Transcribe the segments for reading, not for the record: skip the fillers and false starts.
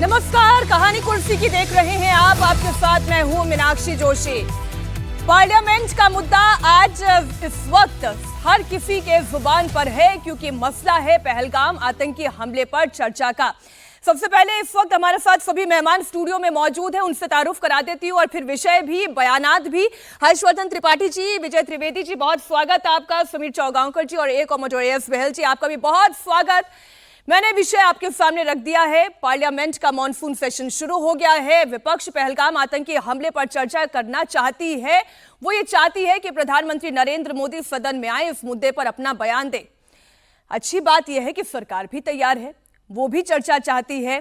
नमस्कार, कहानी कुर्सी की देख रहे हैं आप। आपके साथ मैं हूं मीनाक्षी जोशी। पार्लियामेंट का मुद्दा आज इस वक्त हर किसी के जुबान पर है, क्योंकि मसला है पहलगाम आतंकी हमले पर चर्चा का। सबसे पहले इस वक्त हमारे साथ सभी मेहमान स्टूडियो में मौजूद हैं, उनसे तारुफ करा देती हूँ और फिर विषय भी, बयानात भी। हर्षवर्धन त्रिपाठी जी, विजय त्रिवेदी जी, बहुत स्वागत आपका। समीर चौगांवकर जी और ए कॉमोडोर एस बहल जी, आपका भी बहुत स्वागत। मैंने विषय आपके सामने रख दिया है। पार्लियामेंट का मॉनसून सेशन शुरू हो गया है। विपक्ष पहलगाम आतंकी हमले पर चर्चा करना चाहती है। वो ये चाहती है कि प्रधानमंत्री नरेंद्र मोदी सदन में आए, इस मुद्दे पर अपना बयान दे। अच्छी बात यह है कि सरकार भी तैयार है, वो भी चर्चा चाहती है।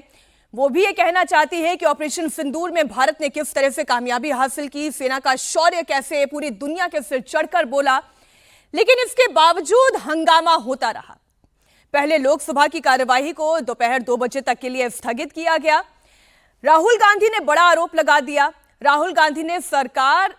वो भी ये कहना चाहती है कि ऑपरेशन सिंदूर में भारत ने किस तरह से कामयाबी हासिल की, सेना का शौर्य कैसे पूरी दुनिया के सिर चढ़कर बोला। लेकिन इसके बावजूद हंगामा होता रहा। पहले लोकसभा की कार्यवाही को दोपहर 2 बजे तक के लिए स्थगित किया गया। राहुल गांधी ने बड़ा आरोप लगा दिया। राहुल गांधी ने सरकार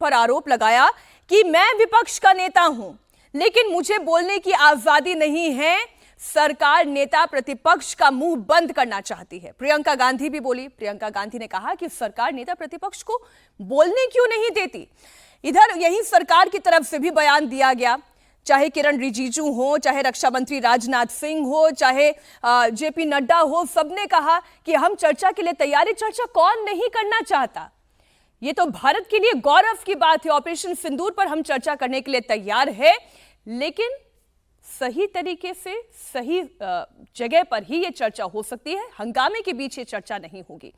पर आरोप लगाया कि मैं विपक्ष का नेता हूं, लेकिन मुझे बोलने की आजादी नहीं है। सरकार नेता प्रतिपक्ष का मुंह बंद करना चाहती है। प्रियंका गांधी भी बोली। प्रियंका गांधी ने कहा कि सरकार नेता प्रतिपक्ष को बोलने क्यों नहीं देती। इधर यही सरकार की तरफ से भी बयान दिया गया। चाहे किरण रिजिजू हो, चाहे रक्षा मंत्री राजनाथ सिंह हो, चाहे जेपी नड्डा हो, सबने कहा कि हम चर्चा के लिए तैयार हैं। चर्चा कौन नहीं करना चाहता। ये तो भारत के लिए गौरव की बात है। ऑपरेशन सिंदूर पर हम चर्चा करने के लिए तैयार है, लेकिन सही तरीके से, सही जगह पर ही ये चर्चा हो सकती है। हंगामे के बीच ये चर्चा नहीं होगी।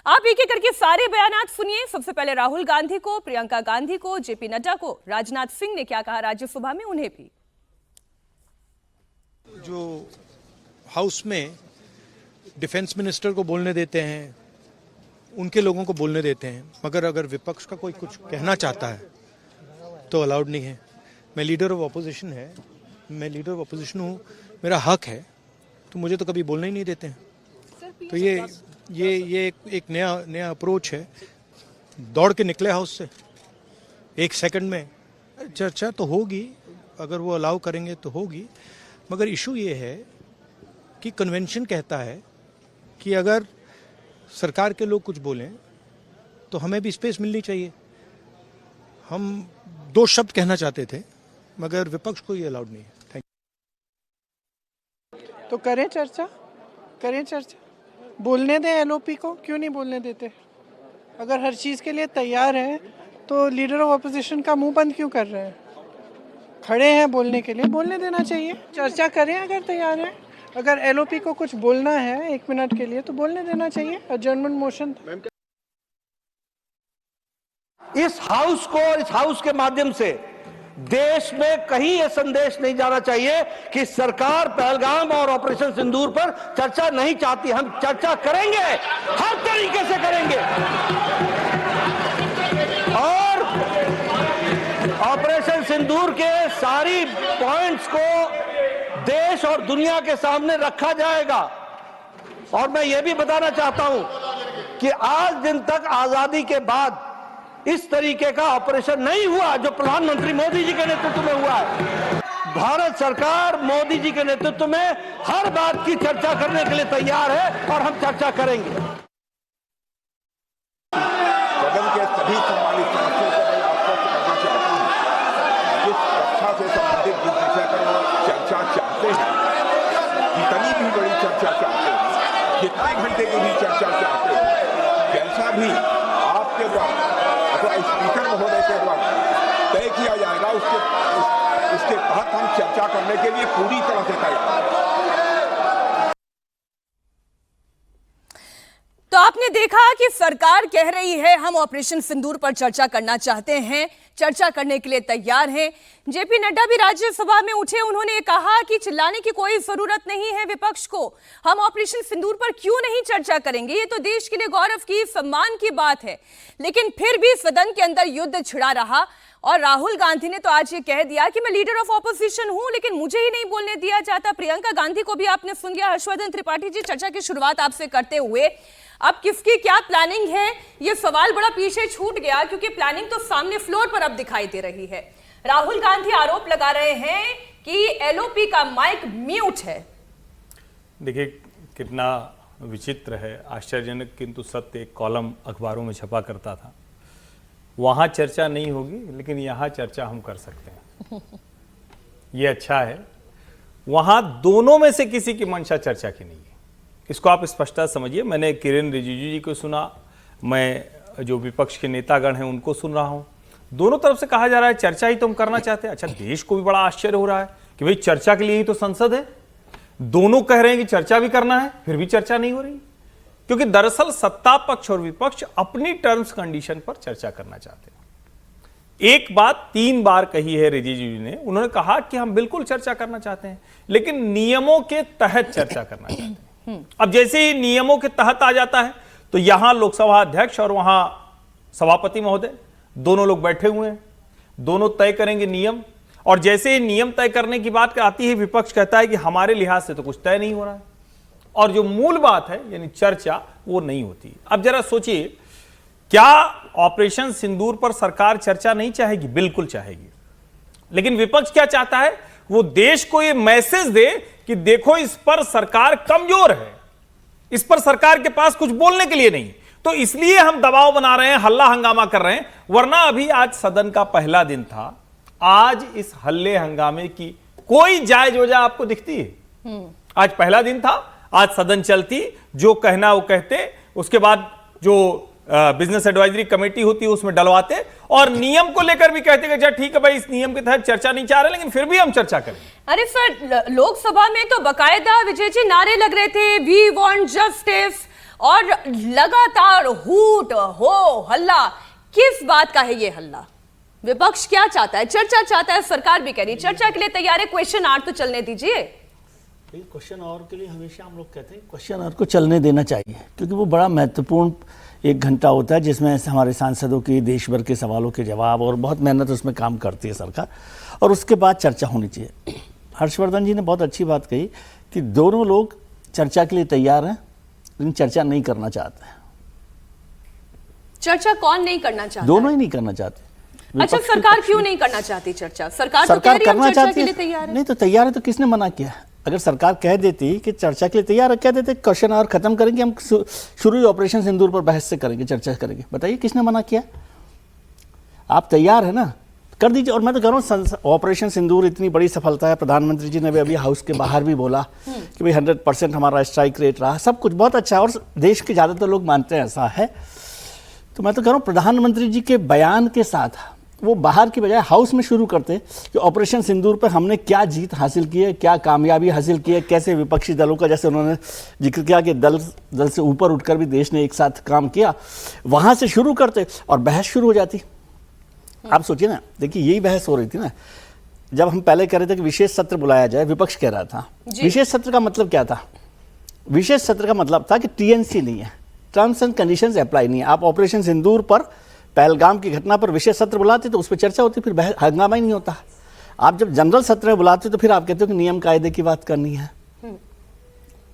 आप एक एक करके सारे बयानात सुनिए। सबसे पहले राहुल गांधी को, प्रियंका गांधी को, जेपी नड्डा को, राजनाथ सिंह ने क्या कहा राज्यसभा में, उन्हें भी। जो हाउस में डिफेंस मिनिस्टर को बोलने देते हैं, उनके लोगों को बोलने देते हैं, मगर अगर विपक्ष का कोई कुछ कहना चाहता है तो अलाउड नहीं है। मैं लीडर ऑफ अपोजिशन हूँ, मेरा हक है, तो मुझे तो कभी बोलने ही नहीं देते हैं। तो ये एक नया अप्रोच है। दौड़ के निकले हाउस से 1 सेकंड में। चर्चा तो होगी, अगर वो अलाउ करेंगे तो होगी, मगर इशू ये है कि कन्वेंशन कहता है कि अगर सरकार के लोग कुछ बोलें तो हमें भी स्पेस मिलनी चाहिए। हम 2 शब्द कहना चाहते थे, मगर विपक्ष को ये अलाउड नहीं है। Thank you. तो करें चर्चा, बोलने दें। एलओपी को क्यों नहीं बोलने देते? अगर हर चीज़ के लिए तैयार है तो लीडर ऑफ अपोजिशन का मुंह बंद क्यों कर रहे हैं? खड़े हैं बोलने के लिए, बोलने देना चाहिए। चर्चा करें अगर तैयार है। अगर एलओपी को कुछ बोलना है 1 मिनट के लिए तो बोलने देना चाहिए। अडजर्नमेंट मोशन। इस हाउस को और इस हाउस के माध्यम से देश में कहीं यह संदेश नहीं जाना चाहिए कि सरकार पहलगाम और ऑपरेशन सिंदूर पर चर्चा नहीं चाहती। हम चर्चा करेंगे, हर तरीके से करेंगे, और ऑपरेशन सिंदूर के सारी पॉइंट्स को देश और दुनिया के सामने रखा जाएगा। और मैं यह भी बताना चाहता हूं कि आज दिन तक आजादी के बाद इस तरीके का ऑपरेशन नहीं हुआ जो प्रधानमंत्री मोदी जी के नेतृत्व में हुआ है। भारत सरकार मोदी जी के नेतृत्व में हर बात की चर्चा करने के लिए तैयार है और हम चर्चा करेंगे। सदन के सभी सम्मानित सदस्यों को मैं आश्वस्त करना चाहता हूं कि रक्षा से संबंधित जिस विषय पर वो चर्चा चाहते हैं, जितनी भी बड़ी चर्चा चाहते हैं, जितने घंटे की भी चर्चा चाहते हैं, जैसा भी आपके द्वारा अथवा स्पीकर महोदय के द्वारा तय किया जाएगा, उसके तहत हम चर्चा करने के लिए पूरी तरह से तैयार हैं। तो आपने देखा कि सरकार कह रही है हम ऑपरेशन सिंदूर पर चर्चा करना चाहते हैं, चर्चा करने के लिए तैयार हैं। जेपी नड्डा भी राज्यसभा में उठे। उन्होंने कहा कि चिल्लाने की कोई जरूरत नहीं है विपक्ष को। हम ऑपरेशन सिंदूर पर क्यों नहीं चर्चा करेंगे? ये तो देश के लिए गौरव की, सम्मान की बात है। लेकिन फिर भी सदन के अंदर युद्ध छिड़ा रहा। और राहुल गांधी ने तो आज ये कह दिया कि मैं लीडर ऑफ ऑपोजिशन हूं, लेकिन मुझे ही नहीं बोलने दिया जाता। प्रियंका गांधी को भी आपने सुन लिया। हर्षवर्धन त्रिपाठी जी, चर्चा की शुरुआत आपसे करते हुए, अब किसकी क्या प्लानिंग है, ये सवाल बड़ा पीछे छूट गया, क्योंकि प्लानिंग तो सामने फ्लोर पर अब दिखाई दे रही है। राहुल गांधी आरोप लगा रहे हैं कि एलओपी का माइक म्यूट है। देखिए कितना विचित्र है, आश्चर्यजनक किंतु सत्य एक कॉलम अखबारों में छपा करता था। वहाँ चर्चा नहीं होगी लेकिन यहाँ चर्चा हम कर सकते हैं, ये अच्छा है। वहाँ दोनों में से किसी की मंशा चर्चा की नहीं है, इसको आप स्पष्टता समझिए। मैंने किरेन रिजिजू जी को सुना, मैं जो विपक्ष के नेतागण हैं उनको सुन रहा हूँ, दोनों तरफ से कहा जा रहा है चर्चा ही तो हम करना चाहते हैं। अच्छा, देश को भी बड़ा आश्चर्य हो रहा है कि भाई चर्चा के लिए ही तो संसद है, दोनों कह रहे हैं कि चर्चा भी करना है, फिर भी चर्चा नहीं हो रही, क्योंकि दरअसल सत्ता पक्ष और विपक्ष अपनी टर्म्स कंडीशन पर चर्चा करना चाहते हैं। एक बात 3 बार कही है रिजिजू जी ने, उन्होंने कहा कि हम बिल्कुल चर्चा करना चाहते हैं लेकिन नियमों के तहत चर्चा करना चाहते हैं। अब जैसे ही नियमों के तहत आ जाता है तो यहां लोकसभा अध्यक्ष और वहां सभापति महोदय दोनों लोग बैठे हुए हैं, दोनों तय करेंगे नियम, और जैसे ही नियम तय करने की बात आती है विपक्ष कहता है कि हमारे लिहाज से तो कुछ तय नहीं हो रहा है, और जो मूल बात है यानी चर्चा वो नहीं होती। अब जरा सोचिए, क्या ऑपरेशन सिंदूर पर सरकार चर्चा नहीं चाहेगी? बिल्कुल चाहेगी, लेकिन विपक्ष क्या चाहता है? वो देश को ये मैसेज दे कि देखो इस पर सरकार कमजोर है, इस पर सरकार के पास कुछ बोलने के लिए नहीं, तो इसलिए हम दबाव बना रहे हैं, हल्ला हंगामा कर रहे हैं। वरना अभी आज सदन का पहला दिन था, आज इस हल्ले हंगामे की कोई जायज वजह आपको दिखती है? आज पहला दिन था, आज सदन चलती, जो कहना वो कहते, उसके बाद जो बिजनेस एडवाइजरी कमेटी होती है उसमें डलवाते, और नियम को लेकर भी कहते कि अच्छा ठीक है भाई इस नियम के तहत चर्चा नहीं चाह रहे लेकिन फिर भी हम चर्चा करें। अरे सर, लोकसभा में तो बकायदा विजय जी नारे लग रहे थे, वी वांट जस्टिस, और लगातार हूट हो हल्ला। किस बात का है ये हल्ला? विपक्ष क्या चाहता है? चर्चा चाहता है, सरकार भी कह रही है चर्चा के लिए तैयार है, क्वेश्चन आवर तो चलने दीजिए। क्वेश्चन आवर के लिए हमेशा हम लोग कहते हैं क्वेश्चन आवर को चलने देना चाहिए, क्योंकि वो बड़ा महत्वपूर्ण 1 घंटा होता है जिसमें हमारे सांसदों की देश भर के सवालों के जवाब, और बहुत मेहनत उसमें काम करती है सरकार, और उसके बाद चर्चा होनी चाहिए। हर्षवर्धन जी ने बहुत अच्छी बात कही कि दोनों लोग चर्चा के लिए तैयार हैं लेकिन चर्चा नहीं करना चाहते हैं। चर्चा कौन नहीं करना चाहता? दोनों ही नहीं करना चाहते। अच्छा, सरकार क्यों नहीं करना चाहती चर्चा? सरकार तो कह रही है हम चर्चा के लिए तैयार है। नहीं तो तैयार है तो किसने मना किया? अगर सरकार कह देती कि चर्चा के लिए तैयार है, कह देते क्वेश्चन आवर खत्म करेंगे, हम शुरू ही ऑपरेशन सिंदूर पर बहस से करेंगे, चर्चा करेंगे, बताइए किसने मना किया? आप तैयार है ना, कर दीजिए। और मैं तो कह रहा हूँ ऑपरेशन सिंदूर इतनी बड़ी सफलता है, प्रधानमंत्री जी ने भी अभी हाउस के बाहर भी बोला कि भाई 100% हमारा स्ट्राइक रेट रहा, सब कुछ बहुत अच्छा है और देश के ज़्यादातर लोग मानते हैं ऐसा है। तो मैं तो कह रहा हूँ प्रधानमंत्री जी के बयान के साथ वो बाहर की बजाय हाउस में शुरू करते कि ऑपरेशन सिंदूर पर हमने क्या जीत हासिल की है, क्या कामयाबी हासिल की है, कैसे विपक्षी दलों का, जैसे उन्होंने जिक्र किया कि दल से ऊपर उठकर भी देश ने एक साथ काम किया, वहाँ से शुरू करते और बहस शुरू हो जाती। आप सोचिए ना, देखिए यही बहस हो रही थी ना जब हम पहले कह रहे थे कि विशेष सत्र बुलाया जाए, विपक्ष कह रहा था। विशेष सत्र का मतलब क्या था? विशेष सत्र का मतलब था कि टीएनसी नहीं है, टर्म्स एंड कंडीशंस अप्लाई नहीं है। आप ऑपरेशन सिंदूर पर, पहलगाम की घटना पर विशेष सत्र बुलाते तो उस पर चर्चा होती, फिर हंगामा ही नहीं होता। आप जब जनरल सत्र बुलाते तो फिर आप कहते हो कि नियम कायदे की बात करनी है।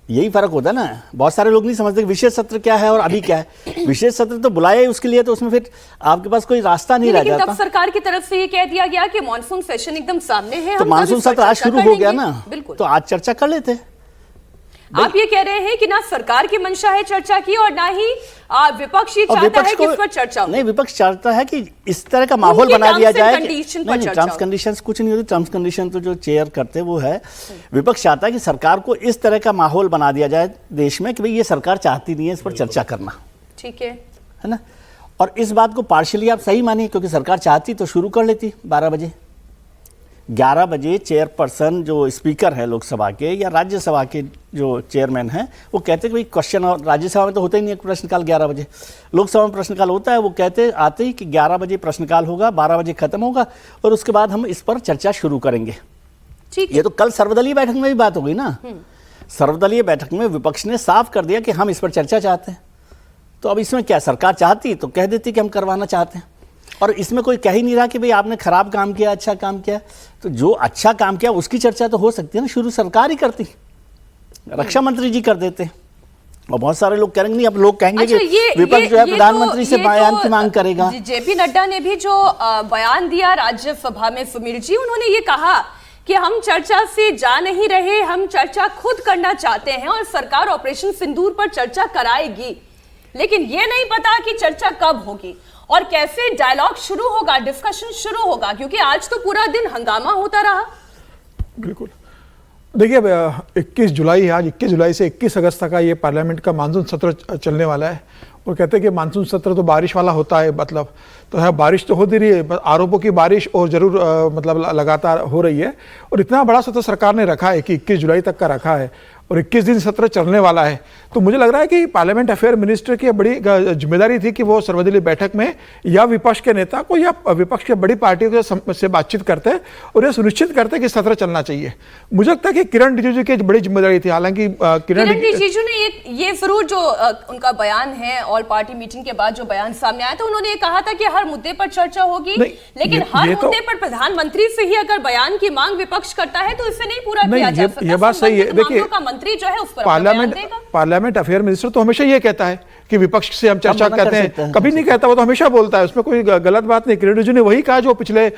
यही फर्क होता है ना। बहुत सारे लोग नहीं समझते कि विशेष सत्र क्या है और अभी क्या है। विशेष सत्र तो बुलाया ही उसके लिए, तो उसमें फिर आपके पास कोई रास्ता नहीं रह जाता। तब सरकार की तरफ से ये कह दिया गया कि मॉनसून सेशन एकदम सामने है, तो मानसून सत्र आज शुरू हो गया ना, तो आज चर्चा कर लेते। आप ये कह रहे हैं कि ना सरकार की मंशा है चर्चा की और ना ही विपक्ष ही चाहता है कि इस पर चर्चा हो। नहीं, विपक्ष चाहता है कि इस तरह का माहौल बना दिया जाए। नहीं, टर्म्स कंडीशंस कुछ नहीं होती। टर्म्स कंडीशन तो जो चेयर करते वो है, विपक्ष चाहता है कि सरकार को इस तरह का माहौल बना दिया जाए देश में कि भाई ये सरकार चाहती नहीं है इस पर चर्चा करना, ठीक है ना। और इस बात को पार्शियली आप सही मानिए, क्योंकि सरकार चाहती तो शुरू कर लेती 12 बजे। 11 बजे चेयरपर्सन जो स्पीकर है लोकसभा के या राज्यसभा के जो चेयरमैन हैं वो कहते हैं कि भाई क्वेश्चन, और राज्यसभा में तो होता ही नहीं है प्रश्नकाल 11 बजे, लोकसभा में प्रश्नकाल होता है। वो कहते आते ही कि 11 बजे प्रश्नकाल होगा, 12 बजे खत्म होगा और उसके बाद हम इस पर चर्चा शुरू करेंगे। ये तो कल सर्वदलीय बैठक में भी बात हो गई ना। सर्वदलीय बैठक में विपक्ष ने साफ कर दिया कि हम इस पर चर्चा चाहते हैं। तो अब इसमें क्या, सरकार चाहती तो कह देती कि हम करवाना चाहते हैं, और इसमें कोई कह ही नहीं रहा कि भाई आपने खराब काम किया, अच्छा काम किया। तो जो अच्छा काम किया उसकी चर्चा तो हो सकती है ना, शुरू सरकार ही करती, रक्षा मंत्री जी कर देते। और बहुत सारे लोग कहेंगे नहीं, अब लोग कहेंगे कि विपक्ष जो है प्रधानमंत्री से बयान की मांग करेगा। जेपी नड्डा ने भी जो बयान दिया राज्यसभा में, सुमीर जी, उन्होंने ये कहा कि हम चर्चा से जा नहीं रहे, हम चर्चा खुद करना चाहते हैं और सरकार ऑपरेशन सिंदूर पर चर्चा कराएगी, लेकिन ये नहीं पता कि चर्चा कब होगी और कैसे डायलॉग शुरू होगा, डिस्कशन शुरू होगा, क्योंकि आज तो पूरा दिन हंगामा होता रहा। बिल्कुल, देखिए 21 जुलाई है आज, 21 जुलाई से 21 अगस्त तक का ये पार्लियामेंट का मानसून सत्र चलने वाला है और कहते हैं कि मानसून सत्र तो बारिश वाला होता है, मतलब तो है बारिश तो होती रही है, आरोपों की बारिश और जरूर मतलब लगातार हो रही है। और इतना बड़ा सत्र सरकार ने रखा है कि 21 जुलाई तक का रखा है और 21 दिन सत्र चलने वाला है। तो मुझे लग रहा है कि पार्लियामेंट अफेयर मिनिस्टर की बड़ी जिम्मेदारी थी कि वो सर्वदलीय बैठक में या विपक्ष के नेता को या विपक्ष की बड़ी पार्टियों से बातचीत करते हैं और ये सुनिश्चित करते हैं कि सत्र चलना चाहिए। मुझे लगता है कि किरण रिजिजू की बड़ी जिम्मेदारी थी। हालांकि किरण रिजिजू ने ये जरूर जो उनका बयान है ऑल पार्टी मीटिंग के बाद जो बयान सामने आया था, उन्होंने ये कहा था कि हर मुद्दे पर चर्चा होगी, लेकिन हर मुद्दे पर प्रधानमंत्री से ही अगर बयान की मांग विपक्ष करता है तो इसे नहीं पूरा किया जा सकता। ये बात सही है। देखिए मंत्री जो है उस पर पार्लियामेंट अफेयर मिनिस्टर तो हमेशा ये कहता है कि विपक्ष से हम चर्चा करते हैं, कभी नहीं कहता, वो तो हमेशा बोलता है, उसमें कोई गलत बात नहीं। किरण रिजिजू ने वही कहा जो पिछले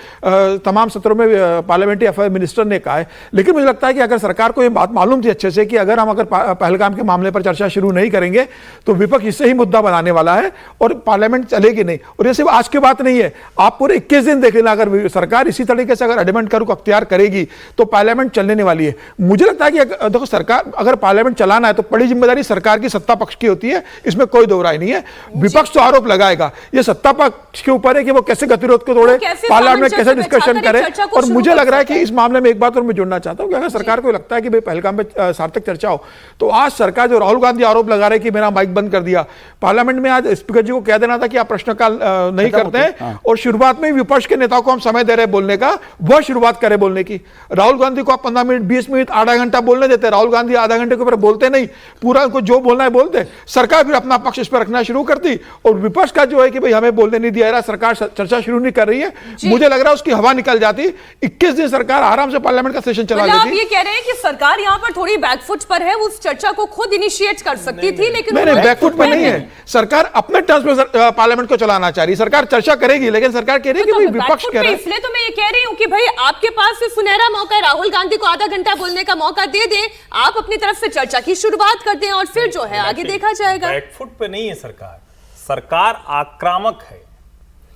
तमाम सत्रों में पार्लियामेंट्री अफेयर मिनिस्टर ने कहा है। लेकिन मुझे लगता है कि अगर सरकार को ये बात मालूम थी अच्छे से कि अगर हम पहलगाम के मामले पर चर्चा शुरू नहीं करेंगे तो विपक्ष इससे ही मुद्दा बनाने वाला है और पार्लियामेंट चलेगी नहीं। और ये सिर्फ आज की बात नहीं है, आप पूरे 21 दिन देख लेना, अगर सरकार इसी तरीके से अगर एडमेंट का रुख अख्तियार करेगी तो पार्लियामेंट चलने वाली है। मुझे लगता है कि देखो, सरकार अगर पार्लियामेंट चलाना है तो बड़ी जिम्मेदारी सरकार की सत्ता पक्ष की होती है, इसमें कोई दो राय नहीं है। विपक्ष तो आरोप लगाएगा, ये सत्ता पक्ष के ऊपर है कि वो कैसे गतिरोध को तोड़े, पार्लियामेंट में कैसे डिस्कशन करे। और मुझे लग रहा है कि इस मामले में एक बात और मैं जोड़ना चाहता हूं कि अगर सरकार को लगता है कि भाई पहलगाम पे सार्थक चर्चा हो, तो आज सरकार जो राहुल गांधी आरोप लगा रहे कि मेरा माइक बंद कर दिया, पार्लियामेंट में आज स्पीकर जी को कह देना था कि आप प्रश्नकाल नहीं करते हैं और शुरुआत में विपक्ष के नेताओं को हम समय दे रहे बोलने का, वह शुरुआत करे बोलने की। राहुल गांधी को आप 15 मिनट 20 मिनट आधा घंटा बोलने देते, राहुल गांधी आधा घंटे के ऊपर बोलते नहीं, पूरा उनको जो बोलना है बोलते, सरकार फिर अपना पक्ष इस पर रखना शुरू करती और विपक्ष का जो है कि भाई हमें बोलने नहीं दिया रहा, सरकार चर्चा शुरू नहीं कर रही है, मुझे लग रहा है उसकी हवा निकल जाती। 21 दिन सरकार आराम से पार्लियामेंट का सेशन चला लेती। आप ये कह रहे हैं कि सरकार यहाँ पर थोड़ी बैकफुट पर है, उस चर्चा को खुद इनिशिएट कर सकती थी, लेकिन नहीं, बैकफुट पे नहीं है। सरकार अपने टर्म्स में पार्लियामेंट को चलाना चाह रही, सरकार चर्चा करेगी, लेकिन सरकार कह रही है कि भाई विपक्ष कह रहा है। इसलिए तो मैं ये कह रही हूँ कि भाई आपके पास से सुनहरा मौका है, राहुल गांधी को आधा घंटा बोलने का मौका दे दें, आप अपनी तरफ से चर्चा की शुरुआत कर दें और फिर जो है आगे देखा जाएगा। बैकफुट पे नहीं है सरकार, सरकार आक्रामक है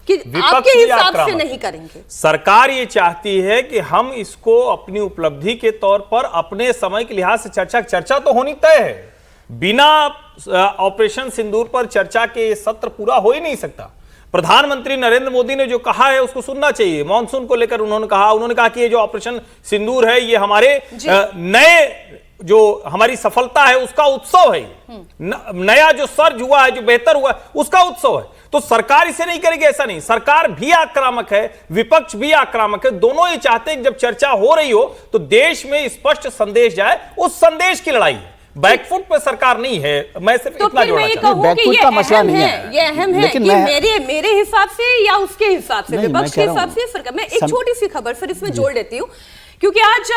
कि आपके हिसाब से नहीं करेंगे। सरकार ये चाहती है कि हम इसको अपनी उपलब्धि के तौर पर अपने समय के लिहाज से चर्चा तो होनी तय है। बिना ऑपरेशन सिंदूर पर चर्चा के सत्र पूरा हो ही नहीं सकता। प्रधानमंत्री नरेंद्र मोदी ने जो कहा है उसको सुनना चाहिए। मॉनसून को लेकर उन्होंने कहा कि ये जो ऑपरेशन सिंदूर है ये हमारे नए जो हमारी सफलता है उसका उत्सव है, नया जो सर्ज हुआ है, जो बेहतर हुआ है उसका उत्सव है। तो सरकार इसे नहीं करेगी ऐसा नहीं, सरकार भी आक्रामक है, विपक्ष भी आक्रामक है, दोनों ये चाहते हैं कि जब चर्चा हो रही हो तो देश में स्पष्ट संदेश जाए, उस संदेश की लड़ाई है। बैकफुट पे सरकार नहीं है। मैं सिर्फ तो इतना जोड़ना चाहता हूं। बैकफुट का मसला नहीं है, ये अहम है कि मेरे हिसाब से या उसके हिसाब से, विपक्ष के हिसाब से सरकार। मैं एक छोटी सी खबर फिर इसमें जोड़ देती हूँ, क्योंकि आज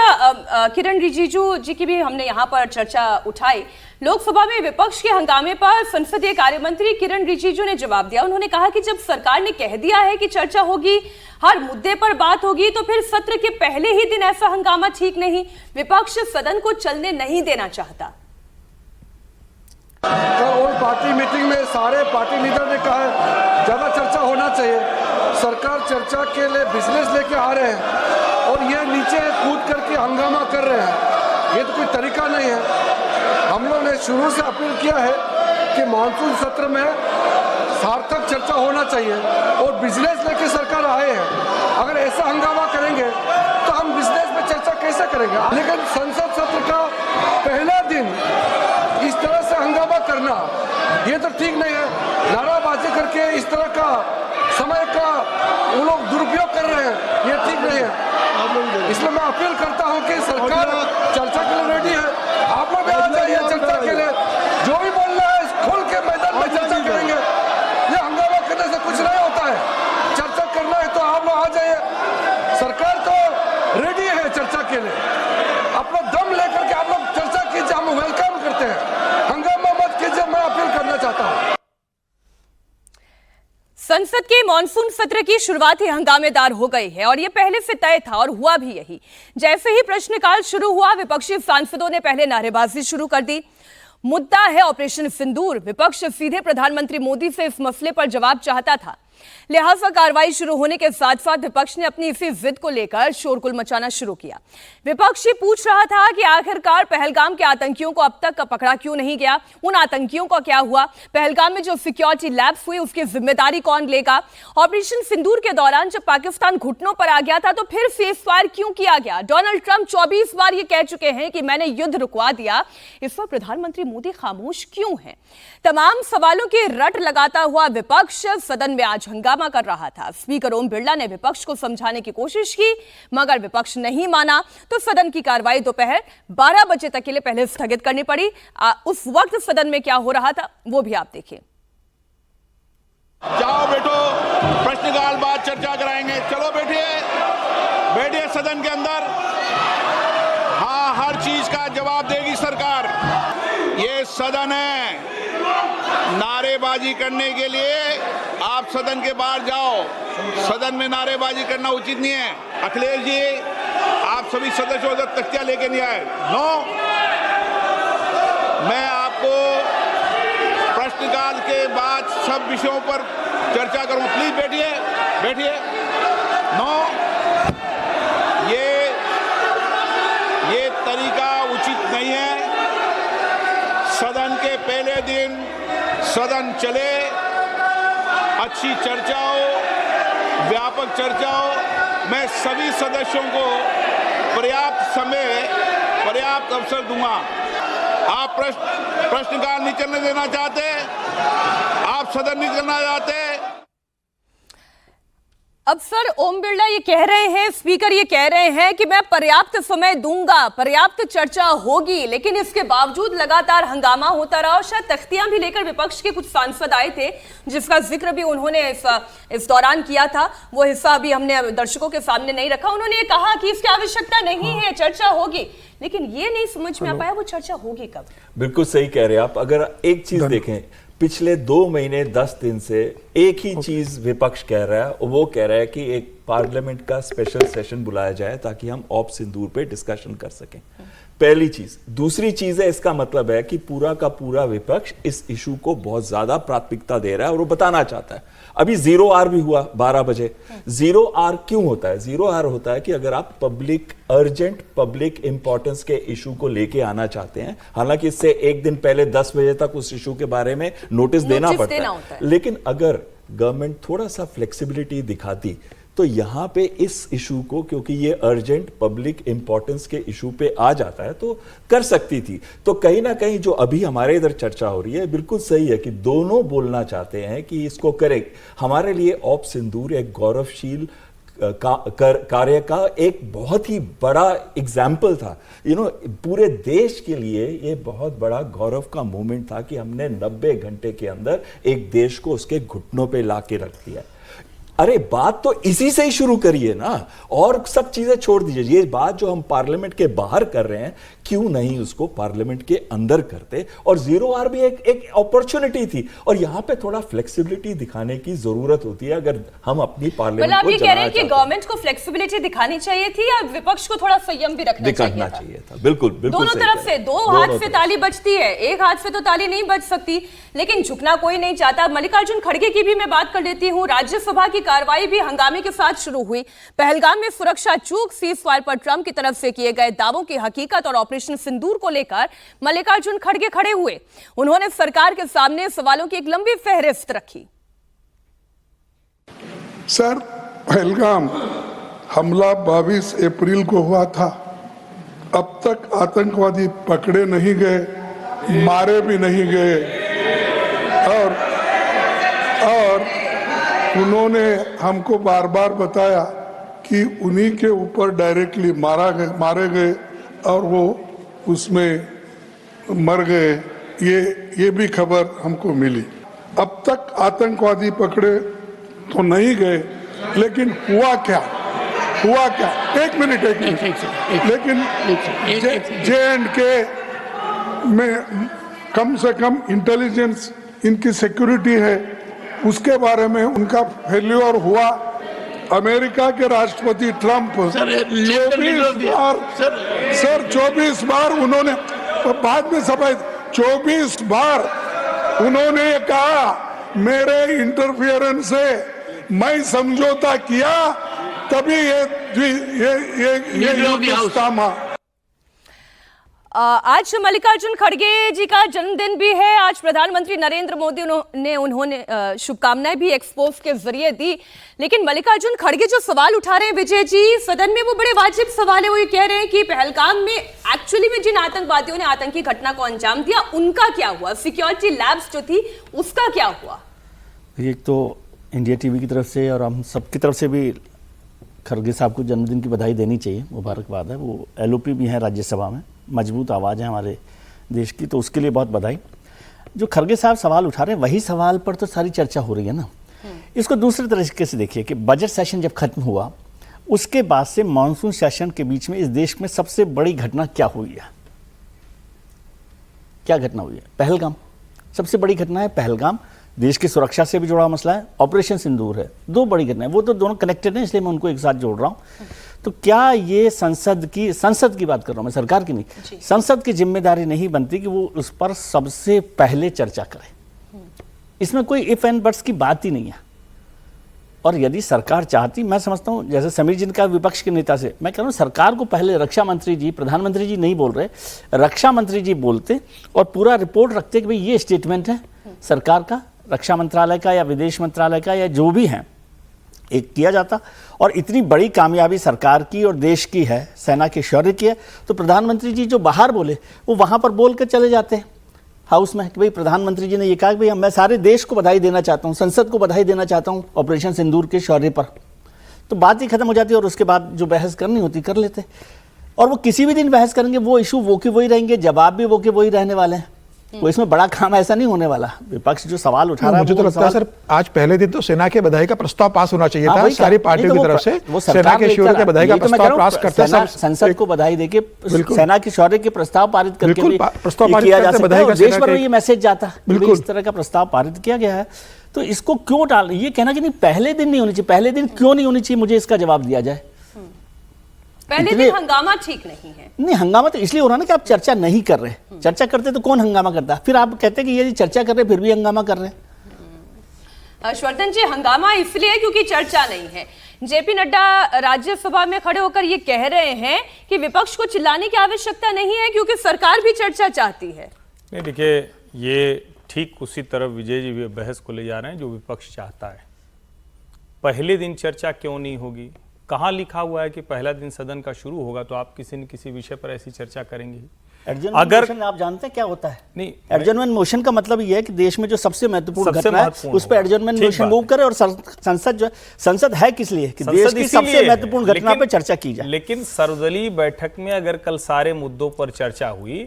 किरण रिजिजू जी की भी हमने यहाँ पर चर्चा उठाई। लोकसभा में विपक्ष के हंगामे पर संसदीय कार्य मंत्री किरण रिजिजू ने जवाब दिया। उन्होंने कहा कि जब सरकार ने कह दिया है कि चर्चा होगी, हर मुद्दे पर बात होगी, तो फिर सत्र के पहले ही दिन ऐसा हंगामा ठीक नहीं। विपक्ष सदन को चलने नहीं देना चाहता। ऑल पार्टी मीटिंग में सारे पार्टी लीडर ने कहा है ज्यादा चर्चा होना चाहिए। सरकार चर्चा के लिए बिजनेस लेके आ रहे हैं और ये नीचे कूद करके हंगामा कर रहे हैं, ये तो कोई तरीका नहीं है। हम लोग ने शुरू से अपील किया है कि मानसून सत्र में सार्थक चर्चा होना चाहिए और बिजनेस लेके सरकार आए हैं। अगर ऐसा हंगामा करेंगे तो हम बिजनेस पे चर्चा कैसे करेंगे। लेकिन संसद सत्र का पहला दिन इस तरह से हंगामा करना ये तो ठीक नहीं है। नाराबाजी करके इस तरह का समय का वो लोग दुरुपयोग कर रहे हैं, ये ठीक नहीं है। इसलिए मैं अपील करता हूं कि सरकार चर्चा के लिए रेडी है, आप लोग भी आ जाइए चर्चा के लिए। जो भी बोलना है खुल के मैदान में चर्चा करेंगे। ये हंगामा करने से कुछ नहीं होता है। चर्चा करना है तो आप लोग आ जाइए, सरकार तो रेडी है चर्चा के लिए। अपना दम लेकर के आप लोग चर्चा कीजिए, हम वेलकम करते हैं। हंगामा मत कीजिए, मैं अपील करना चाहता हूं। संसद के मॉनसून सत्र की शुरुआत ही हंगामेदार हो गई है और ये पहले से तय था और हुआ भी यही। जैसे ही प्रश्नकाल शुरू हुआ, विपक्षी सांसदों ने पहले नारेबाजी शुरू कर दी। मुद्दा है ऑपरेशन सिंदूर। विपक्ष सीधे प्रधानमंत्री मोदी से इस मसले पर जवाब चाहता था। लिहाजा कार्रवाई शुरू होने के साथ साथ विपक्ष ने अपनी इसी जिद को लेकर शोरगुल मचाना शुरू किया। विपक्ष ये पूछ रहा था कि आखिरकार पहलगाम के आतंकियों को अब तक पकड़ा क्यों नहीं गया, उन आतंकियों का क्या हुआ, पहलगाम में जो सिक्योरिटी लैप्स हुई उसकी जिम्मेदारी कौन लेगा, ऑपरेशन सिंदूर के दौरान जब पाकिस्तान घुटनों पर आ गया था तो फिर सीज़फायर क्यों किया गया। डोनाल्ड ट्रंप 24 बार ये कह चुके हैं कि मैंने युद्ध रुकवा दिया, इस पर प्रधानमंत्री मोदी खामोश क्यों हैं। तमाम सवालों की रट लगाता हुआ विपक्ष सदन में आज हंगामा कर रहा था। स्पीकर ओम बिरला ने विपक्ष को समझाने की कोशिश की, मगर विपक्ष नहीं माना तो सदन की कार्रवाई दोपहर 12 बजे तक के लिए पहले स्थगित करनी पड़ी। उस वक्त सदन में क्या हो रहा था वो भी आप देखिए। जाओ बैठो, प्रश्नकाल बाद चर्चा कराएंगे। चलो बैठिए, बैठिए सदन के अंदर। हाँ, हर चीज का जवाब देगी सरकार। ये सदन है, नारेबाजी करने के लिए आप सदन के बाहर जाओ। सदन में नारेबाजी करना उचित नहीं है। अखिलेश जी, आप सभी सदस्यों उधर तख्तियां लेके नहीं आए। नो, मैं आपको प्रश्नकाल के बाद सब विषयों पर चर्चा करूं। प्लीज बैठिए, बैठिए। नो, ये तरीका उचित नहीं है। सदन के पहले दिन सदन चले, अच्छी चर्चा हो, व्यापक चर्चा हो। मैं सभी सदस्यों को पर्याप्त समय, पर्याप्त अवसर दूंगा। आप प्रश्नकाल नहीं चलने देना चाहते, आप सदन नहीं करना चाहते। अब सर, ओम बिरला ये कह रहे हैं, स्पीकर ये कह रहे हैं कि मैं पर्याप्त समय दूंगा, पर्याप्त चर्चा होगी, लेकिन इसके बावजूद लगातार हंगामा होता रहा और शायद तख्तियां भी लेकर विपक्ष के कुछ सांसद आए थे जिसका जिक्र भी उन्होंने इस दौरान किया था। वो हिस्सा भी हमने दर्शकों के सामने नहीं रखा। उन्होंने ये कहा कि इसकी आवश्यकता नहीं है, चर्चा होगी, लेकिन ये नहीं समझ में आ पाया वो चर्चा होगी कब। बिल्कुल सही कह रहे हैं आप। अगर एक चीज देखें, पिछले 2 महीने 10 दिन से एक ही चीज विपक्ष कह रहा है, वो कह रहा है कि एक पार्लियामेंट का स्पेशल सेशन बुलाया जाए ताकि हम ऑप सिंदूर पे डिस्कशन कर सकें। पहली चीज। दूसरी चीज है, इसका मतलब है कि पूरा का पूरा विपक्ष इस इशू को बहुत ज्यादा प्राथमिकता दे रहा है और वो बताना चाहता है। अभी 0 आर भी हुआ 12 बजे। 0 आर क्यों होता है? 0 आर होता है कि अगर आप अर्जेंट पब्लिक इंपॉर्टेंस के इशू को लेके आना चाहते हैं, हालांकि इससे एक दिन पहले 10 बजे तक उस इशू के बारे में नोटिस देना पड़ता है, लेकिन अगर गवर्नमेंट थोड़ा सा फ्लेक्सिबिलिटी दिखाती तो यहां पे इस इशू को, क्योंकि ये अर्जेंट पब्लिक इंपॉर्टेंस के इशू पे आ जाता है, तो कर सकती थी। तो कहीं ना कहीं जो अभी हमारे इधर चर्चा हो रही है, बिल्कुल सही है कि दोनों बोलना चाहते हैं कि इसको करें। हमारे लिए ऑप सिंदूर एक गौरवशील कार्य का एक बहुत ही बड़ा एग्जाम्पल था। पूरे देश के लिए ये बहुत बड़ा गौरव का मोमेंट था कि हमने 90 घंटे के अंदर एक देश को उसके घुटनों पे ला के रख दिया। अरे बात तो इसी से ही शुरू करिए ना, और सब चीजें छोड़ दीजिए। ये बात जो हम पार्लियामेंट के बाहर कर रहे हैं, क्यों नहीं उसको पार्लियामेंट के अंदर करते? और 0 आर भी एक अपॉर्चुनिटी थी, और यहां पे थोड़ा फ्लेक्सिबिलिटी दिखाने की जरूरत होती है अगर हम अपनी पार्लियामेंट को कह रहे हैं कि गवर्नमेंट को फ्लेक्सिबिलिटी दिखानी चाहिए थी या विपक्ष को थोड़ा संयम भी रखना चाहिए था? बिल्कुल, दोनों तरफ से, दो हाथ से ताली बजती है, एक हाथ से तो ताली नहीं बज सकती, लेकिन झुकना कोई नहीं चाहता। मल्लिकार्जुन खड़गे की भी मैं बात कर लेती हूँ। राज्यसभा की कार्रवाई भी हंगामे के साथ शुरू हुई। पहलगाम में सुरक्षा चूक, सीज़फायर पर ट्रंप की तरफ से किए गए दावों की हकीकत और ऑपरेशन सिंदूर को लेकर मल्लिकार्जुन खड़गे खड़े हुए। उन्होंने सरकार के सामने सवालों की एक लंबी फहरिस्त रखी। सर, पहलगाम हमला 22 अप्रैल को हुआ था। अब तक आतंकवादी पकड़े नहीं गए, मारे भी नहीं गए, और उन्होंने हमको बार बार बताया कि उन्हीं के ऊपर डायरेक्टली मारे गए और वो उसमें मर गए। ये भी खबर हमको मिली। अब तक आतंकवादी पकड़े तो नहीं गए, लेकिन हुआ क्या? एक मिनट। लेकिन J&K में कम से कम इंटेलिजेंस, इनकी सिक्योरिटी है, उसके बारे में उनका फेल्यूर हुआ। अमेरिका के राष्ट्रपति ट्रंप 24 बार उन्होंने बाद में सफाई 24 बार उन्होंने कहा मेरे इंटरफियरेंस से मैं समझौता किया तभी ये युद्ध थमा। आज मल्लिकार्जुन खड़गे जी का जन्मदिन भी है। आज प्रधानमंत्री नरेंद्र मोदी ने उन्होंने शुभकामनाएं भी एक्सपोज के जरिए दी। लेकिन मल्लिकार्जुन खड़गे जो सवाल उठा रहे हैं विजय जी सदन में, वो बड़े वाजिब सवाल है। वो ये कह रहे हैं कि पहलगाम में एक्चुअली में जिन आतंकवादियों ने आतंकी घटना को अंजाम दिया उनका क्या हुआ, सिक्योरिटी लैब्स जो थी उसका क्या हुआ। एक तो इंडिया टीवी की तरफ से और हम सबकी तरफ से भी खड़गे साहब को जन्मदिन की बधाई देनी चाहिए, मुबारकबाद है। वो LOP भी हैं राज्यसभा में, मजबूत आवाज़ है हमारे देश की, तो उसके लिए बहुत बधाई। जो खड़गे साहब सवाल उठा रहे हैं वही सवाल पर तो सारी चर्चा हो रही है ना। इसको दूसरे तरीके से देखिए कि बजट सेशन जब खत्म हुआ उसके बाद से मॉनसून सेशन के बीच में इस देश में सबसे बड़ी घटना क्या हुई है? क्या घटना हुई है? पहलगाम सबसे बड़ी घटना है। पहलगाम देश की सुरक्षा से भी जुड़ा मसला है, ऑपरेशन सिंदूर है, दो बड़ी घटनाएं, वो तो दोनों कनेक्टेड हैं, इसलिए मैं उनको एक साथ जोड़ रहा हूं। तो क्या ये संसद की बात कर रहा हूं मैं, सरकार की नहीं, संसद की जिम्मेदारी नहीं बनती कि वो उस पर सबसे पहले चर्चा करे? इसमें कोई इफ एंड बट्स की बात ही नहीं है। और यदि सरकार चाहती, मैं समझता हूं जैसे समीर जी ने कहा विपक्ष के नेता से, मैं कह रहा हूं सरकार को पहले रक्षा मंत्री जी, प्रधानमंत्री जी नहीं बोल रहे, रक्षा मंत्री जी बोलते और पूरा रिपोर्ट रखते कि भाई ये स्टेटमेंट है सरकार का, रक्षा मंत्रालय का या विदेश मंत्रालय का या जो भी है, एक किया जाता। और इतनी बड़ी कामयाबी सरकार की और देश की है, सेना के शौर्य की है, तो प्रधानमंत्री जी जो बाहर बोले वो वहां पर बोल कर चले जाते हैं हाउस में कि भाई प्रधानमंत्री जी ने ये कहा कि भाई मैं सारे देश को बधाई देना चाहता हूं, संसद को बधाई देना चाहता हूं ऑपरेशन सिंदूर के शौर्य पर, तो बात ही खत्म हो जाती है। और उसके बाद जो बहस करनी होती कर लेते, और वो किसी भी दिन बहस करेंगे वो इशू वो के वही रहेंगे, जवाब भी वो के वही रहने वाले हैं। वो इसमें बड़ा काम ऐसा नहीं होने वाला। विपक्ष जो सवाल उठा रहा है, मुझे तो लगता है सर आज पहले दिन तो सेना के बधाई का प्रस्ताव पास होना चाहिए था सारी पार्टियों की तरफ से, सेना के शौर्य के बधाई का प्रस्ताव पास करते हैं, संसद को बधाई देके सेना के शौर्य के प्रस्ताव पारित करके प्रस्ताव किया जा सकता है, देश भर में ये मैसेज जाता है, इस तरह का प्रस्ताव पारित किया गया है। तो इसको क्यों डाल, ये कहना कि नहीं पहले दिन नहीं होनी चाहिए, पहले दिन क्यों नहीं होनी चाहिए, मुझे इसका जवाब दिया जाए। पहले दिन हंगामा ठीक नहीं है। नहीं, हंगामा तो इसलिए हो रहा है ना कि आप चर्चा नहीं कर रहे। चर्चा करते तो कौन हंगामा करता? फिर आप कहते हैं कि ये चर्चा कर रहे फिर भी हंगामा कर रहे हैं। हर्षवर्धन जी, हंगामा इसलिए क्योंकि चर्चा नहीं है। जेपी नड्डा राज्यसभा में खड़े होकर ये कह रहे हैं कि विपक्ष को चिल्लाने की आवश्यकता नहीं है क्योंकि सरकार भी चर्चा चाहती है। नहीं, देखिए ये ठीक उसी तरफ विजय जी भी बहस को ले जा रहे हैं जो विपक्ष चाहता है। पहले दिन चर्चा क्यों नहीं होगी? कहाँ लिखा हुआ है कि पहला दिन सदन का शुरू होगा तो आप किसी न किसी विषय पर ऐसी चर्चा करेंगे? अगर मोशन आप जानते हैं क्या होता है? नहीं, एडजर्नमेंट मोशन का मतलब ये है कि देश में जो सबसे महत्वपूर्ण घटना है उस पर एडजर्नमेंट मोशन मूव करे, और संसद जो संसद है किस लिए कि देश की सबसे महत्वपूर्ण घटना पर चर्चा की जाए। लेकिन सर्वदलीय बैठक में अगर कल सारे मुद्दों पर चर्चा हुई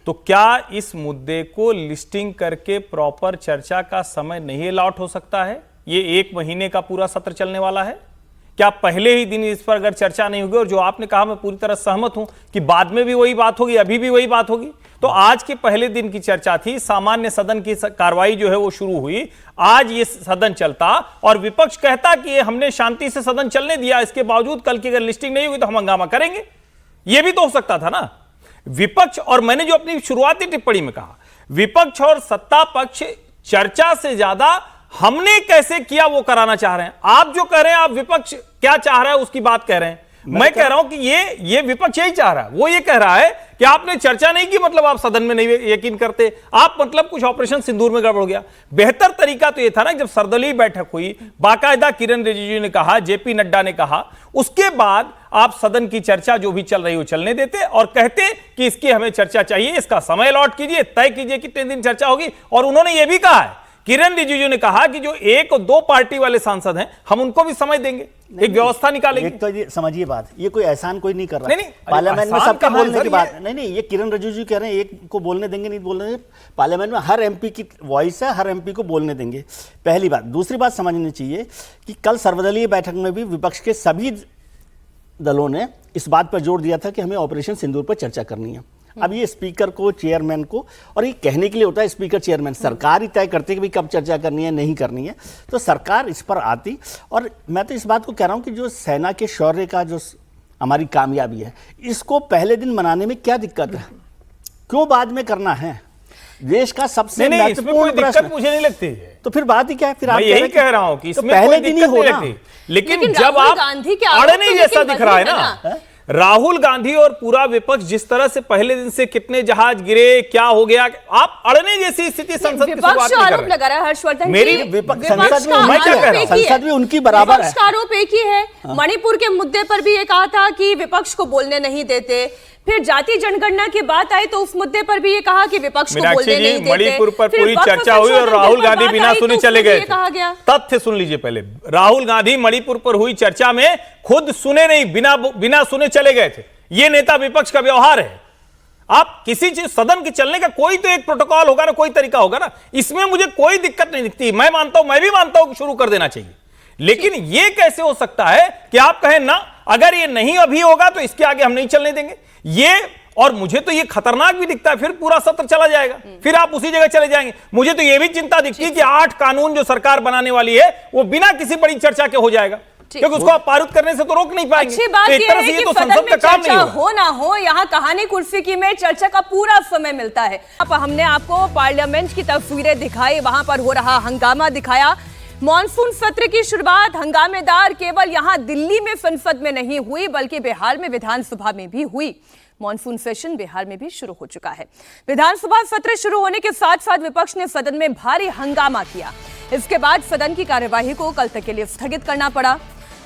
तो क्या इस मुद्दे को लिस्टिंग करके प्रॉपर चर्चा का समय नहीं अलॉट हो सकता है? ये 1 महीने का पूरा सत्र चलने वाला है। क्या पहले ही दिन इस पर अगर चर्चा नहीं होगी? और जो आपने कहा मैं पूरी तरह सहमत हूं कि बाद में भी वही बात होगी, अभी भी वही बात होगी। तो आज के पहले दिन की चर्चा थी, सामान्य सदन की कार्रवाई जो है वो शुरू हुई, आज ये सदन चलता और विपक्ष कहता कि ये हमने शांति से सदन चलने दिया, इसके बावजूद कल की अगर लिस्टिंग नहीं हुई तो हम हंगामा करेंगे। ये भी तो हो सकता था ना। विपक्ष, और मैंने जो अपनी शुरुआती टिप्पणी में कहा, विपक्ष और सत्ता पक्ष चर्चा से ज्यादा हमने कैसे किया वो कराना चाह रहे हैं। आप जो कह रहे हैं, आप विपक्ष क्या चाह रहा है उसकी बात कह रहे हैं। मैं कह रहा हूं कि ये विपक्ष यही चाह रहा है। वो ये कह रहा है कि आपने चर्चा नहीं की, मतलब आप सदन में नहीं यकीन करते, आप मतलब कुछ ऑपरेशन सिंदूर में गड़बड़ हो गया। बेहतर तरीका तो ये था ना, जब सर्वदलीय बैठक हुई, बाकायदा किरण रिजिजू ने कहा, जेपी नड्डा ने कहा, उसके बाद आप सदन की चर्चा जो भी चल रही हो चलने देते और कहते कि इसकी हमें चर्चा चाहिए, इसका समय अलॉट कीजिए, तय कीजिए कितने दिन चर्चा होगी। और उन्होंने यह भी कहा है, किरण रिजिजू ने कहा कि जो 1 और 2 पार्टी वाले सांसद हैं हम उनको भी समय देंगे, एक व्यवस्था निकालेंगे। एक तो ये समझिए बात, ये कोई एहसान कोई नहीं कर रहा। नहीं, पार्लियामेंट में सबका बोलने की बात नहीं, ये किरण रिजिजू कह रहे हैं एक को बोलने देंगे, नहीं बोलने देंगे। पार्लियामेंट में हर एमपी की वॉइस है, हर एमपी को बोलने देंगे, पहली बात। दूसरी बात समझनी चाहिए कि कल सर्वदलीय बैठक में भी विपक्ष के सभी दलों ने इस बात पर जोर दिया था कि हमें ऑपरेशन सिंदूर पर चर्चा करनी है। अब ये स्पीकर को, चेयरमैन को, और ये कहने के लिए होता है स्पीकर चेयरमैन, सरकार ही तय करती है कि भाई कब चर्चा करनी है, नहीं करनी है। तो सरकार इस पर आती, और मैं तो इस बात को कह रहा हूं कि जो सेना के शौर्य का जो हमारी कामयाबी है, इसको पहले दिन मनाने में क्या दिक्कत है, क्यों बाद में करना है? देश का सबसे महत्वपूर्ण प्रश्न मुझे नहीं लगती है। तो फिर बात ही क्या है? फिर आप यही कह रहा हूं कि इसमें पहले कोई दिन ही दिक्कत नहीं होना। लगती। लेकिन जब आप अड़ने जैसा दिख रहा है ना, राहुल गांधी और पूरा विपक्ष जिस तरह से पहले दिन से कितने जहाज गिरे, क्या हो गया, आप अड़ने जैसी स्थिति संसद की शुरुआत में कर लगा रहा है हर्षवर्धन, मेरी संसद में उनकी बराबर है। आरोप एक ही है, मणिपुर के मुद्दे पर भी ये कहा था कि विपक्ष को बोलने नहीं देते, फिर जाति जनगणना की बात आई तो उस मुद्दे पर भी ये कहा कि विपक्ष को बोलने नहीं देते। मणिपुर पर पूरी चर्चा हुई और राहुल गांधी बिना सुने चले गए थे। तथ्य सुन लीजिए पहले, राहुल गांधी मणिपुर पर हुई चर्चा में खुद सुने नहीं, बिना सुने चले गए थे। ये नेता विपक्ष का व्यवहार है। आप किसी चीज सदन के चलने का कोई तो एक प्रोटोकॉल होगा ना, कोई तरीका होगा ना, इसमें मुझे कोई दिक्कत नहीं दिखती। मैं भी मानता हूं कि शुरू कर देना चाहिए, लेकिन ये कैसे हो सकता है कि आप कहें ना, अगर ये नहीं अभी होगा तो इसके आगे हम नहीं चलने देंगे ये। और मुझे तो ये खतरनाक भी दिखता है, फिर पूरा सत्र चला जाएगा, फिर आप उसी जगह चले जाएंगे। मुझे तो ये भी चिंता दिखती है कि 8 कानून जो सरकार बनाने वाली है वो बिना किसी बड़ी चर्चा के हो जाएगा, क्योंकि उसको आप पारित करने से तो रोक नहीं पाएंगे। अच्छी बात एक तरह से ये तो संसद का काम नहीं हो ना हो, यहाँ कहानी कुर्सी की में चर्चा का पूरा समय मिलता है। हमने आपको पार्लियामेंट की तस्वीरें दिखाई, वहां पर हो रहा हंगामा दिखाया। मॉनसून सत्र की शुरुआत हंगामेदार केवल यहां दिल्ली में संसद में नहीं हुई, बल्कि बिहार में विधानसभा में भी हुई। मॉनसून सेशन बिहार में भी शुरू हो चुका है। विधानसभा सत्र शुरू होने के साथ साथ विपक्ष ने सदन में भारी हंगामा किया। इसके बाद सदन की कार्यवाही को कल तक के लिए स्थगित करना पड़ा।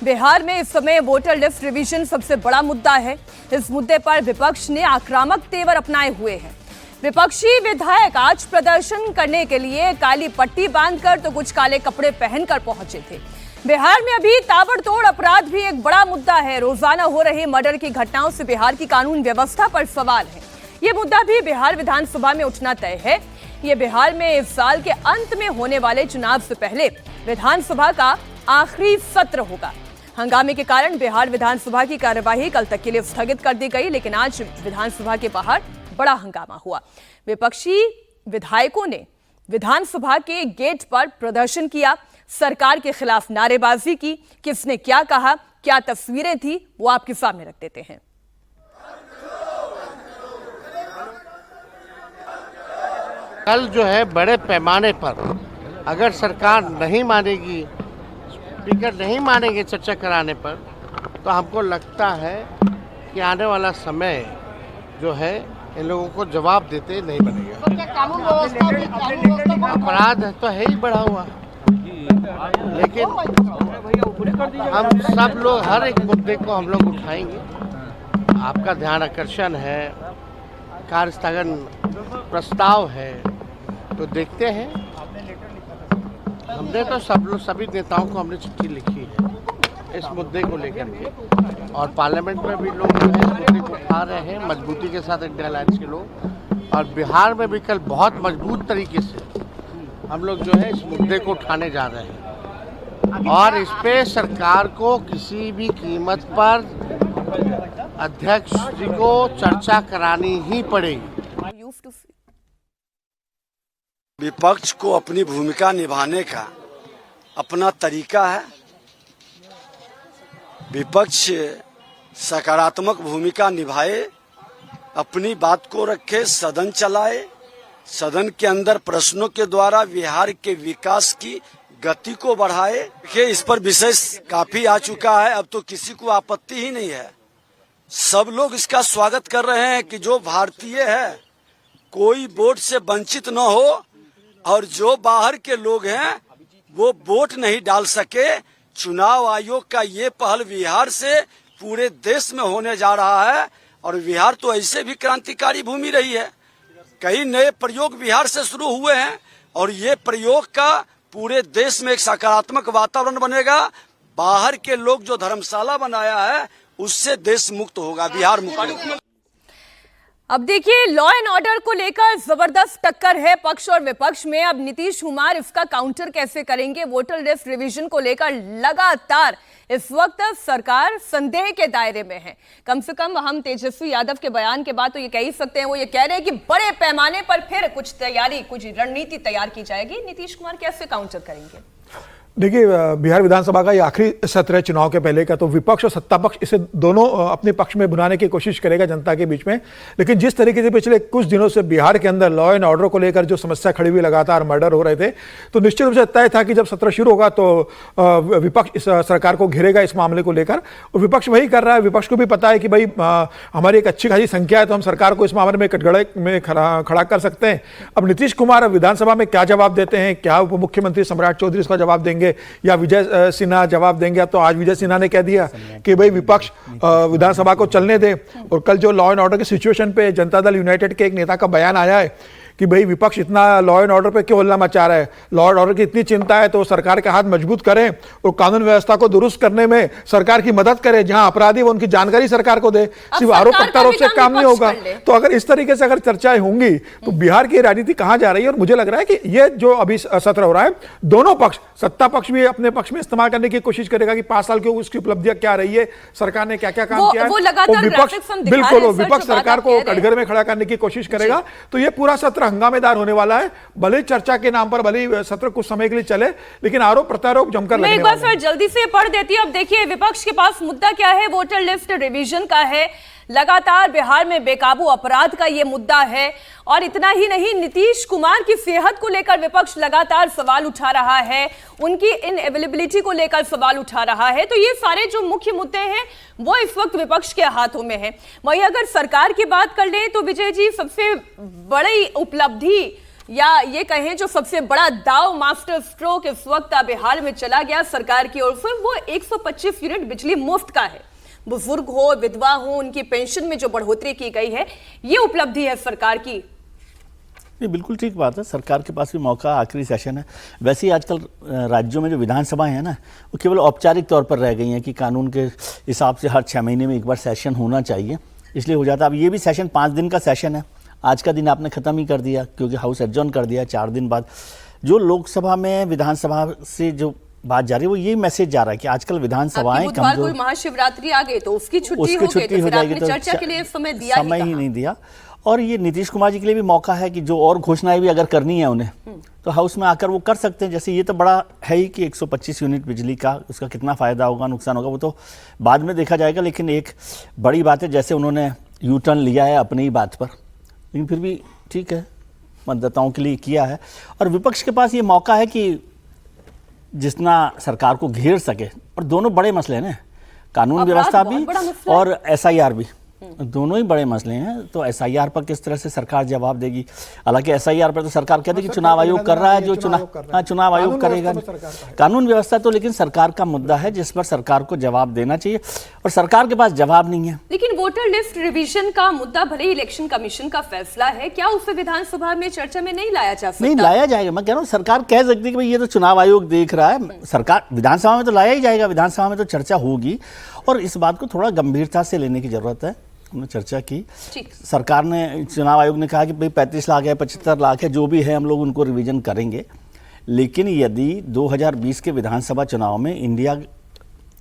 बिहार में इस समय वोटर लिस्ट रिवीजन सबसे बड़ा मुद्दा है। इस मुद्दे पर विपक्ष ने आक्रामक तेवर अपनाए हुए हैं। विपक्षी विधायक आज प्रदर्शन करने के लिए काली पट्टी बांधकर तो कुछ काले कपड़े पहनकर पहुंचे थे। बिहार में अभी ताबड़तोड़ अपराध भी एक बड़ा मुद्दा है। रोजाना हो रही मर्डर की घटनाओं से बिहार की कानून व्यवस्था पर सवाल है। ये मुद्दा भी बिहार विधानसभा में उठना तय है। ये बिहार में इस साल के अंत में होने वाले चुनाव से पहले विधानसभा का आखिरी सत्र होगा। हंगामे के कारण बिहार विधानसभा की कार्यवाही कल तक के लिए स्थगित कर दी गई, लेकिन आज विधानसभा के बाहर बड़ा हंगामा हुआ। विपक्षी विधायकों ने विधानसभा के गेट पर प्रदर्शन किया, सरकार के खिलाफ नारेबाजी की। किसने क्या कहा, क्या तस्वीरें थी, वो आपके सामने रख देते हैं। कल जो है बड़े पैमाने पर अगर सरकार नहीं मानेगी, स्पीकर नहीं मानेंगे चर्चा कराने पर, तो हमको लगता है कि आने वाला समय जो है इन लोगों को जवाब देते नहीं बनेगा। तो क्या कानून व्यवस्था अपराध तो है ही बढ़ा हुआ, लेकिन हम सब लोग हर एक मुद्दे को हम लोग उठाएंगे। आपका ध्यान आकर्षण है, कार्य स्थगन प्रस्ताव है, तो देखते हैं। हमने तो सभी नेताओं को हमने चिट्ठी लिखी है इस मुद्दे को लेकर के, और पार्लियामेंट में भी लोग जो है इस मुद्दे को उठा रहे हैं मजबूती के साथ, इंडिया अलायंस के लोग। और बिहार में भी कल बहुत मजबूत तरीके से हम लोग जो है इस मुद्दे को उठाने जा रहे हैं, और इस पे सरकार को किसी भी कीमत पर अध्यक्ष जी को चर्चा करानी ही पड़ेगी। विपक्ष को अपनी भूमिका निभाने का अपना तरीका है। विपक्ष सकारात्मक भूमिका निभाए, अपनी बात को रखे, सदन चलाए, सदन के अंदर प्रश्नों के द्वारा बिहार के विकास की गति को बढ़ाए। देखिए, इस पर विषय काफी आ चुका है, अब तो किसी को आपत्ति ही नहीं है। सब लोग इसका स्वागत कर रहे हैं कि जो भारतीय है कोई वोट से वंचित न हो, और जो बाहर के लोग हैं वो वोट नहीं डाल सके। चुनाव आयोग का ये पहल बिहार से पूरे देश में होने जा रहा है, और बिहार तो ऐसे भी क्रांतिकारी भूमि रही है। कई नए प्रयोग बिहार से शुरू हुए हैं, और ये प्रयोग का पूरे देश में एक सकारात्मक वातावरण बनेगा। बाहर के लोग जो धर्मशाला बनाया है उससे देश मुक्त होगा, बिहार मुक्त होगा। अब देखिए, लॉ एंड ऑर्डर को लेकर जबरदस्त टक्कर है पक्ष और विपक्ष में। अब नीतीश कुमार इसका काउंटर कैसे करेंगे? वोटर लिस्ट रिवीजन को लेकर लगातार इस वक्त सरकार संदेह के दायरे में है। कम से कम हम तेजस्वी यादव के बयान के बाद तो ये कह ही सकते हैं, वो ये कह रहे हैं कि बड़े पैमाने पर फिर कुछ तैयारी, कुछ रणनीति तैयार की जाएगी। नीतीश कुमार कैसे काउंटर करेंगे? देखिए, बिहार विधानसभा का ये आखिरी सत्र है चुनाव के पहले का, तो विपक्ष और सत्ता पक्ष इसे दोनों अपने पक्ष में बुलाने की कोशिश करेगा जनता के बीच में। लेकिन जिस तरीके से पिछले कुछ दिनों से बिहार के अंदर लॉ एंड ऑर्डर को लेकर जो समस्या खड़ी हुई, लगातार मर्डर हो रहे थे, तो निश्चित रूप से तय था कि जब सत्र शुरू होगा तो विपक्ष इस सरकार को घेरेगा इस मामले को लेकर। और विपक्ष वही कर रहा है। विपक्ष को भी पता है कि भाई हमारी एक अच्छी खासी संख्या है, तो हम सरकार को इस मामले में कटघरे में खड़ा कर सकते हैं। अब नीतीश कुमार विधानसभा में क्या जवाब देते हैं, क्या उप मुख्यमंत्री सम्राट चौधरी इसका जवाब देंगे या विजय सिन्हा जवाब देंगे? तो आज विजय सिन्हा ने कह दिया कि भाई विपक्ष विधानसभा को चलने दे। और कल जो लॉ एंड ऑर्डर की सिचुएशन पे जनता दल यूनाइटेड के एक नेता का बयान आया है कि भाई विपक्ष इतना लॉ एंड ऑर्डर पे क्यों हल्ला मचा रहा है, लॉ एंड ऑर्डर की इतनी चिंता है तो सरकार के हाथ मजबूत करें और कानून व्यवस्था को दुरुस्त करने में सरकार की मदद करें। जहां अपराधी वो उनकी जानकारी सरकार को दे, सिर्फ आरोप प्रत्यारोप से काम नहीं होगा। तो अगर इस तरीके से अगर चर्चाएं होंगी तो बिहार की राजनीति कहां जा रही है? और मुझे लग रहा है कि ये जो अभी सत्र हो रहा है, दोनों पक्ष, सत्ता पक्ष भी अपने पक्ष में इस्तेमाल करने की कोशिश करेगा कि 5 साल की उसकी उपलब्धियां क्या रही है, सरकार ने क्या क्या काम किया है। विपक्ष बिल्कुल विपक्ष सरकार को कटघरे में खड़ा करने की कोशिश करेगा। तो ये पूरा सत्र हंगामेदार होने वाला है। भले चर्चा के नाम पर भले सत्र कुछ समय के लिए चले, लेकिन आरोप प्रत्यारोप जमकर लगने वाले हैं। एक बार फिर जल्दी से पढ़ देती हूं। अब देखिए, विपक्ष के पास मुद्दा क्या है? वोटर लिस्ट रिवीजन का है। लगातार बिहार में बेकाबू अपराध का यह मुद्दा है। और इतना ही नहीं, नीतीश कुमार की सेहत को लेकर विपक्ष लगातार सवाल उठा रहा है, उनकी इनएवेलेबिलिटी को लेकर सवाल उठा रहा है। तो ये सारे जो मुख्य मुद्दे हैं वो इस वक्त विपक्ष के हाथों में है। वहीं अगर सरकार की बात कर ले तो विजय जी, सबसे बड़ी उपलब्धि या ये कहें जो सबसे बड़ा दाव, मास्टर स्ट्रोक इस वक्त बिहार में चला गया सरकार की ओर से, वो 125 यूनिट बिजली मुफ्त का है। बुजुर्ग हो, विधवा हो, उनकी पेंशन में जो बढ़ोतरी की गई है, ये उपलब्धि है सरकार की। ये बिल्कुल ठीक बात है। सरकार के पास भी मौका, आखिरी सेशन है। वैसे ही आजकल राज्यों में जो विधानसभाएं हैं ना, वो केवल औपचारिक तौर पर रह गई हैं कि कानून के हिसाब से हर 6 महीने में एक बार सेशन होना चाहिए, इसलिए हो जाता है। अब ये भी सेशन 5 दिन का सेशन है। आज का दिन आपने ख़त्म ही कर दिया क्योंकि हाउस एडजॉर्न कर दिया 4 दिन बाद। जो लोकसभा में विधानसभा से जो बात जा रही है वो ये मैसेज जा रहा है कि आजकल विधानसभाएं कमजोर, महाशिवरात्रि आ गई तो उसकी छुट्टी हो जाएगी, तो चर्चा के लिए समय ही नहीं दिया। और ये नीतीश कुमार जी के लिए भी मौका है कि जो और घोषणाएं भी अगर करनी है उन्हें, तो हाउस में आकर वो कर सकते हैं। जैसे ये तो बड़ा है ही कि 125 यूनिट बिजली का, उसका कितना फ़ायदा होगा, नुकसान होगा, वो तो बाद में देखा जाएगा। लेकिन एक बड़ी बात है, जैसे उन्होंने यू टर्न लिया है अपनी ही बात पर, लेकिन फिर भी ठीक है, मतदाताओं के लिए किया है। और विपक्ष के पास ये मौका है कि जितना सरकार को घेर सके। और दोनों बड़े मसले हैं ना, कानून व्यवस्था भी और SIR भी, दोनों ही बड़े मसले हैं। तो SIR पर किस तरह से सरकार जवाब देगी? हालांकि SIR पर तो सरकार कहती है कि चुनाव आयोग कर रहा है, जो चुनाव आयोग करेगा। कानून व्यवस्था तो लेकिन सरकार का मुद्दा है जिस पर सरकार को जवाब देना चाहिए, और सरकार के पास जवाब नहीं है। लेकिन वोटर लिस्ट रिवीजन का मुद्दा भले ही इलेक्शन कमीशन का फैसला है, क्या उसे विधानसभा में चर्चा में नहीं लाया जा सकता? नहीं लाया जाएगा। मैं कह रहा हूँ सरकार कह सकती है कि भाई ये तो चुनाव आयोग देख रहा है, सरकार विधानसभा में तो लाया ही जाएगा, विधानसभा में तो चर्चा होगी। और इस बात को थोड़ा गंभीरता से लेने की जरूरत है। हमने चर्चा की, सरकार ने, चुनाव आयोग ने कहा कि भाई 35 लाख है, 75 लाख है, जो भी है हम लोग उनको रिवीजन करेंगे। लेकिन यदि 2020 के विधानसभा चुनाव में इंडिया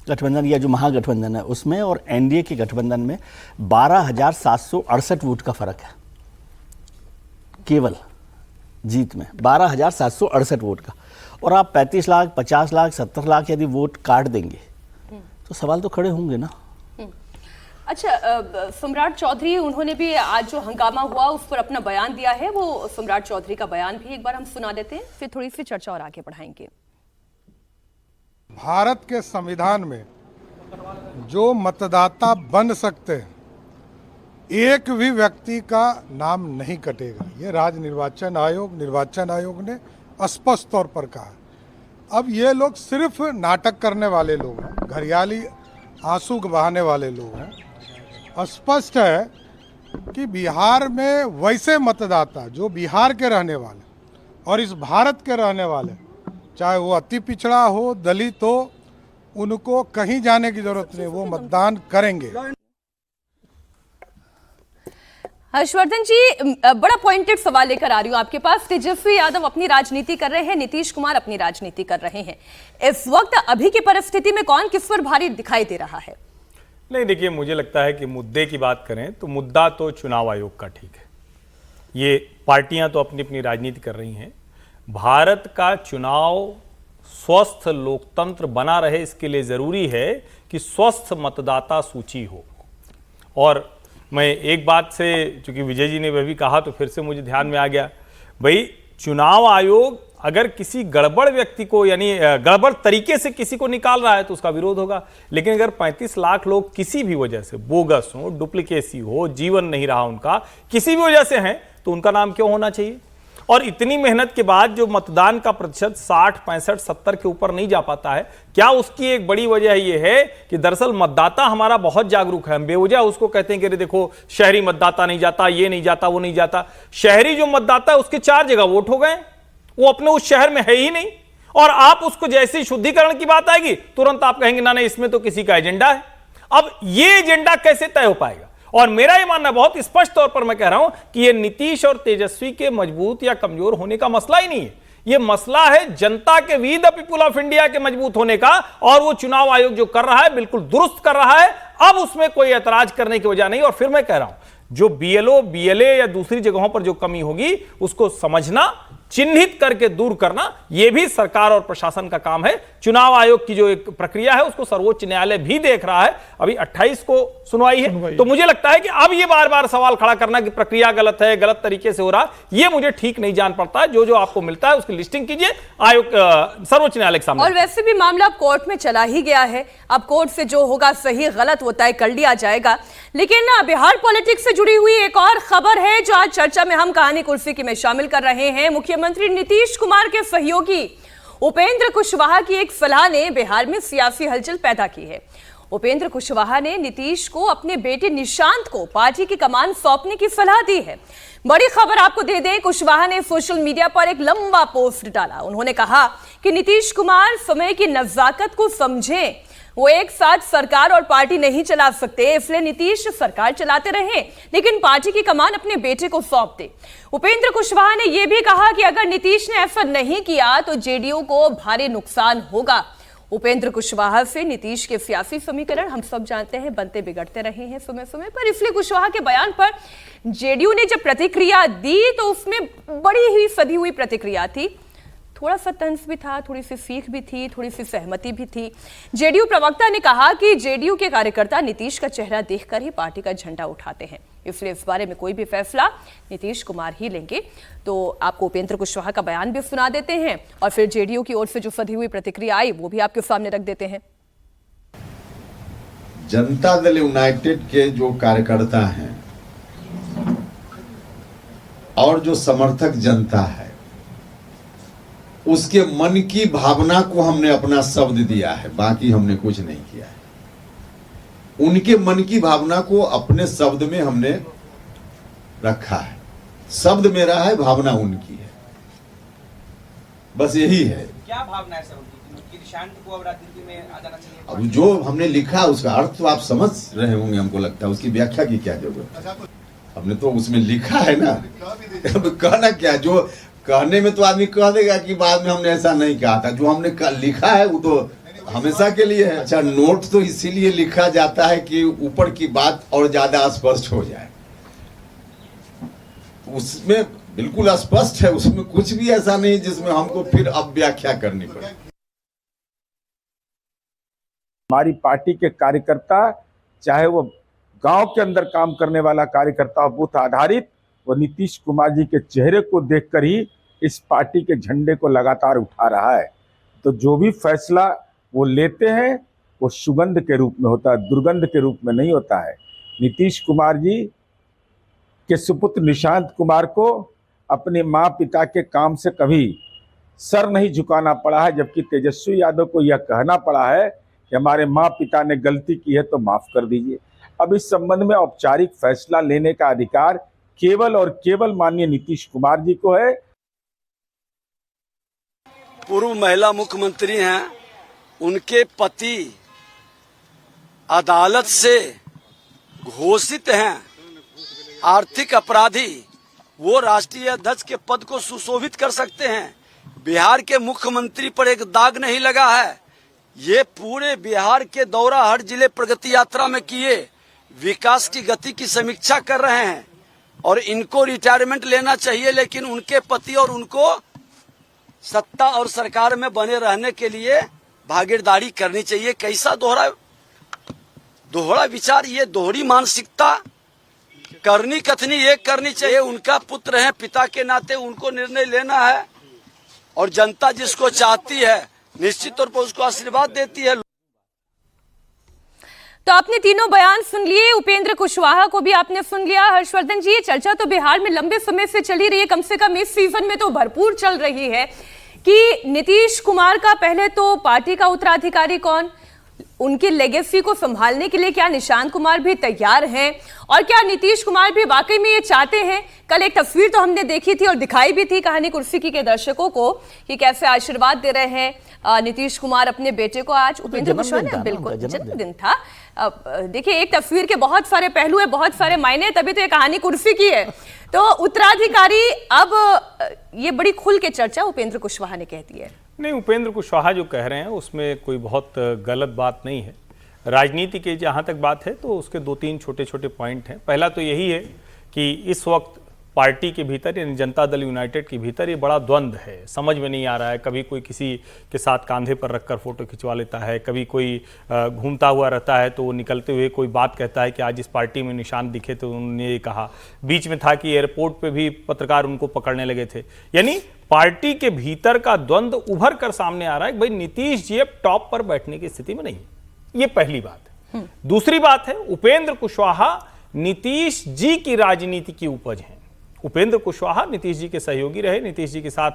गठबंधन या जो महागठबंधन है उसमें और NDA के गठबंधन में 12,768 वोट का फर्क है, केवल जीत में 12,768 वोट का, और आप 35 लाख, 50 लाख, 70 लाख यदि वोट काट देंगे तो सवाल तो खड़े होंगे ना। अच्छा, सम्राट चौधरी, उन्होंने भी आज जो हंगामा हुआ उस पर अपना बयान दिया है। वो सम्राट चौधरी का बयान भी एक बार हम सुना देते हैं, फिर थोड़ी सी चर्चा और आगे बढ़ाएंगे। भारत के संविधान में जो मतदाता बन सकते हैं, एक भी व्यक्ति का नाम नहीं कटेगा। ये राज्य निर्वाचन आयोग ने स्पष्ट तौर पर कहा। अब ये लोग सिर्फ नाटक करने वाले लोग हैं, घरियाली आंसू बहाने वाले लोग हैं। स्पष्ट है कि बिहार में वैसे मतदाता जो बिहार के रहने वाले और इस भारत के रहने वाले, चाहे वो अति पिछड़ा हो, दलित हो, उनको कहीं जाने की जरूरत नहीं, वो मतदान करेंगे। हर्षवर्धन जी, बड़ा पॉइंटेड सवाल लेकर आ रही हूं आपके पास। तेजस्वी यादव अपनी राजनीति कर रहे हैं, नीतीश कुमार अपनी राजनीति कर रहे हैं। इस वक्त अभी की परिस्थिति में कौन किस पर भारी दिखाई दे रहा है? नहीं, देखिए, मुझे लगता है कि मुद्दे की बात करें तो मुद्दा तो चुनाव आयोग का ठीक है। ये पार्टियां तो अपनी अपनी राजनीति कर रही हैं। भारत का चुनाव स्वस्थ लोकतंत्र बना रहे, इसके लिए जरूरी है कि स्वस्थ मतदाता सूची हो। और मैं एक बात से, चूंकि विजय जी ने वह भी कहा तो फिर से मुझे ध्यान में आ गया, भाई चुनाव आयोग अगर किसी गड़बड़ व्यक्ति को, यानी गड़बड़ तरीके से किसी को निकाल रहा है तो उसका विरोध होगा। लेकिन अगर 35 लाख लोग किसी भी वजह से बोगस हो, डुप्लीकेसी हो, जीवन नहीं रहा उनका, किसी भी वजह से हैं, तो उनका नाम क्यों होना चाहिए? और इतनी मेहनत के बाद जो मतदान का प्रतिशत 60, 65, 70 के ऊपर नहीं जा पाता है, क्या उसकी एक बड़ी वजह यह है कि दरअसल मतदाता हमारा बहुत जागरूक है। हम बेवजह उसको कहते हैं कि अरे देखो शहरी मतदाता नहीं जाता, ये नहीं जाता, वो नहीं जाता। शहरी जो मतदाता है उसके 4 जगह वोट हो गए, वो अपने उस शहर में है ही नहीं। और आप उसको जैसे ही शुद्धिकरण की बात आएगी तुरंत आप कहेंगे ना नहीं, इसमें तो किसी का एजेंडा है। अब ये एजेंडा कैसे तय हो पाएगा? और मेरा ये मानना बहुत स्पष्ट तौर पर मैं कह रहा हूं कि ये नीतीश और तेजस्वी के मजबूत या कमजोर होने का मसला ही नहीं है। ये मसला है जनता के, we the people of India के मजबूत होने का। और वो चुनाव आयोग जो कर रहा है बिल्कुल दुरुस्त कर रहा है। अब उसमें कोई ऐतराज करने की वजह नहीं। और फिर मैं कह रहा हूं, जो बीएलओ, बीएलए या दूसरी जगहों पर जो कमी होगी उसको समझना, चिन्हित करके दूर करना, यह भी सरकार और प्रशासन का काम है। चुनाव आयोग की जो एक प्रक्रिया है उसको सर्वोच्च न्यायालय भी देख रहा है। अभी 28 को सुनवाई है। तो मुझे लगता है कि अब ये बार बार सवाल खड़ा करना कि प्रक्रिया गलत है, गलत तरीके से हो रहा, ये मुझे ठीक नहीं जान पड़ता है। जो जो आपको मिलता है उसकी लिस्टिंग कीजिए, आयोग सर्वोच्च न्यायालय के सामने। और वैसे भी मामला अब कोर्ट में चला ही गया है। अब कोर्ट से जो होगा सही गलत वो तय कर लिया जाएगा। लेकिन बिहार पॉलिटिक्स से जुड़ी हुई एक और खबर है जो आज चर्चा में हम कहानी कुर्सी की में शामिल कर रहे हैं। मुख्यमंत्री नीतीश कुमार के सहयोगी उपेंद्र कुशवाहा की एक सलाह ने बिहार में सियासी हलचल पैदा की है। उपेंद्र कुशवाहा ने नीतीश को अपने बेटे निशांत को पार्टी की कमान सौंपने की सलाह दी है। बड़ी खबर आपको दे दें, कुशवाहा ने सोशल मीडिया पर एक लंबा पोस्ट डाला। उन्होंने कहा कि नीतीश कुमार समय की नजाकत को समझें। वो एक साथ सरकार और पार्टी नहीं चला सकते, इसलिए नीतीश सरकार चलाते रहे लेकिन पार्टी की कमान अपने बेटे को सौंप दे। उपेंद्र कुशवाहा ने यह भी कहा कि अगर नीतीश ने ऐसा नहीं किया तो जेडीयू को भारी नुकसान होगा। उपेंद्र कुशवाहा से नीतीश के सियासी समीकरण हम सब जानते हैं बनते बिगड़ते रहे हैं समय समय पर, इसलिए कुशवाहा के बयान पर जेडीयू ने जब प्रतिक्रिया दी तो उसमें बड़ी ही सधी हुई प्रतिक्रिया थी। थोड़ा सा तंज भी था, थोड़ी सी सीख भी थी, थोड़ी सी सहमति भी थी। जेडीयू प्रवक्ता ने कहा कि जेडीयू के कार्यकर्ता नीतीश का चेहरा देखकर ही पार्टी का झंडा उठाते हैं, इसलिए इस बारे में कोई भी फैसला नीतीश कुमार ही लेंगे। तो आपको उपेंद्र कुशवाहा का बयान भी सुना देते हैं और फिर जेडीयू की ओर से जो सधी हुई प्रतिक्रिया आई वो भी आपके सामने रख देते हैं। जनता दल यूनाइटेड के जो कार्यकर्ता हैं और जो समर्थक जनता है उसके मन की भावना को हमने अपना शब्द दिया है, बाकी हमने कुछ नहीं किया है। उनके मन की भावना को अपने शब्द में हमने रखा है। शब्द मेरा है, भावना उनकी है, बस यही है। क्या भावना है सर उनकी? निशांत को अब राजनीति में आ जाना चाहिए। अब जो हमने लिखा उसका अर्थ तो आप समझ रहे होंगे, हमको लगता है उसकी व्याख्या की क्या जरूरत। हमने तो उसमें लिखा है ना, अब कहना क्या, जो कहने में तो आदमी कह देगा कि बाद में हमने ऐसा नहीं कहा था। जो हमने लिखा है वो तो हमेशा के लिए है। अच्छा, नोट तो इसीलिए लिखा जाता है कि ऊपर की बात और ज्यादा स्पष्ट हो जाए। उसमें बिल्कुल स्पष्ट है, उसमें कुछ भी ऐसा नहीं जिसमें हमको फिर अब व्याख्या करनी पड़े। हमारी पार्टी के कार्यकर्ता, चाहे वो गांव के अंदर काम करने वाला कार्यकर्ता, बूथ आधारित, वो नीतीश कुमार जी के चेहरे को देखकर ही इस पार्टी के झंडे को लगातार उठा रहा है। तो जो भी फैसला वो लेते हैं वो सुगंध के रूप में होता है, दुर्गंध के रूप में नहीं होता है। नीतीश कुमार जी के सुपुत्र निशांत कुमार को अपने माँ पिता के काम से कभी सर नहीं झुकाना पड़ा है, जबकि तेजस्वी यादव को यह कहना पड़ा है कि हमारे माँ पिता ने गलती की है तो माफ कर दीजिए। अब इस संबंध में औपचारिक फैसला लेने का अधिकार केवल और केवल माननीय नीतीश कुमार जी को है। पूर्व महिला मुख्यमंत्री हैं, उनके पति अदालत से घोषित हैं आर्थिक अपराधी वो राष्ट्रीय अध्यक्ष के पद को सुशोभित कर सकते हैं। बिहार के मुख्यमंत्री पर एक दाग नहीं लगा है। ये पूरे बिहार के दौरा हर जिले प्रगति यात्रा में किए, विकास की गति की समीक्षा कर रहे हैं और इनको रिटायरमेंट लेना चाहिए, लेकिन उनके पति और उनको सत्ता और सरकार में बने रहने के लिए भागीदारी करनी चाहिए। कैसा दोहरा विचार, ये दोहरी मानसिकता, करनी कथनी एक करनी चाहिए। उनका पुत्र है, पिता के नाते उनको निर्णय लेना है और जनता जिसको चाहती है निश्चित तौर पर उसको आशीर्वाद देती है। तो आपने तीनों बयान सुन लिए, उपेंद्र कुशवाहा को भी आपने सुन लिया। हर्षवर्धन जी, ये चर्चा तो बिहार में लंबे समय से चली रही है, कम से कम इस सीजन में तो भरपूर चल रही है कि नीतीश कुमार का पहले तो पार्टी का उत्तराधिकारी कौन, उनकी लेगेसी को संभालने के लिए क्या निशांत कुमार भी तैयार हैं और क्या नीतीश कुमार भी वाकई में ये चाहते हैं। कल एक तस्वीर तो हमने देखी थी और दिखाई भी थी कहानी कुर्सी की के दर्शकों को कि कैसे आशीर्वाद दे रहे हैं नीतीश कुमार अपने बेटे को। आज उपेंद्र कुशवाहा, बिल्कुल जन्मदिन था। देखिए, एक तस्वीर के बहुत सारे पहलू है, बहुत सारे मायने, तभी तो ये कहानी कुर्सी की है। तो उत्तराधिकारी, अब ये बड़ी खुल के चर्चा उपेंद्र कुशवाहा ने कहती है। नहीं, उपेंद्र कुशवाहा जो कह रहे हैं उसमें कोई बहुत गलत बात नहीं है। राजनीति की जहाँ तक बात है तो उसके 2-3 छोटे छोटे पॉइंट हैं। पहला तो यही है कि इस वक्त पार्टी के भीतर यानी जनता दल यूनाइटेड के भीतर ये बड़ा द्वंद्व है, समझ में नहीं आ रहा है। कभी कोई किसी के साथ कंधे पर रखकर फोटो खिंचवा लेता है, कभी कोई घूमता हुआ रहता है तो वो निकलते हुए कोई बात कहता है कि आज इस पार्टी में निशान दिखे तो उन्होंने ये कहा। बीच में था कि एयरपोर्ट पे भी पत्रकार उनको पकड़ने लगे थे। यानी पार्टी के भीतर का द्वंद्व उभर कर सामने आ रहा है कि भाई नीतीश जी अब टॉप पर बैठने की स्थिति में नहीं। ये पहली बात है। दूसरी बात है, उपेंद्र कुशवाहा नीतीश जी की राजनीति की उपज है। उपेंद्र कुशवाहा नीतीश जी के सहयोगी रहे, नीतीश जी के साथ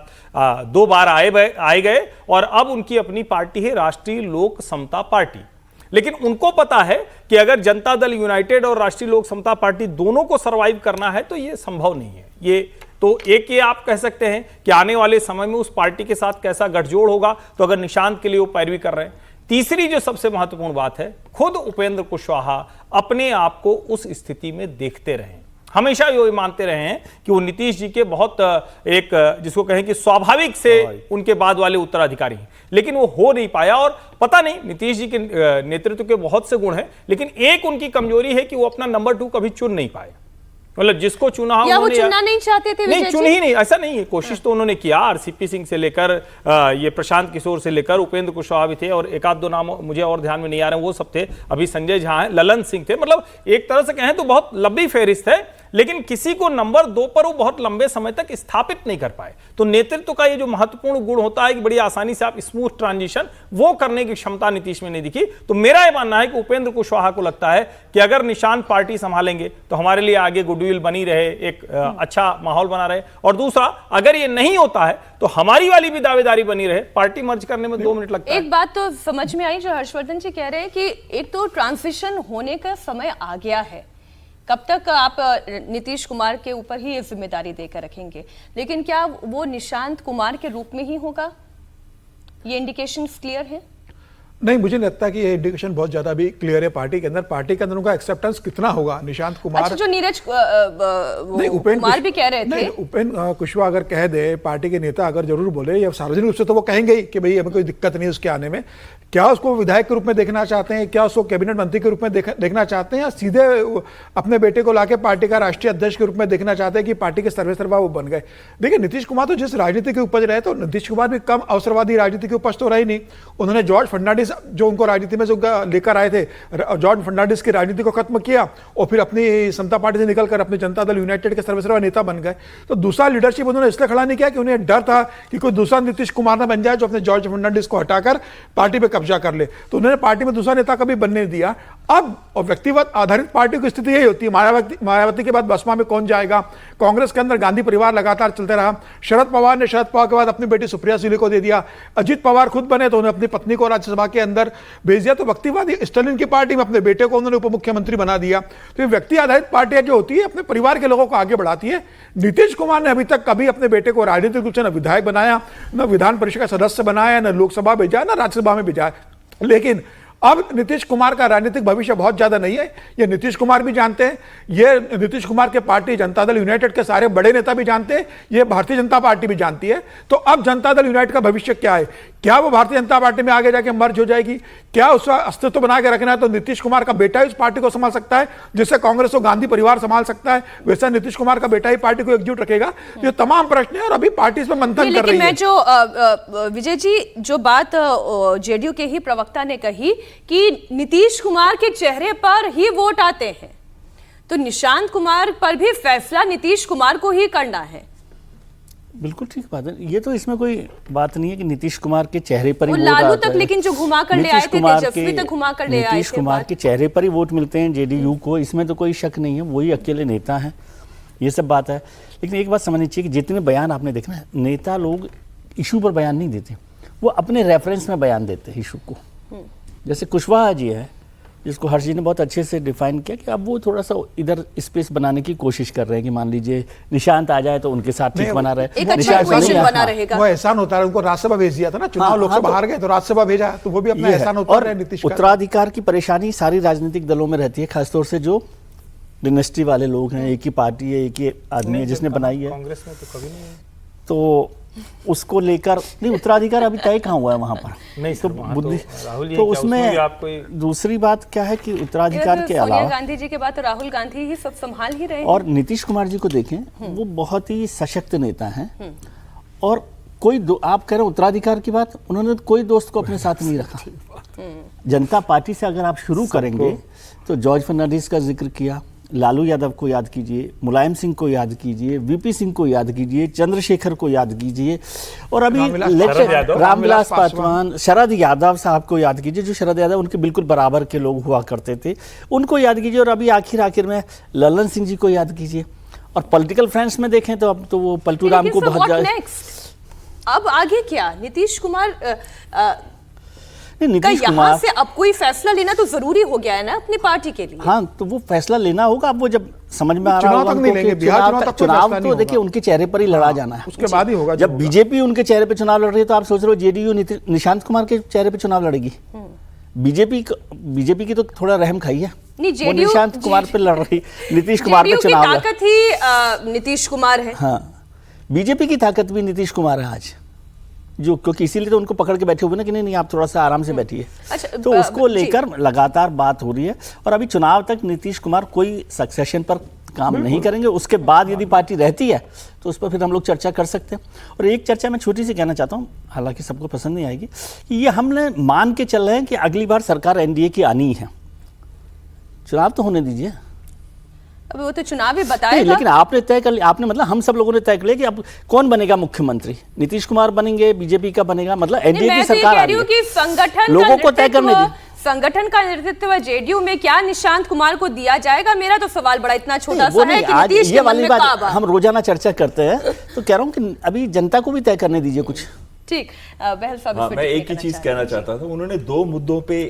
2 बार आए गए और अब उनकी अपनी पार्टी है राष्ट्रीय लोक समता पार्टी। लेकिन उनको पता है कि अगर जनता दल यूनाइटेड और राष्ट्रीय लोक समता पार्टी दोनों को सरवाइव करना है तो ये संभव नहीं है। ये तो एक ये आप कह सकते हैं कि आने वाले समय में उस पार्टी के साथ कैसा गठजोड़ होगा, तो अगर निशांत के लिए वो पैरवी कर रहे हैं। तीसरी जो सबसे महत्वपूर्ण बात है, खुद उपेंद्र कुशवाहा अपने आप को उस स्थिति में देखते रहे, हमेशा ये मानते रहे हैं कि वो नीतीश जी के बहुत एक जिसको कहें कि स्वाभाविक से उनके बाद वाले उत्तराधिकारी हैं, लेकिन वो हो नहीं पाया। और पता नहीं, नीतीश जी के नेतृत्व के बहुत से गुण हैं, लेकिन एक उनकी कमजोरी है कि वो अपना नंबर 2 कभी चुन नहीं पाए। मतलब जिसको चुना या वो चुनना नहीं चाहते थे, नहीं चुन ही नहीं, ऐसा नहीं है। कोशिश तो उन्होंने किया, आरसीपी सिंह से लेकर ये प्रशांत किशोर से लेकर उपेंद्र कुशवाहा भी थे और एक आध 2 नाम मुझे और ध्यान में नहीं आ रहे, वो सब थे। अभी संजय झा हैं, ललन सिंह थे। मतलब एक तरह से कहें तो बहुत लंबी फहरिस्त है, लेकिन किसी को नंबर 2 पर वो बहुत लंबे समय तक स्थापित नहीं कर पाए। तो नेतृत्व का ये जो महत्वपूर्ण गुण होता है कि बड़ी आसानी से आप स्मूथ ट्रांजिशन वो करने की क्षमता नीतीश में नहीं दिखी। तो मेरा ये मानना है कि उपेंद्र कुशवाहा को लगता है कि अगर निशांत पार्टी संभालेंगे तो हमारे लिए आगे गुडविल बनी रहे, एक अच्छा माहौल बना रहे। और दूसरा, अगर ये नहीं होता है तो हमारी वाली भी दावेदारी बनी रहे। पार्टी मर्ज करने में 2 मिनट लगता है। एक बात तो समझ में आई जो हर्षवर्धन जी कह रहे हैं कि एक तो ट्रांजिशन होने का समय आ गया है, कब तक आप नीतीश कुमार के ऊपर ही ये जिम्मेदारी देकर रखेंगे, लेकिन क्या वो निशांत कुमार के रूप में ही होगा? ये इंडिकेशंस क्लियर है? नहीं, मुझे लगता है कि ये इंडिकेशन बहुत ज्यादा भी क्लियर है पार्टी के अंदर उनका एक्सेप्टेंस कितना होगा। निशांत कुमार, अच्छा, जो नीरज कुमार भी कह रहे थे, उपेंद्र कुशवाहा अगर कह दे, पार्टी के नेता अगर जरूर बोले या सार्वजनिक रूप से, तो वो कहेंगे ही कि भाई हमें कोई दिक्कत नहीं उसके आने में। क्या उसको विधायक के रूप में देखना चाहते हैं, क्या उसको कैबिनेट मंत्री के रूप में देखना चाहते हैं, या सीधे अपने बेटे को लाके पार्टी का राष्ट्रीय अध्यक्ष के रूप में देखना चाहते हैं कि पार्टी के सर्वेसर्वा वो बन गए? देखिए, नीतीश कुमार तो जिस राजनीति की उपज रहे, तो नीतीश कुमार भी कम अवसरवादी राजनीति की उपज तो रही नहीं। उन्होंने जॉर्ज फर्नांडिस जो उनको राजनीति में जो लेकर आए थे, जॉर्ज फर्नांडिस की राजनीति को खत्म किया और फिर अपनी समता पार्टी से निकलकर अपने जनता दल यूनाइटेड के सर्वेसर्वा नेता बन गए। तो दूसरा लीडरशिप उन्होंने इसलिए खड़ा नहीं किया कि उन्हें डर था कि कोई दूसरा नीतीश कुमार ना बन जाए जो अपने जॉर्ज फर्नांडिस को हटाकर पार्टी पर कब्जा कर ले। तो उन्होंने पार्टी में दूसरा नेता कभी बनने नहीं दिया। अब और व्यक्तिगत आधारित पार्टी की स्थिति यही होती है। मायावती के बाद बसपा में कौन जाएगा? कांग्रेस के अंदर गांधी परिवार लगातार चलते रहा। शरद पवार ने शरद पवार के बाद अपनी बेटी सुप्रिया सुले को दे दिया। अजीत पवार खुद बने तो उन्होंने अपनी पत्नी को राज्यसभा के अंदर भेज दिया। तो व्यक्तिवादी स्टालिन की पार्टी में अपने बेटे को उन्होंने उप मुख्यमंत्री बना दिया। तो ये व्यक्ति आधारित पार्टियां जो होती है अपने परिवार के लोगों को आगे बढ़ाती है। नीतीश कुमार ने अभी तक कभी अपने बेटे को राजनीतिक रूप से न विधायक बनाया, न विधान परिषद का सदस्य बनाया, न लोकसभा भेजा, न राज्यसभा में भेजा। लेकिन अब नीतीश कुमार का राजनीतिक भविष्य बहुत ज्यादा नहीं है, ये नीतीश कुमार भी जानते हैं, ये नीतीश कुमार के पार्टी जनता दल यूनाइटेड के सारे बड़े नेता भी जानते हैं, ये भारतीय जनता पार्टी भी जानती है। तो अब जनता दल यूनाइटेड का भविष्य क्या है? क्या वो भारतीय जनता पार्टी में आगे जाके मर्ज हो जाएगी? क्या उसका अस्तित्व बना के रखना है तो नीतीश कुमार का बेटा ही उस पार्टी को संभाल सकता है, जिससे कांग्रेस को गांधी परिवार संभाल सकता है, वैसा नीतीश कुमार का बेटा ही पार्टी को एकजुट रखेगा? ये तमाम प्रश्न है और अभी पार्टी इसमें मंथन कर रही है। मैं जो विजय जी जो बात जेडीयू के ही प्रवक्ता ने कही कि नीतीश कुमार के चेहरे पर ही वोट आते हैं, तो निशांत कुमार पर भी फैसला नीतीश कुमार को ही करना है। बिल्कुल ठीक बात है, ये तो इसमें कोई बात नहीं है कि नीतीश कुमार के चेहरे पर ही वोट लालू आता तक, है। लेकिन जो घुमा कर ले आए थे, तेजस्वी तक घुमा कर ले आए थे। नीतीश कुमार के चेहरे पर ही वोट मिलते हैं जेडीयू को, इसमें तो कोई शक नहीं है, वही अकेले नेता हैं, ये सब बात है। लेकिन एक बात समझनी चाहिए कि जितने बयान आपने देखना है, नेता लोग इशू पर बयान नहीं देते, वो अपने रेफरेंस में बयान देते हैं इशू को। जैसे कुशवाहा जी है, जिसको हर्ष जी ने बहुत अच्छे से डिफाइन किया कि अब वो थोड़ा सा इधर स्पेस बनाने की कोशिश कर रहे हैं कि मान लीजिए निशांत आ जाए तो उनके साथ ठीक बना रहे, एक अच्छा इक्वेशन बना रहेगा। वो एहसान होता है, उनको राज्यसभा भेज दिया था ना, चुनाव लोकसभा हार गए तो राज्यसभा भेजा, तो वो भी अपना एहसान होता है नीतीश का। उत्तराधिकार की परेशानी सारी राजनीतिक दलों में रहती है, खासतौर से जो डिनेस्टी वाले लोग हैं, एक ही पार्टी है, एक ही आदमी है जिसने बनाई है, कांग्रेस में तो कभी नहीं है। तो उसको लेकर नहीं, उत्तराधिकार अभी तय कहाँ हुआ है वहां पर? नहीं तो बुद्धि तो उसमें दूसरी बात क्या है कि उत्तराधिकार के अलावा सोनिया गांधी जी के बाद तो राहुल गांधी ही सब संभाल ही रहे हैं। और नीतीश कुमार जी को देखें, वो बहुत ही सशक्त नेता हैं और कोई आप कह रहे हैं उत्तराधिकार की बात, उन्होंने कोई दोस्त को अपने साथ नहीं रखा। जनता पार्टी से अगर आप शुरू करेंगे तो जॉर्ज फर्नांडिस का जिक्र किया, लालू यादव को याद कीजिए, मुलायम सिंह को याद कीजिए, वीपी सिंह को याद कीजिए, चंद्रशेखर को याद कीजिए, और अभी रामविलास पासवान, शरद यादव साहब को याद कीजिए, जो शरद यादव उनके बिल्कुल बराबर के लोग हुआ करते थे, उनको याद कीजिए, और अभी आखिर में ललन सिंह जी को याद कीजिए। और पॉलिटिकल फ्रेंड्स में देखें तो अब तो वो पलटू राम को बहुत ज्यादा। अब आगे क्या? नीतीश कुमार नीतीश कुमार से अब कोई फैसला लेना तो जरूरी हो गया है ना अपनी पार्टी के लिए। हाँ, तो वो फैसला लेना होगा। अब वो जब समझ में आ रहा होगा चुनाव तो देखिए उनके चेहरे पर ही लड़ा जाना है, उसके बाद ही होगा। जब बीजेपी उनके चेहरे पे चुनाव लड़ रही है तो आप सोच रहे हो जेडीयू निशांत कुमार के चेहरे पे चुनाव लड़ेगी? बीजेपी की तो थोड़ा रहम खाई है, वो निशांत कुमार पे लड़ रही, नीतीश कुमार पे चुनाव लड़। ताकत ही नीतीश कुमार है। हाँ, बीजेपी की ताकत भी नीतीश कुमार है आज, जो क्योंकि इसीलिए तो उनको पकड़ के बैठे हुए ना कि नहीं आप थोड़ा सा आराम से बैठिए। अच्छा, तो उसको लेकर लगातार बात हो रही है और अभी चुनाव तक नीतीश कुमार कोई सक्सेशन पर काम नहीं करेंगे। उसके बाद यदि पार्टी रहती है तो उस पर फिर हम लोग चर्चा कर सकते हैं। और एक चर्चा मैं छोटी सी कहना चाहता हूँ, हालांकि सबको पसंद नहीं आएगी, कि ये हमने मान के चल रहे हैं कि अगली बार सरकार एनडीए की आनी है, चुनाव तो होने दीजिए। अब वो तो चुनाव ही बताएगा। लेकिन आपने तय कर लिया, आपने मतलब हम सब लोगों ने तय कर लिया कि अब कौन बनेगा मुख्यमंत्री, नीतीश कुमार बनेंगे, बीजेपी का बनेगा, मतलब एनडीए की सरकार आ रही है। कि संगठन लोगों को तय करने दी, संगठन का नेतृत्व जेडीयू में क्या निशांत कुमार को दिया जाएगा? मेरा तो सवाल बड़ा इतना छोटा सा है कि नीतीश के मन में कब हम रोजाना चर्चा करते हैं, तो कह रहा हूँ कि अभी जनता को भी तय करने दीजिए कुछ। ठीक, बहल साहब मैं एक ही चीज कहना चाहता था। उन्होंने दो मुद्दों पे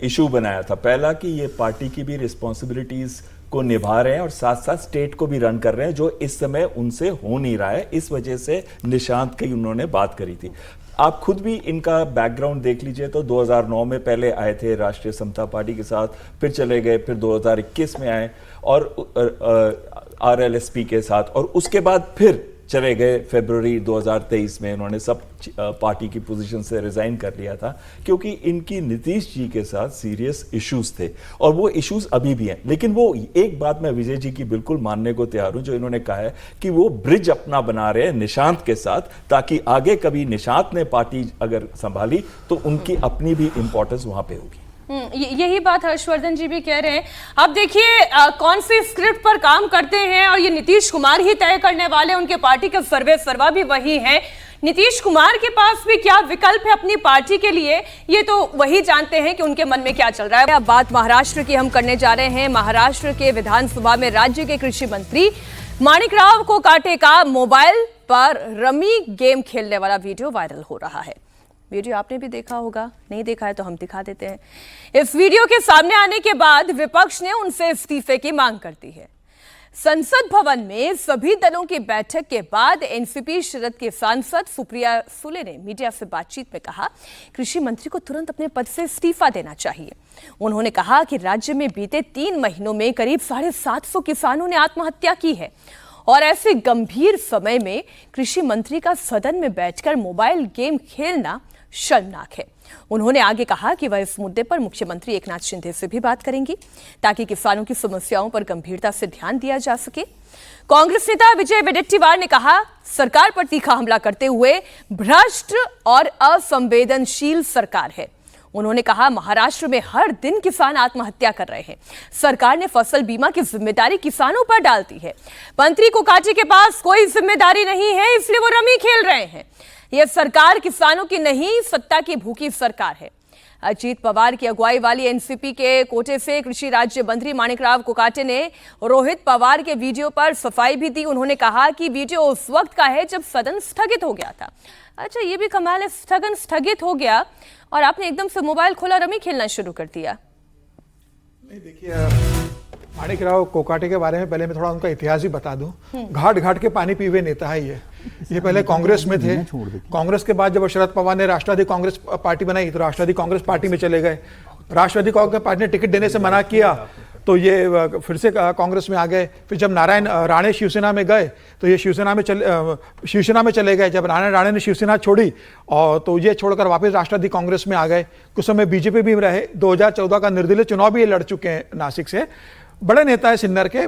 इशू बनाया था। पहला कि ये पार्टी की भी रिस्पॉन्सिबिलिटीज को निभा रहे हैं और साथ साथ स्टेट को भी रन कर रहे हैं, जो इस समय उनसे हो नहीं रहा है। इस वजह से निशांत की उन्होंने बात करी थी। आप खुद भी इनका बैकग्राउंड देख लीजिए तो 2009 में पहले आए थे राष्ट्रीय समता पार्टी के साथ, फिर चले गए, फिर 2021 में आए और आरएलएसपी के साथ, और उसके बाद फिर चले गए फरवरी 2023 में। उन्होंने सब पार्टी की पोजीशन से रिजाइन कर लिया था क्योंकि इनकी नीतीश जी के साथ सीरियस इश्यूज थे और वो इश्यूज अभी भी हैं। लेकिन वो एक बात मैं विजय जी की बिल्कुल मानने को तैयार हूं, जो इन्होंने कहा है कि वो ब्रिज अपना बना रहे हैं निशांत के साथ, ताकि आगे कभी निशांत ने पार्टी अगर संभाली तो उनकी अपनी भी इंपॉर्टेंस वहां पे होगी। यही बात हर्षवर्धन जी भी कह रहे हैं। अब देखिए कौन सी स्क्रिप्ट पर काम करते हैं और ये नीतीश कुमार ही तय करने वाले, उनके पार्टी के सर्वे सर्वा भी वही है। नीतीश कुमार के पास भी क्या विकल्प है अपनी पार्टी के लिए, ये तो वही जानते हैं कि उनके मन में क्या चल रहा है। अब बात महाराष्ट्र की हम करने जा रहे हैं। महाराष्ट्र के विधानसभा में राज्य के कृषि मंत्री माणिक राव को काटेगा मोबाइल पर रमी गेम खेलने वाला वीडियो वायरल हो रहा है। वीडियो आपने भी देखा होगा, नहीं देखा है तो हम दिखा देते हैं। इस वीडियो के सामने आने के बाद विपक्ष ने उनसे इस्तीफे की मांग कर दी है। संसद भवन में सभी दलों की बैठक के बाद एनसीपी शरद के सांसद सुप्रिया सुले ने मीडिया से बातचीत में कहा, कृषि मंत्री को तुरंत अपने पद से इस्तीफा देना चाहिए। उन्होंने कहा कि राज्य में बीते 3 महीनों में करीब 750 किसानों ने आत्महत्या की है और ऐसे गंभीर समय में कृषि मंत्री का सदन में बैठकर मोबाइल गेम खेलना शर्मनाक है। उन्होंने आगे कहा कि वह इस मुद्दे पर मुख्यमंत्री एकनाथ शिंदे से भी बात करेंगी ताकि किसानों की समस्याओं पर गंभीरता से ध्यान दिया जा सके। कांग्रेस नेता विजय वडेट्टीवार ने कहा, सरकार पर तीखा हमला करते हुए भ्रष्ट और असंवेदनशील सरकार है। उन्होंने कहा, महाराष्ट्र में हर दिन किसान आत्महत्या कर रहे हैं। सरकार ने फसल बीमा की जिम्मेदारी किसानों पर डाल दी है। मंत्री कोकाटे के पास कोई जिम्मेदारी नहीं है, इसलिए वो रमी खेल रहे हैं। यह सरकार किसानों की नहीं, सत्ता की भूखी सरकार है। अजीत पवार की अगुवाई वाली एनसीपी के कोटे से कृषि राज्य मंत्री माणिकराव कोकाटे ने रोहित पवार के वीडियो पर सफाई भी दी। उन्होंने कहा कि वीडियो उस वक्त का है जब सदन स्थगित हो गया था। अच्छा, ये भी कमाल है, सदन स्थगित हो गया और आपने एकदम से मोबाइल खोला, रमी खेलना शुरू कर दिया। नहीं, देखिए माणिकराव कोकाटे के बारे में पहले मैं थोड़ा उनका इतिहास भी बता दूं। घाट घाट के पानी पीवे नेता है ये पहले कांग्रेस में थे। कांग्रेस के बाद जब शरद पवार ने राष्ट्रवादी कांग्रेस पार्टी बनाई तो राष्ट्रवादी कांग्रेस पार्टी में चले गए। राष्ट्रवादी कांग्रेस पार्टी ने टिकट देने से मना किया तो ये फिर से कांग्रेस में आ गए। फिर जब नारायण राणे शिवसेना में गए तो ये शिवसेना में चले गए। जब नारायण राणे ने शिवसेना छोड़ी और तो ये छोड़कर वापस राष्ट्रवादी कांग्रेस में आ गए। कुछ समय बीजेपी भी रहे। 2014 का निर्दलीय चुनाव भी ये लड़ चुके हैं नासिक से। बड़े नेता है सिन्नर के,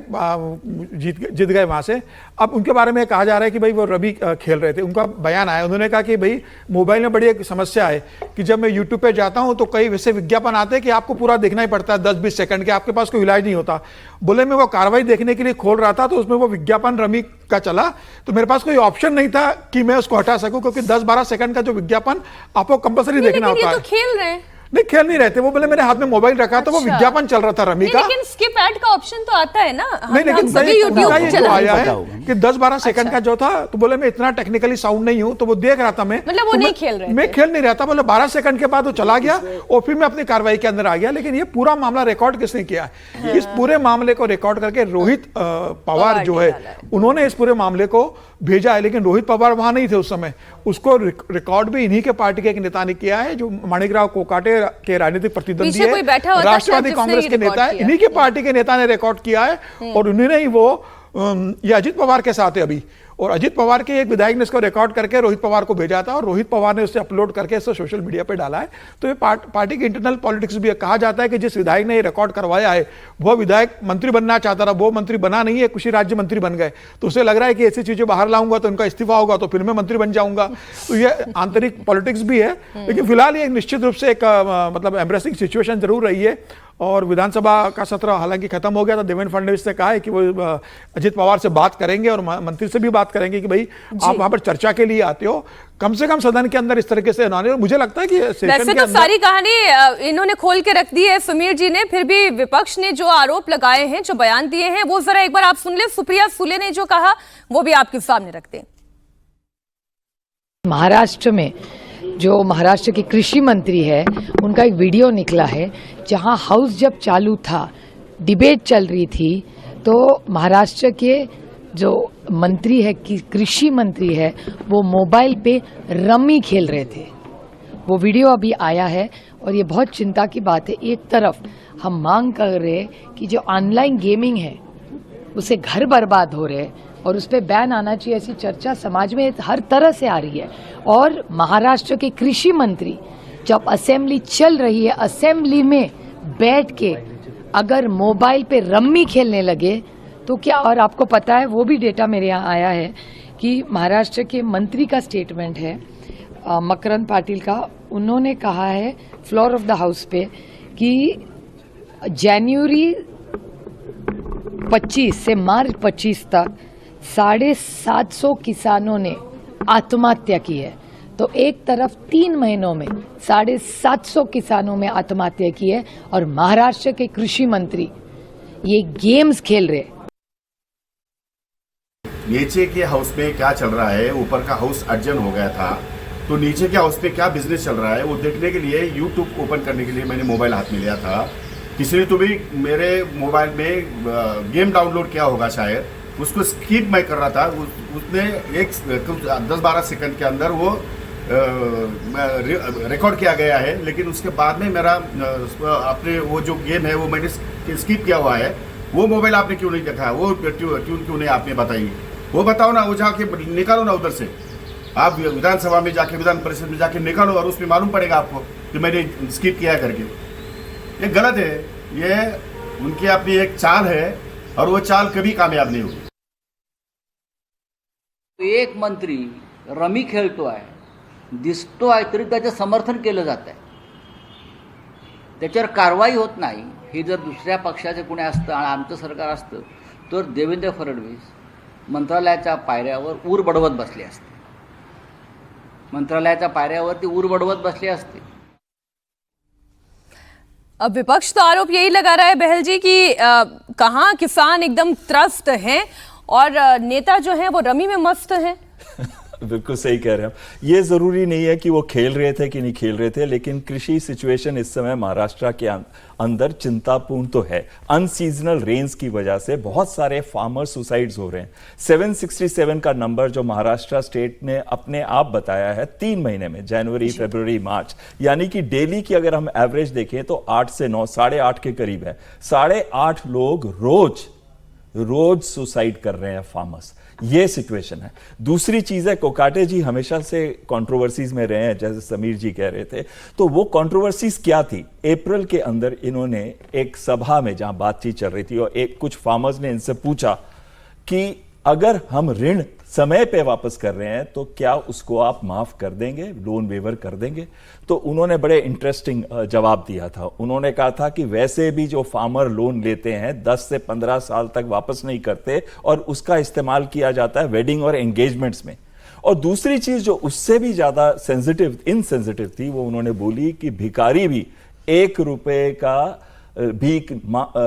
जीत गए वहां से। अब उनके बारे में कहा जा रहा है कि भाई वो रवि खेल रहे थे। उनका बयान आया, उन्होंने कहा कि भाई मोबाइल में बड़ी एक समस्या है कि जब मैं यूट्यूब पे जाता हूं तो कई वैसे विज्ञापन आते हैं कि आपको पूरा देखना ही पड़ता है 10-20 सेकंड के, आपके पास कोई इलाज नहीं होता। बोले मैं वो कार्रवाई देखने के लिए खोल रहा था तो उसमें वो विज्ञापन रवि का चला तो मेरे पास कोई ऑप्शन नहीं था कि मैं उसको हटा सकूं, क्योंकि 10-12 सेकंड का जो विज्ञापन आपको कंपल्सरी देखना होता है। खेल रहे हैं, नहीं खेल नहीं रहते। वो बोले मेरे हाथ में मोबाइल रखा तो वो विज्ञापन चल रहा था रमी का। लेकिन स्किप ऐड का ऑप्शन तो आता है ना। नहीं, लेकिन जो आया है कि 10-12 सेकंड का जो था तो बोले मैं इतना टेक्निकली साउंड नहीं हूं तो वो देख रहा था मैं, मतलब वो नहीं खेल रहे, मैं खेल नहीं रहा था। बोले 12 सेकंड के बाद वो चला गया और फिर मैं अपनी कार्रवाई के अंदर आ गया। लेकिन ये पूरा मामला रिकॉर्ड किसने किया है? इस पूरे मामले को रिकॉर्ड करके रोहित पवार जो है उन्होंने इस पूरे मामले को भेजा है। लेकिन रोहित पवार वहां नहीं थे उस समय। उसको रिकॉर्ड भी इन्हीं के पार्टी के एक नेता ने किया है जो माणिकराव कोकाटे के राजनीतिक प्रतिद्वंदी है, राष्ट्रवादी कांग्रेस के नेता है। इन्हीं के पार्टी के नेता ने रिकॉर्ड किया है और उन्होंने ही वो ये अजीत पवार के साथ है अभी। और अजीत पवार के एक विधायक ने इसको रिकॉर्ड करके रोहित पवार को भेजा था और रोहित पवार ने उसे अपलोड करके इसे सोशल मीडिया पे डाला है। तो ये पार्टी की इंटरनल पॉलिटिक्स भी कहा जाता है कि जिस विधायक ने ये रिकॉर्ड करवाया है वो विधायक मंत्री बनना चाहता था, वो मंत्री बना नहीं है, कृषि राज्य मंत्री बन गए। तो उसे लग रहा है कि ऐसी चीजें बाहर लाऊंगा तो उनका इस्तीफा होगा तो फिर मैं मंत्री बन जाऊंगा। तो ये आंतरिक पॉलिटिक्स भी है। लेकिन फिलहाल ये निश्चित रूप से एक मतलब एम्ब्रेसिंग सिचुएशन जरूर रही है। और विधानसभा का सत्र हालांकि खत्म हो गया था। देवेंद्र फडणवीस ने कहा है कि वो अजीत पवार से बात करेंगे और मंत्री से भी बात करेंगे कि भाई आप वहां पर चर्चा के लिए आते हो, कम से कम सदन के अंदर इस तरीके से ना। और मुझे लगता है कि वैसे तो सारी कहानी इन्होंने खोल के रख दी है समीर जी ने, फिर भी विपक्ष ने जो आरोप लगाए हैं, जो बयान दिए हैं, वो जरा एक बार आप सुन ले। सुप्रिया सुले ने जो कहा वो भी आपके सामने रखते हैं। महाराष्ट्र में जो महाराष्ट्र के कृषि मंत्री है उनका एक वीडियो निकला है जहां हाउस जब चालू था, डिबेट चल रही थी, तो महाराष्ट्र के जो मंत्री है, कृषि मंत्री है, वो मोबाइल पे रमी खेल रहे थे। वो वीडियो अभी आया है और ये बहुत चिंता की बात है। एक तरफ हम मांग कर रहे हैं कि जो ऑनलाइन गेमिंग है उसे घर बर्बाद हो रहे हैं और उस पर बैन आना चाहिए, ऐसी चर्चा समाज में हर तरह से आ रही है। और महाराष्ट्र के कृषि मंत्री जब असेंबली चल रही है, असेंबली में बैठ के अगर मोबाइल पे रम्मी खेलने लगे तो क्या? और आपको पता है, वो भी डेटा मेरे यहाँ आया है कि महाराष्ट्र के मंत्री का स्टेटमेंट है, मकरंद पाटिल का। उन्होंने कहा है फ्लोर ऑफ द हाउस पे कि जनवरी 25 से मार्च 25 तक 750 किसानों ने आत्महत्या की है। तो एक तरफ 3 महीनों में 750 किसानों में आत्महत्या की है और महाराष्ट्र के कृषि मंत्री ये गेम्स खेल रहे। नीचे के हाउस में क्या चल रहा है, ऊपर का हाउस अर्जन हो गया था, तो नीचे के हाउस पे क्या बिजनेस चल रहा है वो देखने के लिए यूट्यूब ओपन करने के लिए मैंने मोबाइल हाथ में लिया था किसी ने तो भी मेरे मोबाइल में गेम डाउनलोड किया होगा शायद, उसको स्किप मैं कर रहा था, उसने एक 10-12 सेकंड के अंदर वो रिकॉर्ड किया गया है, लेकिन उसके बाद में मेरा अपने वो जो गेम है वो मैंने स्किप किया हुआ है। वो मोबाइल आपने क्यों नहीं देखा, वो ट्यून क्यों नहीं आपने बताई, वो बताओ ना, वो जाके निकालो ना उधर से, आप विधानसभा में जाके विधान परिषद में जाके निकालो और उसमें मालूम पड़ेगा आपको कि मैंने स्किप किया करके। ये गलत है, ये उनकी अपनी एक चाल है और वो चाल कभी कामयाब नहीं होगी। एक मंत्री रमी खेळतो आहे, दिसतो आहे तरी त्याचं समर्थन केलं जात आहे, त्याच्यावर कारवाई होत नाही। हे जर दुसऱ्या पक्षाचे कुणी असतं आणि आमचं सरकार असतं तर देवेंद्र फडणवीस मंत्रालयाच्या पायऱ्यावर ऊर बडवत बसले असते, मंत्रालयाच्या पायऱ्यावरती ऊर बडवत बसले असते। अब विपक्ष तो आरोप यही लगा रहा है बहल जी कि कहाँ किसान एकदम त्रस्त हैं और नेता जो हैं वो रमी में मस्त हैं। बिल्कुल सही कह रहे हैं आप। ये जरूरी नहीं है कि वो खेल रहे थे कि नहीं खेल रहे थे, लेकिन कृषि सिचुएशन इस समय महाराष्ट्र के अंदर चिंतापूर्ण तो है। अनसीजनल रेन्स की वजह से बहुत सारे फार्मर सुसाइड्स हो रहे हैं। 767 का नंबर जो महाराष्ट्र स्टेट ने अपने आप बताया है 3 महीने में, जनवरी, फरवरी, मार्च, यानी कि डेली की अगर हम एवरेज देखें तो 8 से 9, 8.5 के करीब है। 8.5 लोग रोज सुसाइड कर रहे हैं फार्मर्स। ये सिचुएशन है। दूसरी चीज है, कोकाटे जी हमेशा से कंट्रोवर्सीज में रहे हैं, जैसे समीर जी कह रहे थे, तो वो कंट्रोवर्सीज क्या थी? अप्रैल के अंदर इन्होंने एक सभा में जहां बातचीत चल रही थी और कुछ फार्मर्स ने इनसे पूछा कि अगर हम ऋण समय पे वापस कर रहे हैं तो क्या उसको आप माफ कर देंगे, लोन वेवर कर देंगे? तो उन्होंने बड़े इंटरेस्टिंग जवाब दिया था। उन्होंने कहा था कि वैसे भी जो फार्मर लोन लेते हैं 10 से 15 साल तक वापस नहीं करते और उसका इस्तेमाल किया जाता है वेडिंग और एंगेजमेंट्स में। और दूसरी चीज जो उससे भी ज्यादा इनसेंसिटिव थी, वो उन्होंने बोली कि भिखारी भी 1 रुपए का भीख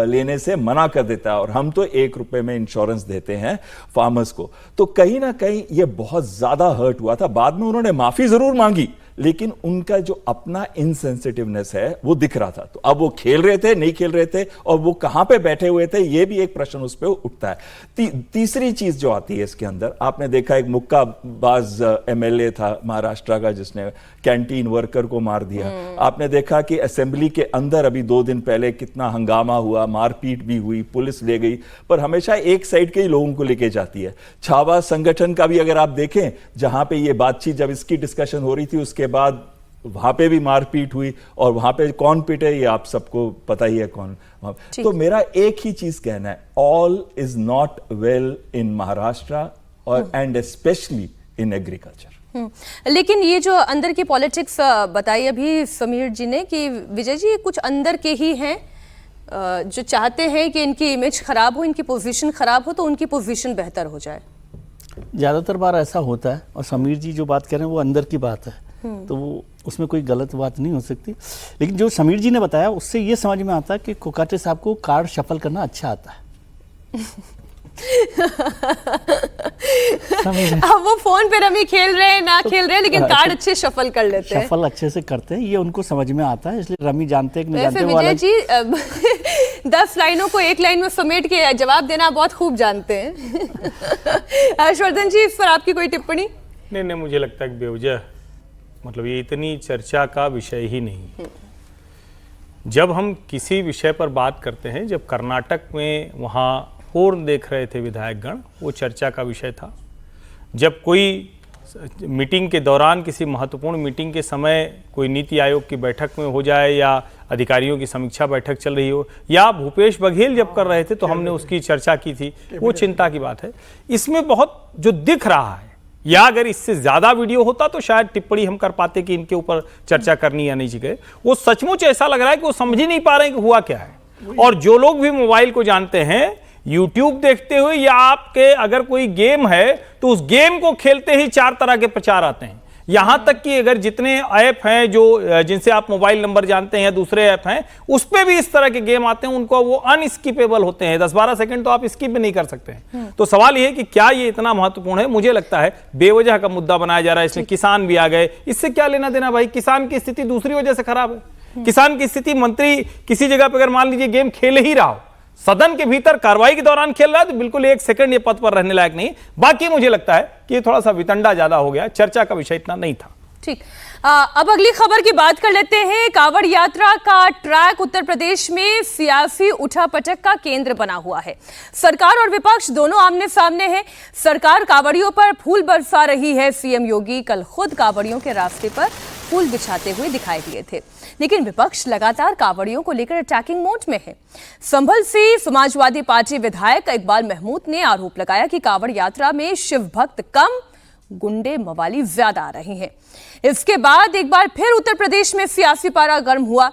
लेने से मना कर देता है और हम तो 1 रुपए में इंश्योरेंस देते हैं फार्मर्स को। तो कहीं ना कहीं ये बहुत ज्यादा हर्ट हुआ था। बाद में उन्होंने माफी जरूर मांगी, लेकिन उनका जो अपना इनसेंसिटिवनेस है वो दिख रहा था। तो अब वो खेल रहे थे, नहीं खेल रहे थे, और वो कहां पे बैठे हुए थे, ये भी एक प्रश्न उस पर उठता है। तीसरी चीज जो आती है इसके अंदर, आपने देखा एक मुक्काबाज एमएलए था महाराष्ट्र का जिसने कैंटीन वर्कर को मार दिया। आपने देखा कि असेंबली के अंदर अभी 2 दिन पहले कितना हंगामा हुआ, मारपीट भी हुई, पुलिस ले गई, पर हमेशा एक साइड के ही लोगों को लेके जाती है। छावा संगठन का भी अगर आप देखें, जहां पे ये बातचीत, जब इसकी डिस्कशन हो रही थी उसके बाद वहां पे भी मारपीट हुई, और वहां पे कौन पिटे ये आप सबको पता ही है कौन। तो मेरा एक ही चीज कहना है, all is not well in Maharashtra और एंड स्पेशली इन एग्रीकल्चर। लेकिन ये जो अंदर की पॉलिटिक्स बताई अभी समीर जी ने कि विजय जी कुछ अंदर के ही हैं जो चाहते हैं कि इनकी इमेज खराब हो, इनकी पोजीशन खराब हो तो उनकी पोजीशन बेहतर हो जाए। ज़्यादातर बार ऐसा होता है, और समीर जी जो बात कर रहे हैं वो अंदर की बात है, तो वो उसमें कोई गलत बात नहीं हो सकती। लेकिन जो समीर जी ने बताया उससे ये समझ में आता है कि कोकाटे साहब को कार्ड शफल करना अच्छा आता है। अब वो फोन पे रमी खेल रहे हैं ना खेल रहे हैं, लेकिन कार्ड अच्छे शफल कर लेते हैं, शफल अच्छे से करते हैं, ये उनको समझ में आता है, इसलिए रमी जानते हैं कि नहीं जानते। विजय जी 10 लाइनों को 1 लाइन में समेट के जवाब देना बहुत खूब जानते हैं। हर्षवर्धन जी, इस पर आपकी कोई टिप्पणी? नहीं, मुझे लगता है कि बेवजह, मतलब ये इतनी चर्चा का विषय ही नहीं। जब हम किसी विषय पर बात करते हैं, जब कर्नाटक में वहाँ हॉर्न देख रहे थे विधायकगण, वो चर्चा का विषय था। जब कोई मीटिंग के दौरान, किसी महत्वपूर्ण मीटिंग के समय कोई नीति आयोग की बैठक में हो जाए या अधिकारियों की समीक्षा बैठक चल रही हो, या भूपेश बघेल जब कर रहे थे तो हमने उसकी चर्चा की थी, वो चिंता की बात है। इसमें बहुत जो दिख रहा है, या अगर इससे ज्यादा वीडियो होता तो शायद टिप्पणी हम कर पाते कि इनके ऊपर चर्चा करनी या नहीं चाहिए। वो सचमुच ऐसा लग रहा है कि वो समझ ही नहीं पा रहे हैं कि हुआ क्या है। और जो लोग भी मोबाइल को जानते हैं, यूट्यूब देखते हुए या आपके अगर कोई गेम है तो उस गेम को खेलते ही 4 तरह के प्रचार आते हैं। यहां तक कि अगर जितने ऐप हैं जो जिनसे आप मोबाइल नंबर जानते हैं या दूसरे ऐप हैं, उस पे भी इस तरह के गेम आते हैं, उनको वो अनस्किपेबल होते हैं। 10-12 सेकंड तो आप स्किप भी नहीं कर सकते हैं। तो सवाल ये है कि क्या ये इतना महत्वपूर्ण है? मुझे लगता है बेवजह का मुद्दा बनाया जा रहा है, इसमें किसान भी आ गए। इससे क्या लेना देना भाई? किसान की स्थिति दूसरी वजह से खराब है। किसान की स्थिति, मंत्री किसी जगह पर अगर मान लीजिए गेम खेल ही रहा हो, सदन के भीतर कार्रवाई के दौरान खेल रहा है, तो बिल्कुल एक सेकंड ये पद पर रहने लायक नहीं। बाकी मुझे लगता है कि ये थोड़ा सा वितंडा ज्यादा हो गया, चर्चा का विषय इतना नहीं था। ठीक, अब अगली खबर की बात कर लेते हैं। कांवड़ यात्रा का ट्रैक उत्तर प्रदेश में सियासी उठापटक का केंद्र बना हुआ है। सरकार और विपक्ष दोनों आमने सामने हैं। सरकार कांवड़ियों पर फूल बरसा रही है। सीएम योगी कल खुद कांवड़ियों के रास्ते पर फूल बिछाते हुए दिखाई दिए थे, लेकिन विपक्ष लगातार कांवड़ियों को लेकर अटैकिंग मोड में है। संभल से समाजवादी पार्टी विधायक इकबाल महमूद ने आरोप लगाया कि कांवड़ यात्रा में शिव भक्त कम, गुंडे मवाली ज्यादा आ रही हैं। इसके बाद एक बार फिर उत्तर प्रदेश में सियासी पारा गर्म हुआ।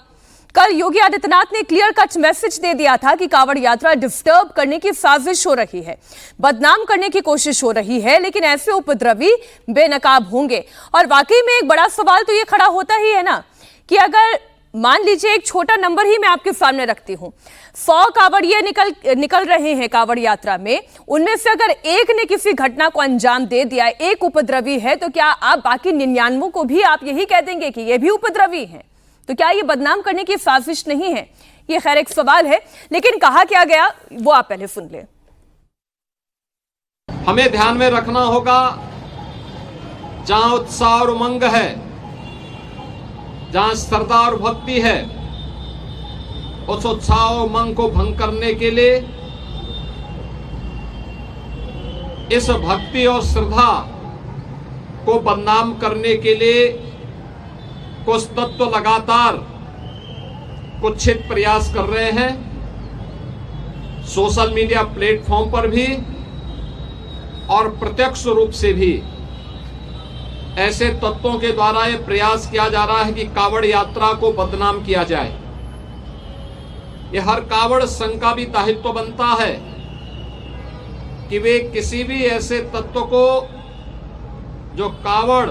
कल योगी आदित्यनाथ ने क्लियर कट मैसेज दे दिया था कि कांवड़ यात्रा डिस्टर्ब करने की साजिश हो रही है, बदनाम करने की कोशिश हो रही है, लेकिन ऐसे उपद्रवी बेनकाब होंगे। और वाकई में एक बड़ा सवाल तो ये खड़ा होता ही है ना कि अगर मान लीजिए एक छोटा नंबर ही मैं आपके सामने रखती हूं, 100 कांवड़िए निकल रहे हैं कांवड़ यात्रा में, उनमें से अगर एक ने किसी घटना को अंजाम दे दिया, एक उपद्रवी है, तो क्या आप बाकी 99 को भी आप यही कह देंगे कि ये भी उपद्रवी हैं? तो क्या ये बदनाम करने की साजिश नहीं है? ये खैर एक सवाल है, लेकिन कहा क्या गया वो आप पहले सुन लें। हमें ध्यान में रखना होगा, जहां उत्साह और उमंग है, जहां श्रद्धा और भक्ति है, उस उत्साह और उमंग को भंग करने के लिए, इस भक्ति और श्रद्धा को बदनाम करने के लिए कुछ तत्व लगातार कुत्सित प्रयास कर रहे हैं। सोशल मीडिया प्लेटफॉर्म पर भी और प्रत्यक्ष रूप से भी ऐसे तत्वों के द्वारा यह प्रयास किया जा रहा है कि कांवड़ यात्रा को बदनाम किया जाए। यह हर कांवड़ संघ का भी दायित्व बनता है कि वे किसी भी ऐसे तत्व को जो कांवड़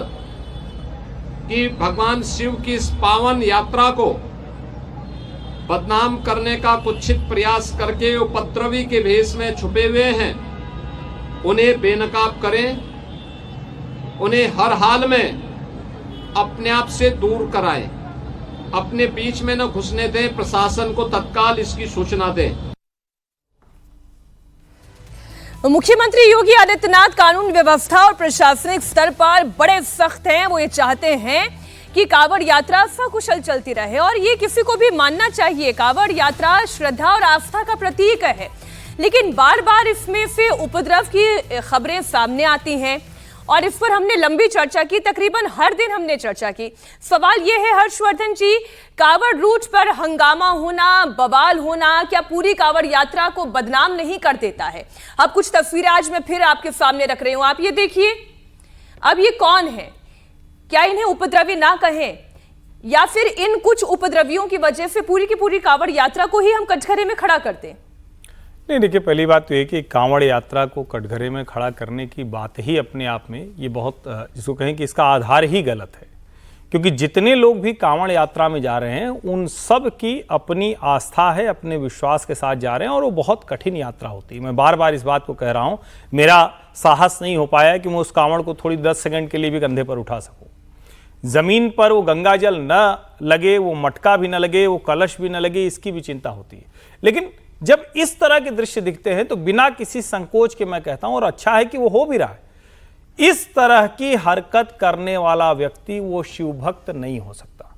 की भगवान शिव की इस पावन यात्रा को बदनाम करने का कुत्सित प्रयास करके उपद्रवी के भेष में छुपे हुए हैं, उन्हें बेनकाब करें, उन्हें हर हाल में अपने आप से दूर कराएं, अपने बीच में न घुसने दें, प्रशासन को तत्काल इसकी सूचना दें। मुख्यमंत्री योगी आदित्यनाथ कानून व्यवस्था और प्रशासनिक स्तर पर बड़े सख्त हैं। वो ये चाहते हैं कि कांवड़ यात्रा सकुशल चलती रहे और ये किसी को भी मानना चाहिए। कांवड़ यात्रा श्रद्धा और आस्था का प्रतीक है, लेकिन बार बार इसमें से उपद्रव की खबरें सामने आती हैं और इस पर हमने लंबी चर्चा की, तकरीबन हर दिन हमने चर्चा की। सवाल ये है हर्षवर्धन जी, कांवड़ रूट पर हंगामा होना, बवाल होना, क्या पूरी कांवड़ यात्रा को बदनाम नहीं कर देता है? अब कुछ तस्वीरें आज मैं फिर आपके सामने रख रही हूं, आप ये देखिए। अब ये कौन है? क्या इन्हें उपद्रवी ना कहें, या फिर इन कुछ उपद्रवियों की वजह से पूरी की पूरी कांवड़ यात्रा को ही हम कटघरे में खड़ा कर दें? नहीं, देखिए, पहली बात तो ये कि कांवड़ यात्रा को कटघरे में खड़ा करने की बात ही अपने आप में ये बहुत, जिसको कहें कि इसका आधार ही गलत है। क्योंकि जितने लोग भी कांवड़ यात्रा में जा रहे हैं उन सब की अपनी आस्था है, अपने विश्वास के साथ जा रहे हैं और वो बहुत कठिन यात्रा होती है। मैं बार बार इस बात को कह रहा हूँ, मेरा साहस नहीं हो पाया कि मैं उस कांवड़ को थोड़ी 10 सेकंड के लिए भी कंधे पर उठा सकूँ। ज़मीन पर वो गंगा जल न लगे, वो मटका भी न लगे, वो कलश भी न लगे, इसकी भी चिंता होती है। लेकिन जब इस तरह के दृश्य दिखते हैं तो बिना किसी संकोच के मैं कहता हूं, और अच्छा है कि वो हो भी रहा है, इस तरह की हरकत करने वाला व्यक्ति वो शिव भक्त नहीं हो सकता।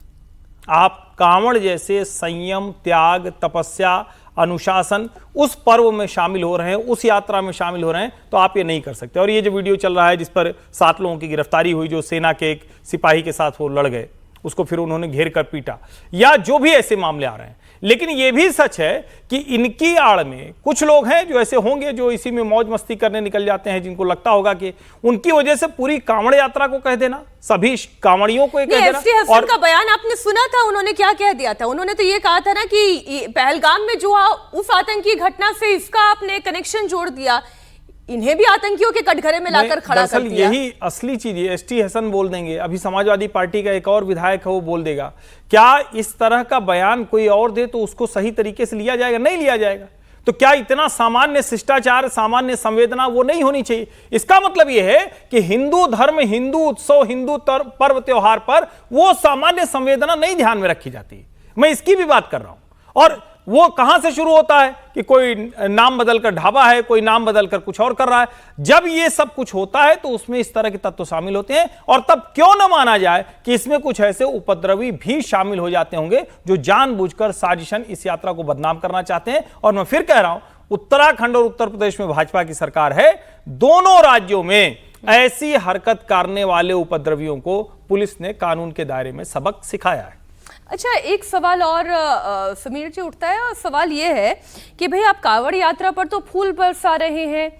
आप कांवड़ जैसे संयम, त्याग, तपस्या, अनुशासन उस पर्व में शामिल हो रहे हैं, उस यात्रा में शामिल हो रहे हैं, तो आप ये नहीं कर सकते। और ये जो वीडियो चल रहा है जिस पर 7 लोगों की गिरफ्तारी हुई, जो सेना के एक सिपाही के साथ वो लड़ गए, उसको फिर उन्होंने घेर कर पीटा, या जो भी ऐसे मामले आ रहे हैं। लेकिन यह भी सच है कि इनकी आड़ में कुछ लोग हैं जो ऐसे होंगे जो इसी में मौज मस्ती करने निकल जाते हैं, जिनको लगता होगा कि उनकी वजह से पूरी कांवड़ यात्रा को कह देना, सभी कांवड़ियों को कह देना। और का बयान आपने सुना था, उन्होंने क्या कह दिया था? उन्होंने तो ये कहा था ना कि पहलगाम में जो उस आतंकी घटना से इसका आपने कनेक्शन जोड़ दिया, इन्हें भी आतंकियों के कटघरे में लाकर खड़ा कर दिया। यही असली चीज है। एसटी हसन बोल देंगे, अभी समाजवादी पार्टी का एक और विधायक है वो बोल देगा। क्या इस तरह का बयान कोई और दे तो उसको सही तरीके से लिया जाएगा? नहीं लिया जाएगा। तो क्या इतना सामान्य शिष्टाचार, सामान्य संवेदना वो नहीं होनी चाहिए? इसका मतलब यह है कि हिंदू धर्म, हिंदू उत्सव, हिंदू पर्व त्योहार पर वो सामान्य संवेदना नहीं ध्यान में रखी जाती। मैं इसकी भी बात कर रहा हूं। और वो कहां से शुरू होता है कि कोई नाम बदलकर ढाबा है, कोई नाम बदलकर कुछ और कर रहा है। जब ये सब कुछ होता है तो उसमें इस तरह के तत्व शामिल होते हैं, और तब क्यों न माना जाए कि इसमें कुछ ऐसे उपद्रवी भी शामिल हो जाते होंगे जो जानबूझकर साजिशन इस यात्रा को बदनाम करना चाहते हैं। और मैं फिर कह रहा हूं, उत्तराखंड और उत्तर प्रदेश में भाजपा की सरकार है, दोनों राज्यों में ऐसी हरकत करने वाले उपद्रवियों को पुलिस ने कानून के दायरे में सबक सिखाया है। अच्छा, एक सवाल और समीर जी उठता है, और सवाल ये है कि भाई आप कांवड़ यात्रा पर तो फूल बरसा रहे हैं,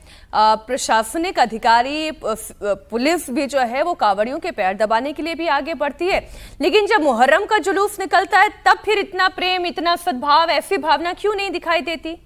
प्रशासनिक अधिकारी पुलिस भी जो है वो कांवड़ियों के पैर दबाने के लिए भी आगे बढ़ती है, लेकिन जब मुहर्रम का जुलूस निकलता है तब फिर इतना प्रेम, इतना सद्भाव, ऐसी भावना क्यों नहीं दिखाई देती?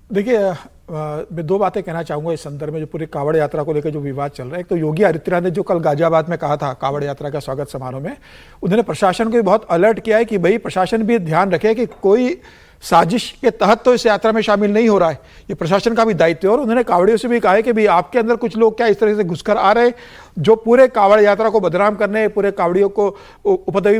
देखिए, मैं दो बातें कहना चाहूंगा इस संदर्भ में, जो पूरी कांवड़ यात्रा को लेकर जो विवाद चल रहा है। एक तो योगी आदित्यनाथ ने जो कल गाजियाबाद में कहा था कांवड़ यात्रा का स्वागत समारोह में, उन्होंने प्रशासन को भी बहुत अलर्ट किया है कि भाई प्रशासन भी ध्यान रखे कि कोई साजिश के तहत तो इस यात्रा में शामिल नहीं हो रहा है, ये प्रशासन का भी दायित्व है। और उन्होंने कांवड़ियों से भी कहा है कि भाई आपके अंदर कुछ लोग क्या इस तरह से घुसकर आ रहे हैं जो पूरे कांवड़ यात्रा को बदनाम करने, पूरे कांवड़ियों को उपद्रवी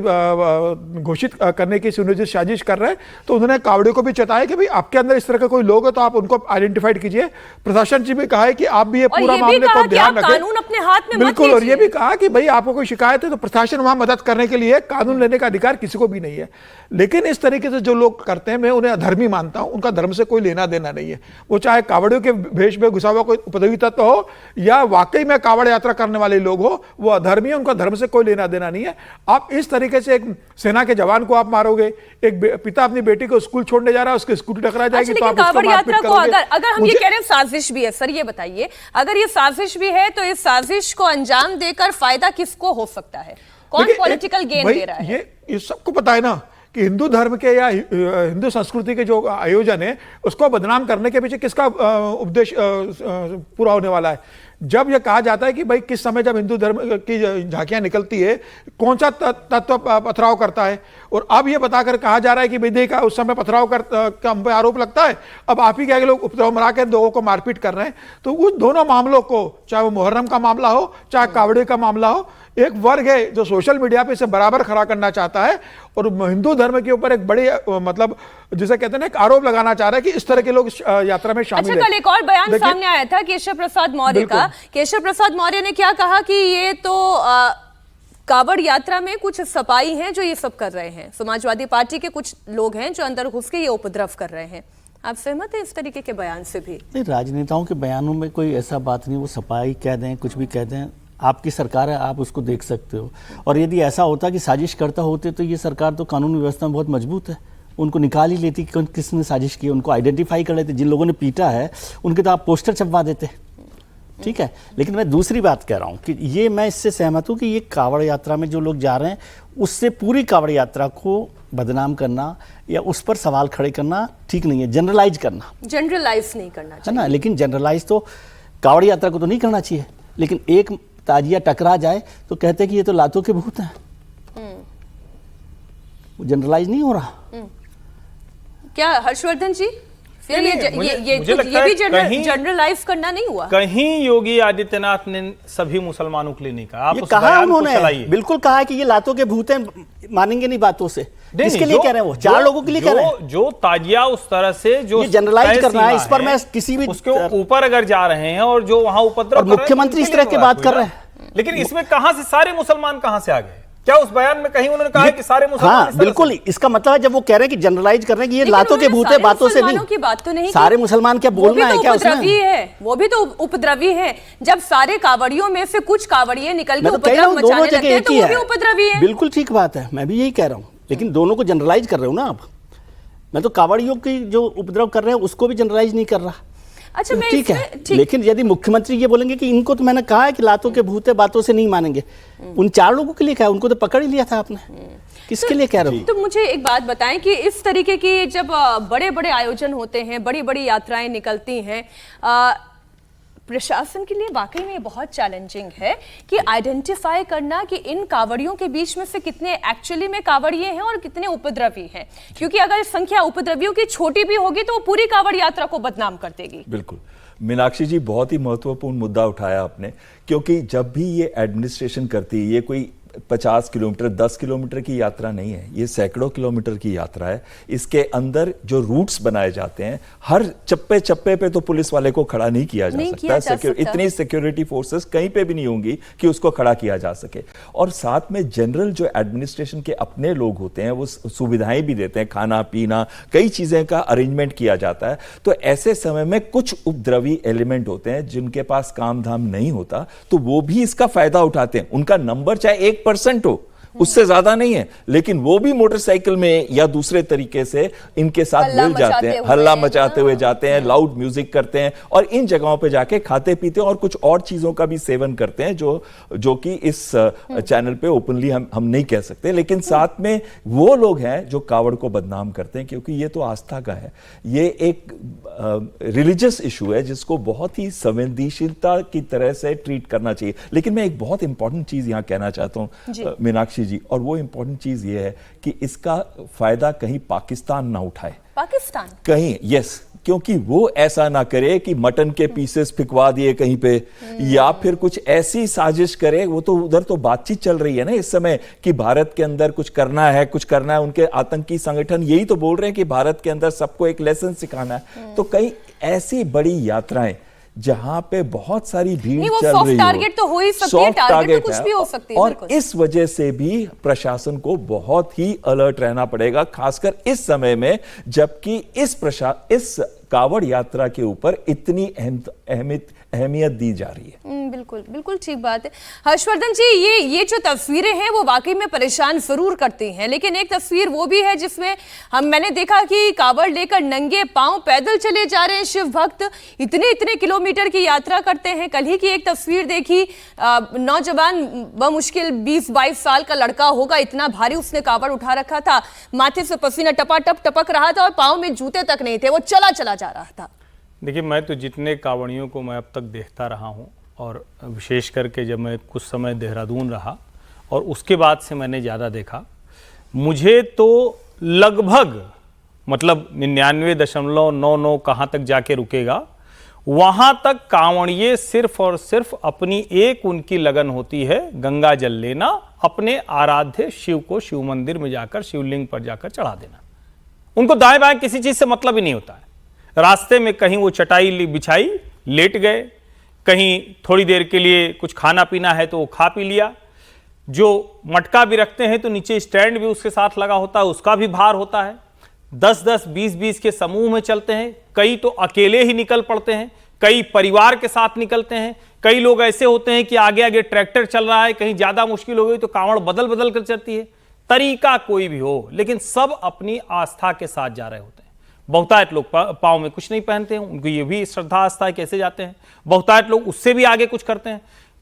घोषित करने की सुनियोजित साजिश कर रहे हैं। तो उन्होंने कांवड़ियों को भी चेताया कि भाई आपके अंदर इस तरह के कोई लोग हो तो आप उनको आइडेंटिफाइड कीजिए। प्रशासन जी भी कहा है कि आप भी ये पूरा मामले को ध्यान रखें, कानून अपने हाथ में बिल्कुल। और ये भी कहा कि भाई आपको कोई शिकायत है तो प्रशासन वहां मदद करने के लिए, कानून लेने का अधिकार किसी को भी नहीं है। लेकिन इस तरीके से जो लोग करते हैं, मैं उन्हें अधर्मी मानता हूं, उनका धर्म से कोई लेना देना नहीं है। वो चाहे कांवड़ियों के भेष में घुसा हुआ कोई उपद्रवी तत्व हो या वाकई में कांवड़ यात्रा करने वाले लोग हो, वो अधर्मी है, उनका धर्म से कोई लेना देना नहीं है। आप इस तरीके से एक सेना के जवान को आप मारोगे, एक पिता अपनी बेटी को स्कूल छोड़ने जा रहा है, उसकी स्कूटी टकरा जाएगी तो आप उसको मारपीट करोगे। अगर हम ये कह रहे हैं साजिश भी है, सर ये बताइए, अगर ये साजिश भी है तो इस साजिश को अंजाम देकर फायदा किसको हो सकता है? कौन पॉलिटिकल गेन ले रहा है? ये सबको पता है ना कि हिंदू धर्म के या हिंदू संस्कृति के जो आयोजन है उसको बदनाम करने के पीछे किसका उपदेश पूरा होने वाला है? जब यह कहा जाता है कि भाई किस समय जब हिंदू धर्म की झांकियां निकलती है कौन सा तत्व पथराव करता है, और अब यह बताकर कहा जा रहा है कि भाई देखा उस समय पथराव का हम पे आरोप लगता है, अब आप ही के लोग उपद्रव मरा के लोगों को मारपीट कर रहे हैं। तो उस दोनों मामलों को, चाहे वो मुहर्रम का मामला हो चाहे कांवड़े का मामला हो, एक वर्ग है जो सोशल मीडिया पे इसे बराबर खड़ा करना चाहता है और हिंदू धर्म के ऊपर एक बड़ी मतलब जिसे कहते हैं ना एक आरोप लगाना चाह रहा है कि इस तरह के लोग यात्रा में शामिल हैं। कल एक और बयान सामने आया था केशव प्रसाद मौर्य का। केशव प्रसाद मौर्य ने क्या कहा कि ये तो कांवड़ यात्रा में कुछ सपाई हैं जो ये सब कर रहे हैं, समाजवादी पार्टी के कुछ लोग हैं जो अंदर घुस के ये उपद्रव कर रहे हैं। आप सहमत हैं इस तरीके के बयान से भी? नहीं, राजनेताओं के बयानों में कोई ऐसा बात नहीं, वो सपाई कह दें, कुछ भी कह दें, आपकी सरकार है, आप उसको देख सकते हो। और यदि ऐसा होता कि साजिश करता होते तो ये सरकार तो कानून व्यवस्था में बहुत मजबूत है, उनको निकाल ही लेती कि किसने साजिश की, उनको आइडेंटिफाई कर लेते। जिन लोगों ने पीटा है उनके तो आप पोस्टर छपवा देते, ठीक है। लेकिन मैं दूसरी बात कह रहा हूँ कि ये मैं इससे सहमत हूँ कि ये कांवड़ यात्रा में जो लोग जा रहे हैं उससे पूरी कांवड़ यात्रा को बदनाम करना या उस पर सवाल खड़े करना ठीक नहीं है। जनरलाइज करना, जनरलाइज नहीं करना चाहिए, है ना। लेकिन जनरलाइज तो कांवड़ यात्रा को तो नहीं करना चाहिए, लेकिन एक ताजिया टकरा जाए तो कहते हैं कि ये तो लातों के भूत हैं, जनरलाइज नहीं हो रहा। क्या हर्षवर्धन जी, फिर ये भी जनरलाइज करना नहीं हुआ? कहीं योगी आदित्यनाथ ने सभी मुसलमानों के लिए नहीं कहा। आप ये कहा उन्होंने, बिल्कुल कहा है कि ये लातों के भूत हैं, मानेंगे नहीं बातों से। किसके लिए कह रहे हैं वो? 4 लोगों के लिए कह रहे हैं। जो ताजिया उस तरह से जो जनरलाइज करना है, इस पर मैं किसी भी उसके ऊपर अगर जा रहे हैं और जो वहां उपद्रव, मुख्यमंत्री इस तरह की बात कर रहे हैं, लेकिन इसमें कहां से सारे मुसलमान कहां से आ गए? क्या उस बयान में कहीं उन्होंने कहा है कि सारे मुसलमान? हाँ, बिल्कुल। इसका मतलब है जब वो कह रहे हैं कि जनरलाइज कर रहे हैं कि ये लातों के भूत है, बातों से नहीं। की बात तो नहीं, सारे मुसलमान क्या बोलना है क्या उसमें? वो भी तो उपद्रवी है। जब सारे कांवड़ियों में से कुछ कांवड़िए निकल के उपद्रव मचाने लगते हैं तो वो भी उपद्रवी है। बिल्कुल ठीक बात है, मैं भी यही कह रहा हूँ, लेकिन दोनों को जनरलाइज कर रहे हो ना आप। मैं तो कांवड़ियों की जो उपद्रव कर रहे हैं उसको भी जनरलाइज नहीं कर रहा। अच्छा, ठीक है, लेकिन यदि मुख्यमंत्री ये बोलेंगे कि इनको तो मैंने कहा है कि लातों के भूत है, बातों से नहीं मानेंगे, उन 4 लोगों के लिए कहा, उनको तो पकड़ ही लिया था आपने, किसके लिए कह रहे हो? तो मुझे एक बात बताएं कि इस तरीके की जब बड़े बड़े आयोजन होते हैं, बड़ी बड़ी यात्राएं निकलती हैं, प्रशासन के लिए वाकई में बहुत चैलेंजिंग है कि आइडेंटिफाई करना कि इन कांवड़ियों के बीच में से कितने एक्चुअली में कांवड़िए हैं और कितने उपद्रवी हैं, क्योंकि अगर संख्या उपद्रवियों की छोटी भी होगी तो वो पूरी कांवड़ यात्रा को बदनाम कर देगी। बिल्कुल, मीनाक्षी जी बहुत ही महत्वपूर्ण मुद्दा उठाया आपने, क्योंकि जब भी ये एडमिनिस्ट्रेशन करती है, ये कोई 50 किलोमीटर 10 किलोमीटर की यात्रा नहीं है, ये सैकड़ों किलोमीटर की यात्रा है। इसके अंदर जो रूट्स बनाए जाते हैं, हर चप्पे चप्पे पे तो पुलिस वाले को खड़ा नहीं किया जा सकता। इतनी सिक्योरिटी फोर्सेस कहीं पे भी नहीं होंगी कि उसको खड़ा किया जा सके। और साथ में जनरल जो एडमिनिस्ट्रेशन के अपने लोग होते हैं वो सुविधाएं भी देते हैं, खाना पीना कई चीजें का अरेंजमेंट किया जाता है। तो ऐसे समय में कुछ उपद्रवी एलिमेंट होते हैं जिनके पास काम धाम नहीं होता, तो वो भी इसका फायदा उठाते हैं। उनका नंबर चाहे 1% हो, उससे ज्यादा नहीं है, लेकिन वो भी मोटरसाइकिल में या दूसरे तरीके से इनके साथ मिल जाते हैं, हल्ला मचाते हुए जाते हैं, लाउड म्यूजिक करते हैं और इन जगहों पे जाके खाते पीते हैं और कुछ और चीजों का भी सेवन करते हैं जो कि इस चैनल पे ओपनली हम नहीं कह सकते। लेकिन साथ में वो लोग हैं जो कावड़ को बदनाम करते हैं, क्योंकि ये तो आस्था का है, ये एक रिलीजियस इशू है जिसको बहुत ही संवेदनशीलता की तरह से ट्रीट करना चाहिए। लेकिन मैं एक बहुत इंपॉर्टेंट चीज यहां कहना चाहता हूं मीनाक्षी जी, और वो इंपॉर्टेंट चीज ये है कि इसका फायदा कहीं पाकिस्तान ना उठाए। पाकिस्तान कहीं, यस, क्योंकि वो ऐसा ना करे कि मटन के पीसेस फिकवा दिए कहीं पे या फिर कुछ ऐसी साजिश करे। वो तो उधर तो बातचीत चल रही है ना इस समय कि भारत के अंदर कुछ करना है। उनके आतंकी संगठन यही तो बोल रहे हैं कि भारत के अंदर सबको एक लेसन सिखाना है। तो कई ऐसी बड़ी यात्राएं जहां पे बहुत सारी भीड़ चल रही है, टारगेट तो हो ही सकती है, टारगेट तो कुछ भी हो सकती है। और इस वजह से भी प्रशासन को बहुत ही अलर्ट रहना पड़ेगा, खासकर इस समय में जबकि इस कावड़ यात्रा के ऊपर इतनी अहमियत दी जा रही है। बिल्कुल बिल्कुल ठीक बात है। हर्षवर्धन जी, ये जो तस्वीरें हैं वो वाकई में परेशान जरूर करती हैं, लेकिन एक तस्वीर वो भी है जिसमें मैंने देखा कि कावड़ लेकर नंगे पांव पैदल चले जा रहे हैं शिव भक्त, इतने किलोमीटर की यात्रा करते हैं। कल ही की एक तस्वीर देखी, नौजवान बमुश्किल 20-22 साल का लड़का होगा, इतना भारी उसने कावड़ उठा रखा था, माथे से पसीना टपाटप टपक रहा था और पांव में जूते तक नहीं थे, वो चला जा रहा था। देखिए, मैं तो जितने कावड़ियों को मैं अब तक देखता रहा हूँ, और विशेष करके जब मैं कुछ समय देहरादून रहा और उसके बाद से मैंने ज़्यादा देखा, मुझे तो लगभग मतलब 99.99 कहाँ तक जाके रुकेगा, वहाँ तक कांवड़िए सिर्फ और सिर्फ अपनी एक उनकी लगन होती है, गंगा जल लेना, अपने आराध्य शिव को शिव मंदिर में जाकर शिवलिंग पर जाकर चढ़ा देना। उनको दाएं बाएं किसी चीज़ से मतलब ही नहीं होता है। रास्ते में कहीं वो चटाई बिछाई, लेट गए, कहीं थोड़ी देर के लिए कुछ खाना पीना है तो वो खा पी लिया। जो मटका भी रखते हैं तो नीचे स्टैंड भी उसके साथ लगा होता है, उसका भी भार होता है। 10-10, 20-20 के समूह में चलते हैं, कई तो अकेले ही निकल पड़ते हैं, कई परिवार के साथ निकलते हैं, कई लोग ऐसे होते हैं कि आगे आगे ट्रैक्टर चल रहा है, कहीं ज़्यादा मुश्किल हो गई तो कांवड़ बदल कर चलती है। तरीका कोई भी हो, लेकिन सब अपनी आस्था के साथ जा रहे होते हैं। बहुतायत लोग पाँव में कुछ नहीं पहनते हैं, उनको ये भी श्रद्धा आस्था है कैसे जाते हैं। बहुतायत लोग उससे भी आगे कुछ करते हैं,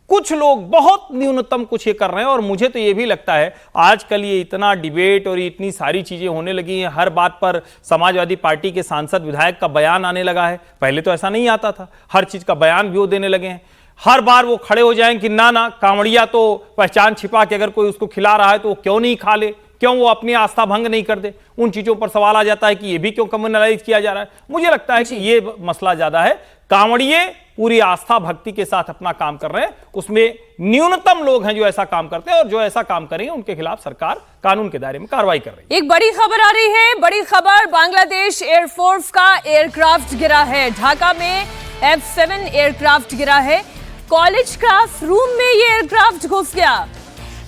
कुछ लोग बहुत न्यूनतम कुछ ये कर रहे हैं। और मुझे तो ये भी लगता है आजकल ये इतना डिबेट और इतनी सारी चीजें होने लगी हैं, हर बात पर समाजवादी पार्टी के सांसद विधायक का बयान आने लगा है। पहले तो ऐसा नहीं आता था, हर चीज का बयान भी वो देने लगे हैं। हर बार वो खड़े हो जाएं कि ना कांवड़िया तो पहचान छिपा के अगर कोई उसको खिला रहा है तो वो क्यों नहीं खा ले, क्यों वो अपनी आस्था भंग नहीं कर दे। उन चीजों पर सवाल आ जाता है कि ये भी क्यों कम्युनलाइज किया जा रहा है। मुझे लगता है कि ये मसला ज्यादा है। कांवड़िए पूरी आस्था भक्ति के साथ अपना काम कर रहे हैं, उसमें न्यूनतम लोग हैं जो ऐसा काम करते हैं, और जो ऐसा काम करेंगे उनके खिलाफ सरकार कानून के दायरे में कार्रवाई कर रही है। एक बड़ी खबर आ रही है, बड़ी खबर, बांग्लादेश एयरफोर्स का एयरक्राफ्ट गिरा है। ढाका में F-7 एयरक्राफ्ट गिरा है। कॉलेज क्लासरूम में ये एयरक्राफ्ट घुस गया।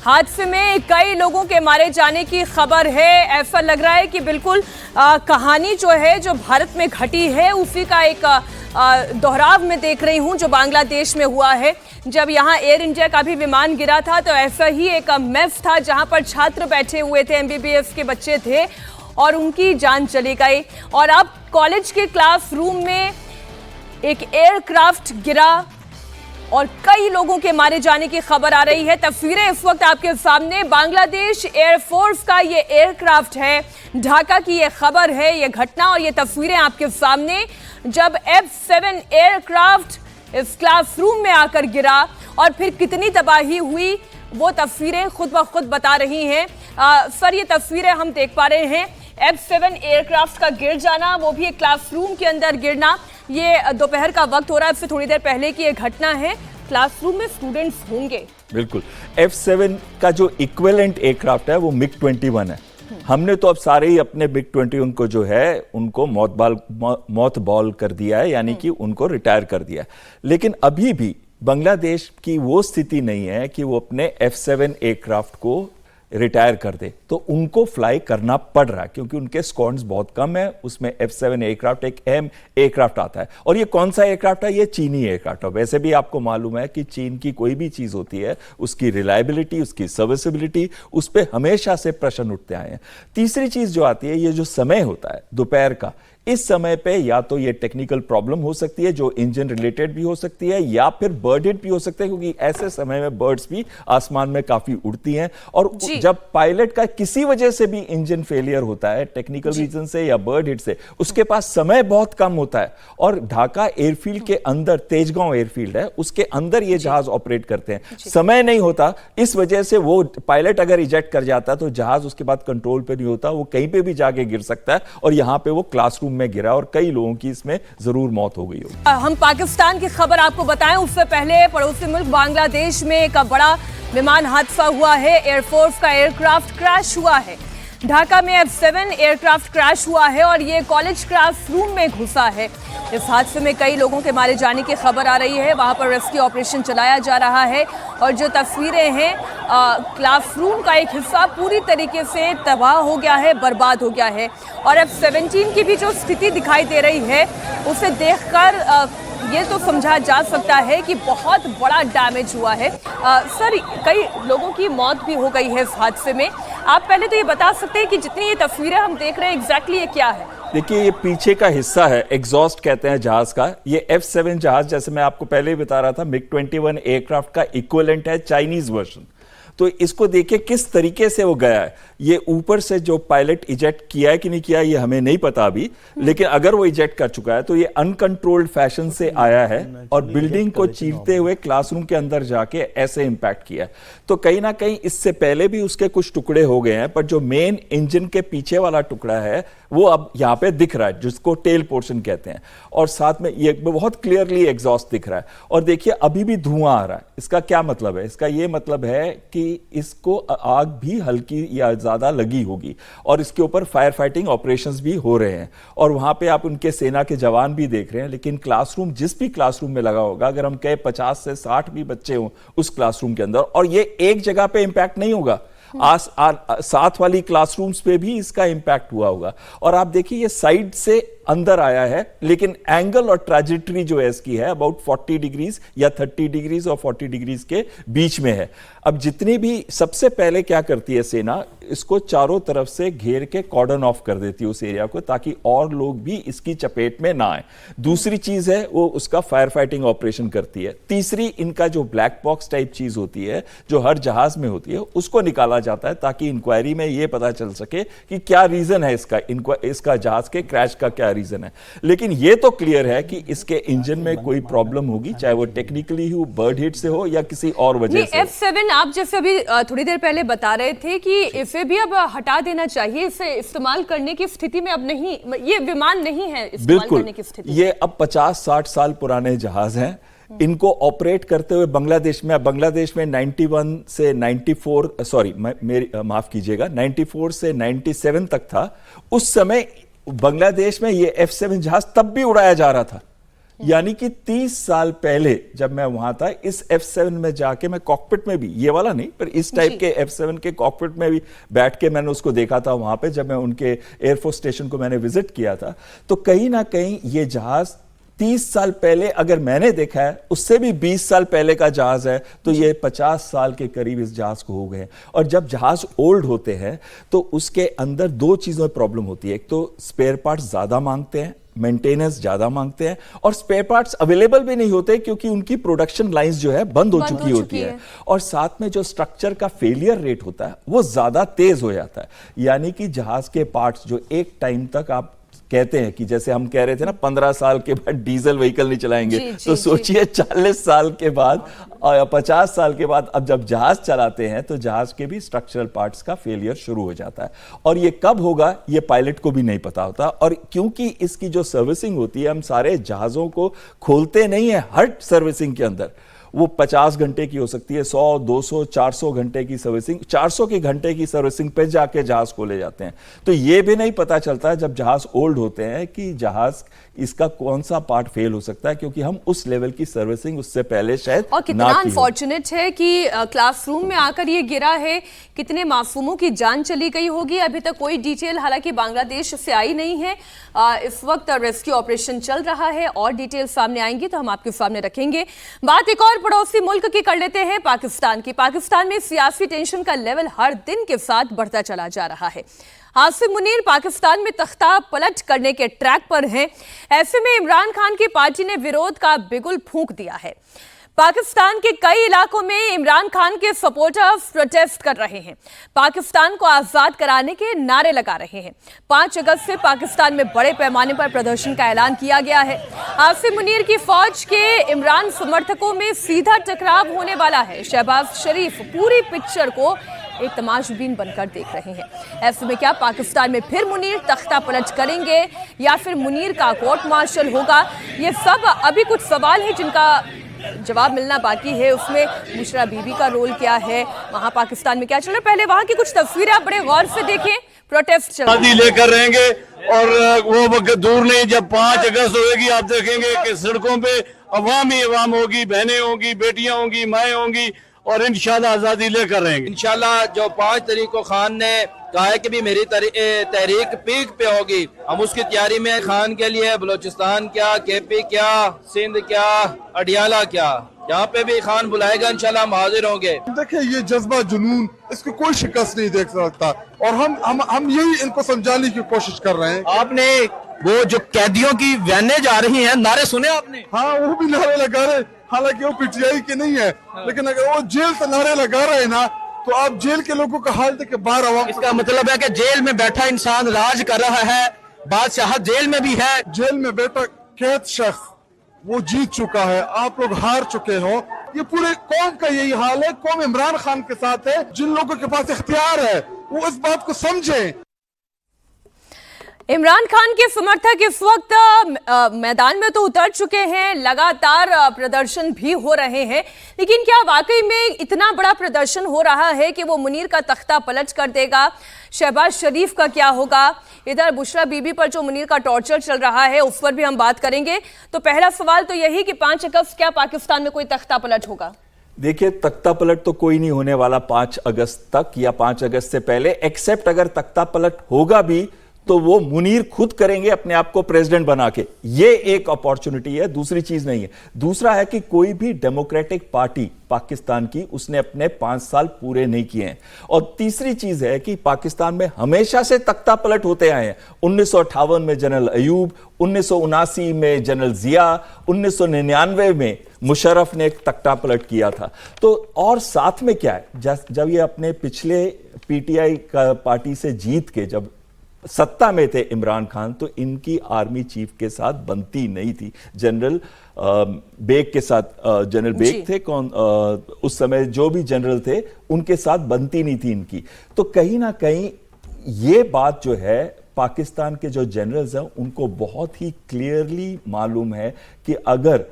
हादसे में कई लोगों के मारे जाने की खबर है। ऐसा लग रहा है कि बिल्कुल कहानी जो है जो भारत में घटी है उसी का एक दोहराव में देख रही हूं जो बांग्लादेश में हुआ है। जब यहां एयर इंडिया का भी विमान गिरा था तो ऐसा ही एक मेस था जहां पर छात्र बैठे हुए थे, MBBS के बच्चे थे, और उनकी जान चली गई। और अब कॉलेज के क्लासरूम में एक एयरक्राफ्ट गिरा और कई लोगों के मारे जाने की खबर आ रही है। तस्वीरें इस वक्त आपके सामने, बांग्लादेश एयरफोर्स का ये एयरक्राफ्ट है, ढाका की ये खबर है, ये घटना और ये तस्वीरें आपके सामने जब F-7 एयरक्राफ्ट इस क्लासरूम में आकर गिरा और फिर कितनी तबाही हुई वो तस्वीरें खुद ब खुद बता रही हैं। सर, ये तस्वीरें हम देख पा रहे हैं, F-7 एयरक्राफ्ट का गिर जाना, वो भी एक क्लासरूम के अंदर गिरना। ये दोपहर का वक्त हो रहा है, इससे थोड़ी देर पहले की ये घटना है। क्लासरूम में स्टूडेंट्स होंगे, बिल्कुल। F7 का जो इक्विवेलेंट एयरक्राफ्ट है वो MiG-21 है। हमने तो अब सारे ही अपने MiG-21 को जो है उनको मौतबॉल कर दिया है, यानी कि उनको रिटायर कर दिया है। लेकिन अभी भी बांग्लादेश की वो स्थिति नहीं है कि वो अपने F7 एयरक्राफ्ट को रिटायर कर दे, तो उनको फ्लाई करना पड़ रहा है क्योंकि उनके स्क्वाड्रन्स बहुत कम है। उसमें F7 एयरक्राफ्ट एक अहम एयरक्राफ्ट आता है। और ये कौन सा एयरक्राफ्ट है? ये चीनी एयरक्राफ्ट है। वैसे भी आपको मालूम है कि चीन की कोई भी चीज होती है, उसकी रिलायबिलिटी, उसकी सर्विसिबिलिटी, उस पर हमेशा से प्रश्न उठते आए हैं। तीसरी चीज जो आती है, ये जो समय होता है दोपहर का, इस समय पे या तो ये टेक्निकल प्रॉब्लम हो सकती है जो इंजन रिलेटेड भी हो सकती है, या फिर बर्ड हिट भी हो सकता है, क्योंकि ऐसे समय में बर्ड्स भी आसमान में काफी उड़ती हैं। और जब पायलट का किसी वजह से भी इंजन फेलियर होता है, टेक्निकल रीजन से या बर्ड हिट से, उसके पास समय बहुत कम होता है। और ढाका एयरफील्ड के अंदर, तेजगांव एयरफील्ड है, उसके अंदर ये जहाज ऑपरेट करते हैं, समय नहीं होता। इस वजह से वो पायलट अगर इजेक्ट कर जाता है तो जहाज उसके बाद कंट्रोल पे नहीं होता, वो कहीं पे भी जाके गिर सकता है। और यहां पे वो क्लासरूम में गिरा और कई लोगों की इसमें जरूर मौत हो गई होगी। हम पाकिस्तान की खबर आपको बताएं, उससे पहले पड़ोसी मुल्क बांग्लादेश में एक बड़ा विमान हादसा हुआ है। एयरफोर्स का एयरक्राफ्ट क्रैश हुआ है। ढाका में F7 एयरक्राफ्ट क्रैश हुआ है और ये कॉलेज क्लासरूम में घुसा है। इस हादसे में कई लोगों के मारे जाने की खबर आ रही है। वहां पर रेस्क्यू ऑपरेशन चलाया जा रहा है और जो तस्वीरें हैं, क्लासरूम का एक हिस्सा पूरी तरीके से तबाह हो गया है, बर्बाद हो गया है। और F-17 की भी जो स्थिति दिखाई दे रही है, उसे देखकर ये तो समझा जा सकता है कि बहुत बड़ा डैमेज हुआ है। सर, कई लोगों की मौत भी हो गई है इस हादसे में। आप पहले तो ये बता सकते हैं कि जितनी ये तस्वीरें हम देख रहे हैं, एग्जैक्टली ये क्या है? देखिए, ये पीछे का हिस्सा है, एग्जॉस्ट कहते हैं जहाज का। ये F7 जहाज, जैसे मैं आपको पहले ही बता रहा था, MiG-21 एयरक्राफ्ट का इक्विवेलेंट है, चाइनीज वर्जन। तो इसको देखिए किस तरीके से वो गया है। ये ऊपर से जो पायलट इजेक्ट किया है कि नहीं किया, ये हमें नहीं पता अभी, लेकिन अगर वो इजेक्ट कर चुका है तो ये अनकंट्रोल्ड फैशन से आया है और बिल्डिंग को चीरते हुए क्लासरूम के अंदर जाके ऐसे इंपैक्ट किया। तो कहीं ना कहीं इससे पहले भी उसके कुछ टुकड़े हो गए हैं, पर जो मेन इंजन के पीछे वाला टुकड़ा है वो अब यहाँ पे दिख रहा है, जिसको टेल पोर्शन कहते हैं। और साथ में ये बहुत क्लियरली एग्जॉस्ट दिख रहा है। और देखिए, अभी भी धुआं आ रहा है। इसका क्या मतलब है? इसका ये मतलब है कि इसको आग भी हल्की या ज्यादा लगी होगी और इसके ऊपर फायर फाइटिंग ऑपरेशंस भी हो रहे हैं। और वहां पे आप उनके सेना के जवान भी देख रहे हैं। लेकिन क्लासरूम, जिस भी क्लासरूम में लगा होगा, अगर हम कहे 50 से 60 भी बच्चे हों उस क्लासरूम के अंदर, और ये एक जगह पे इंपैक्ट नहीं होगा, साथ वाली क्लासरूम्स पे भी इसका इंपैक्ट हुआ होगा। और आप देखिए, ये साइड से अंदर आया है, लेकिन एंगल और ट्रैजेक्टरी जो है इसकी है अबाउट 40 डिग्रीज या 30 डिग्रीज और 40 डिग्रीज के बीच में है। अब जितनी भी, सबसे पहले क्या करती है सेना, इसको चारों तरफ से घेर के कॉर्डन ऑफ कर देती है उस एरिया को, ताकि और लोग भी इसकी चपेट में ना आए। दूसरी चीज है वो उसका फायर फाइटिंग ऑपरेशन करती है। तीसरी, इनका जो ब्लैक बॉक्स टाइप चीज होती है जो हर जहाज में होती है, उसको निकाला जाता है ताकि इंक्वायरी में ये पता चल सके कि क्या रीजन है इसका जहाज के क्रैश का क्या रीजन है। लेकिन ये तो क्लियर है कि इसके इंजन में कोई प्रॉब्लम होगी, चाहे वो टेक्निकली हो, बर्ड हिट से हो या किसी और वजह से। F7 आप जैसे अभी थोड़ी देर पहले बता रहे थे कि इसे भी अब हटा देना चाहिए, इसे इस्तेमाल करने की स्थिति में अब नहीं, ये विमान नहीं है इस्तेमाल करने की स्थिति। ये अब 50-60 साल पुराने जहाज हैं। इनको ऑपरेट करते हुए बांग्लादेश में 91 से 94, सॉरी माफ कीजिएगा, 94 से 97 तक था। उस समय बांग्लादेश में ये F7 जहाज तब भी उड़ाया जा रहा था। यानी कि 30 साल पहले जब मैं वहां था, इस F7 में जाके मैं कॉकपिट में भी, ये वाला नहीं पर इस टाइप के F7 के कॉकपिट में भी बैठ के मैंने उसको देखा था वहां पे, जब मैं उनके एयरफोर्स स्टेशन को मैंने विजिट किया था। तो कहीं ना कहीं ये जहाज 30 साल पहले अगर मैंने देखा है, उससे भी 20 साल पहले का जहाज है, तो ये 50 साल के करीब इस जहाज को हो गए। और जब जहाज ओल्ड होते हैं तो उसके अंदर दो चीजों में प्रॉब्लम होती है। एक तो स्पेयर पार्ट्स ज्यादा मांगते हैं, मेंटेनेंस ज्यादा मांगते हैं, और स्पेयर पार्ट्स अवेलेबल भी नहीं होते क्योंकि उनकी प्रोडक्शन लाइंस जो है बंद हो चुकी होती है। और साथ में जो स्ट्रक्चर का फेलियर रेट होता है वो ज्यादा तेज हो जाता है। यानी कि जहाज के पार्ट्स जो एक टाइम तक, आप कहते हैं कि जैसे हम कह रहे थे ना 15 साल के बाद डीजल व्हीकल नहीं चलाएंगे, तो सोचिए 40 साल के बाद और 50 साल के बाद अब जब जहाज चलाते हैं तो जहाज के भी स्ट्रक्चरल पार्ट्स का फेलियर शुरू हो जाता है। और ये कब होगा ये पायलट को भी नहीं पता होता। और क्योंकि इसकी जो सर्विसिंग होती है, हम सारे जहाजों को खोलते नहीं है हर सर्विसिंग के अंदर, वो 50 घंटे की हो सकती है, 100, 200, 400 घंटे की सर्विसिंग, 400 की घंटे की सर्विसिंग पे जाके जहाज को ले जाते हैं। तो ये भी नहीं पता चलता जब जहाज ओल्ड होते हैं कि जहाज इसका कौन सा पार्ट फेल हो सकता है, क्योंकि हम उस लेवल की सर्विसिंग उससे पहले शायद और कितना अनफॉर्चुनेट है कि क्लासरूम में आकर ये गिरा है, कितने मासूमों की जान चली गई होगी। अभी तक कोई डिटेल हालांकि बांग्लादेश से आई नहीं है। इस वक्त रेस्क्यू ऑपरेशन चल रहा है और डिटेल सामने आएंगी तो हम आपके सामने रखेंगे। बात एक और पड़ोसी मुल्क की कर लेते हैं, पाकिस्तान की। पाकिस्तान में सियासी टेंशन का लेवल हर दिन के साथ बढ़ता चला जा रहा है। हासिम मुनीर पाकिस्तान में तख्ता पलट करने के ट्रैक पर हैं। ऐसे में इमरान खान की पार्टी ने विरोध का बिगुल फूंक दिया है। पाकिस्तान के कई इलाकों में इमरान खान के सपोर्टर्स प्रोटेस्ट कर रहे हैं, पाकिस्तान को आजाद कराने के नारे लगा रहे हैं। 5 अगस्त से पाकिस्तान में बड़े पैमाने पर प्रदर्शन का ऐलान किया गया है। हासिम मुनीर की फौज के इमरान समर्थकों में सीधा टकराव होने वाला है। शहबाज शरीफ पूरी पिक्चर को एक तमाशबीन बनकर देख रहे हैं। ऐसे में क्या पाकिस्तान में फिर मुनीर तख्ता पलट करेंगे या फिर मुनीर का कोर्ट मार्शल होगा? ये सब अभी कुछ सवाल हैं जिनका जवाब मिलना बाकी है। उसमें बुशरा बीबी का रोल क्या है, वहां पाकिस्तान में क्या चल रहा है, पहले वहां की कुछ तस्वीरें आप बड़े गौर से देखें। प्रोटेस्ट चल रहा है, लेकर रहेंगे और वो वक्त दूर नहीं, जब 5 अगस्त होगी आप देखेंगे कि सड़कों पे अवाम ही अवाम होगी, बहनें होंगी, बेटियां होंगी, माएँ होंगी और इंशाल्लाह आजादी लेकर रहेंगे। इंशाल्लाह जो 5 तारीख को खान ने कहा है कि भी मेरी तहरीक पीक पे होगी, हम उसकी तैयारी में खान के लिए बलोचिस्तान क्या, केपी क्या, सिंध क्या, अडियाला क्या, यहाँ पे भी खान बुलाएगा, इंशाल्लाह हम हाजिर होंगे। देखिए ये जज्बा जुनून, इसको कोई शिकस्त नहीं देख सकता और हम यही इनको समझाने की कोशिश कर रहे हैं। आपने वो जो कैदियों की वैनें जा रही हैं, नारे सुने आपने? हाँ, वो भी नारे लगा रहे, हालांकि वो पीटीआई के नहीं है, लेकिन अगर वो जेल से नारे लगा रहे हैं ना, तो आप जेल के लोगों का हाल देख के बाहर आवाम। इसका मतलब है कि जेल में बैठा इंसान राज कर रहा है, बादशाह जेल में भी है। जेल में बैठा कैद शख्स वो जीत चुका है, आप लोग हार चुके हो। ये पूरे कौम का यही हाल है। कौम इमरान खान के साथ है। जिन लोगों के पास इख्तियार है वो इस बात को समझें। इमरान खान के समर्थक इस वक्त मैदान में तो उतर चुके हैं, लगातार प्रदर्शन भी हो रहे हैं, लेकिन क्या वाकई में इतना बड़ा प्रदर्शन हो रहा है कि वो मुनीर का तख्ता पलट कर देगा? शहबाज शरीफ का क्या होगा? इधर बुशरा बीबी पर जो मुनीर का टॉर्चर चल रहा है उस पर भी हम बात करेंगे। तो पहला सवाल तो यही कि 5 अगस्त क्या पाकिस्तान में कोई तख्ता पलट होगा? देखिए, तख्ता पलट तो कोई नहीं होने वाला 5 अगस्त तक या 5 अगस्त से पहले, एक्सेप्ट अगर तख्ता पलट होगा भी तो वो मुनीर खुद करेंगे अपने आप को प्रेसिडेंट बना के। ये एक अपॉर्चुनिटी है, दूसरी चीज नहीं है। दूसरा है कि कोई भी डेमोक्रेटिक पार्टी पाकिस्तान की, उसने अपने 5 साल पूरे नहीं किए हैं। और तीसरी चीज है कि पाकिस्तान में हमेशा से तख्ता पलट होते आए हैं। 1958 में जनरल अयूब, 1979 में जनरल जिया, 1999 में मुशर्रफ ने एक तख्ता पलट किया था। तो और साथ में क्या है, जब ये अपने पिछले पीटीआई का पार्टी से जीत के जब सत्ता में थे इमरान खान, तो इनकी आर्मी चीफ के साथ बनती नहीं थी। जनरल बेग के साथ, जनरल बेग थे कौन उस समय जो भी जनरल थे, उनके साथ बनती नहीं थी इनकी। तो कहीं ना कहीं ये बात जो है पाकिस्तान के जो जनरल्स हैं उनको बहुत ही क्लियरली मालूम है कि अगर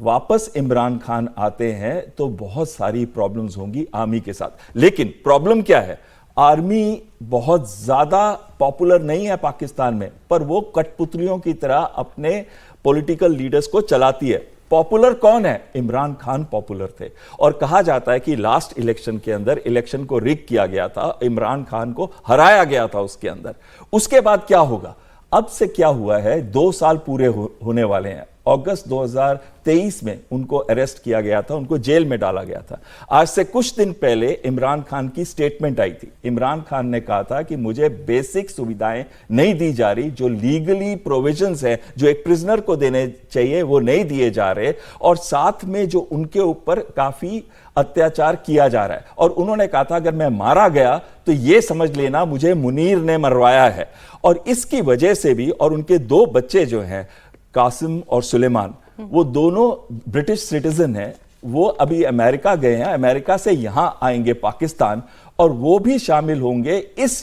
वापस इमरान खान आते हैं तो बहुत सारी प्रॉब्लम्स होंगी आर्मी के साथ। लेकिन प्रॉब्लम क्या है, आर्मी बहुत ज्यादा पॉपुलर नहीं है पाकिस्तान में, पर वो कठपुतलियों की तरह अपने पॉलिटिकल लीडर्स को चलाती है। पॉपुलर कौन है? इमरान खान पॉपुलर थे और कहा जाता है कि लास्ट इलेक्शन के अंदर इलेक्शन को रिग किया गया था, इमरान खान को हराया गया था उसके अंदर। उसके बाद क्या होगा? अब से क्या हुआ है, 2 साल पूरे होने वाले हैं। अगस्त 2023 में उनको अरेस्ट किया गया था, उनको जेल में डाला गया था। आज से कुछ दिन पहले इमरान खान की स्टेटमेंट आई थी। इमरान खान ने कहा था कि मुझे बेसिक सुविधाएं नहीं दी जा रही, जो लीगली प्रोविजंस है जो एक प्रिजनर को देने चाहिए वो नहीं दिए जा रहे, और साथ में जो उनके ऊपर काफी अत्याचार किया जा रहा है। और उन्होंने कहा था अगर मैं मारा गया तो यह समझ लेना मुझे मुनीर ने मरवाया है। और इसकी वजह से भी, और उनके 2 बच्चे जो हैं कासिम और सुलेमान, वो दोनों ब्रिटिश सिटीजन हैं, वो अभी अमेरिका गए हैं, अमेरिका से यहां आएंगे पाकिस्तान, और वो भी शामिल होंगे इस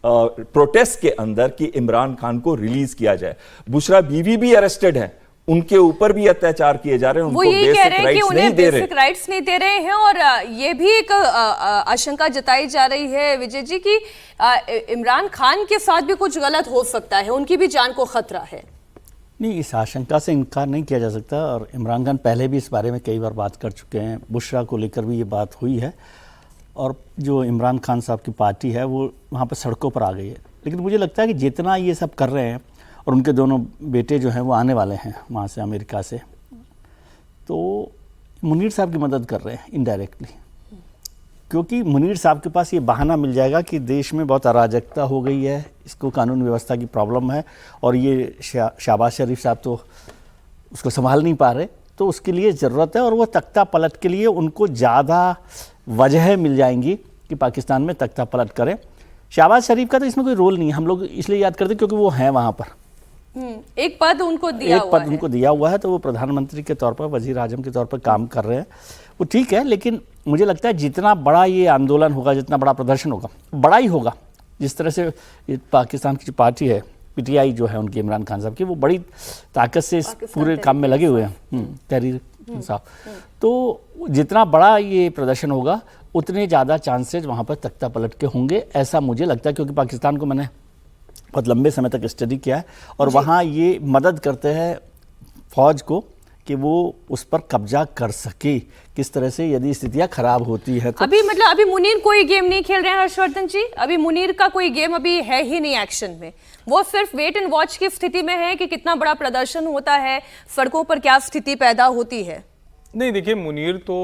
प्रोटेस्ट के अंदर कि इमरान खान को रिलीज किया जाए। बुशरा बीवी भी अरेस्टेड है, उनके ऊपर भी अत्याचार किए जा रहे हैं, वो उनको यही कह रहे हैं कि बेसिक उन्हें राइट्स नहीं दे रहे। बेसिक राइट्स नहीं दे रहे हैं। और ये भी एक आशंका जताई जा रही है विजय जी कि इमरान खान के साथ भी कुछ गलत हो सकता है, उनकी भी जान को खतरा है। नहीं, इस आशंका से इनकार नहीं किया जा सकता और इमरान खान पहले भी इस बारे में कई बार बात कर चुके हैं। बुशरा को लेकर भी ये बात हुई है और जो इमरान खान साहब की पार्टी है वो वहाँ पर सड़कों पर आ गई है। लेकिन मुझे लगता है कि जितना ये सब कर रहे हैं और उनके दोनों बेटे जो हैं वो आने वाले हैं वहाँ से, अमेरिका से, तो मुनीर साहब की मदद कर रहे हैं इनडायरेक्टली, क्योंकि मुनीर साहब के पास ये बहाना मिल जाएगा कि देश में बहुत अराजकता हो गई है, इसको कानून व्यवस्था की प्रॉब्लम है और ये शहबाज शरीफ साहब तो उसको संभाल नहीं पा रहे, तो उसके लिए ज़रूरत है और वो तख्ता पलट के लिए उनको ज़्यादा वजह मिल जाएंगी कि पाकिस्तान में तख्ता पलट करें। शहबाज शरीफ का तो इसमें कोई रोल नहीं है, हम लोग इसलिए याद करते क्योंकि वो हैं वहाँ पर, एक पद उनको दिया हुआ है। एक पद उनको दिया हुआ है, तो वो प्रधानमंत्री के तौर पर, वजीर आजम के तौर पर काम कर रहे हैं, वो ठीक है। लेकिन मुझे लगता है जितना बड़ा ये आंदोलन होगा, जितना बड़ा प्रदर्शन होगा, बड़ा ही होगा। जिस तरह से ये पाकिस्तान की जो पार्टी है PTI जो है उनकी, इमरान खान साहब की, वो बड़ी ताकत से इस पूरे काम में लगे हुए हैं, तहरीर इंसाफ। तो जितना बड़ा ये प्रदर्शन होगा उतने ज़्यादा चांसेज वहाँ पर तख्ता पलट के होंगे, ऐसा मुझे लगता है। क्योंकि पाकिस्तान को मैंने बहुत लंबे समय तक स्टडी किया है और वहाँ ये मदद करते हैं फौज को कि वो उस पर कब्जा कर सके किस तरह से, यदि स्थितियां खराब होती है तो। अभी मुनीर कोई गेम नहीं खेल रहे हैं हर्षवर्धन जी, अभी मुनीर का कोई गेम अभी है ही नहीं एक्शन में। वो सिर्फ वेट एंड वॉच की स्थिति में है कि कितना बड़ा प्रदर्शन होता है, सड़कों पर क्या स्थिति पैदा होती है। नहीं, देखिए, मुनीर तो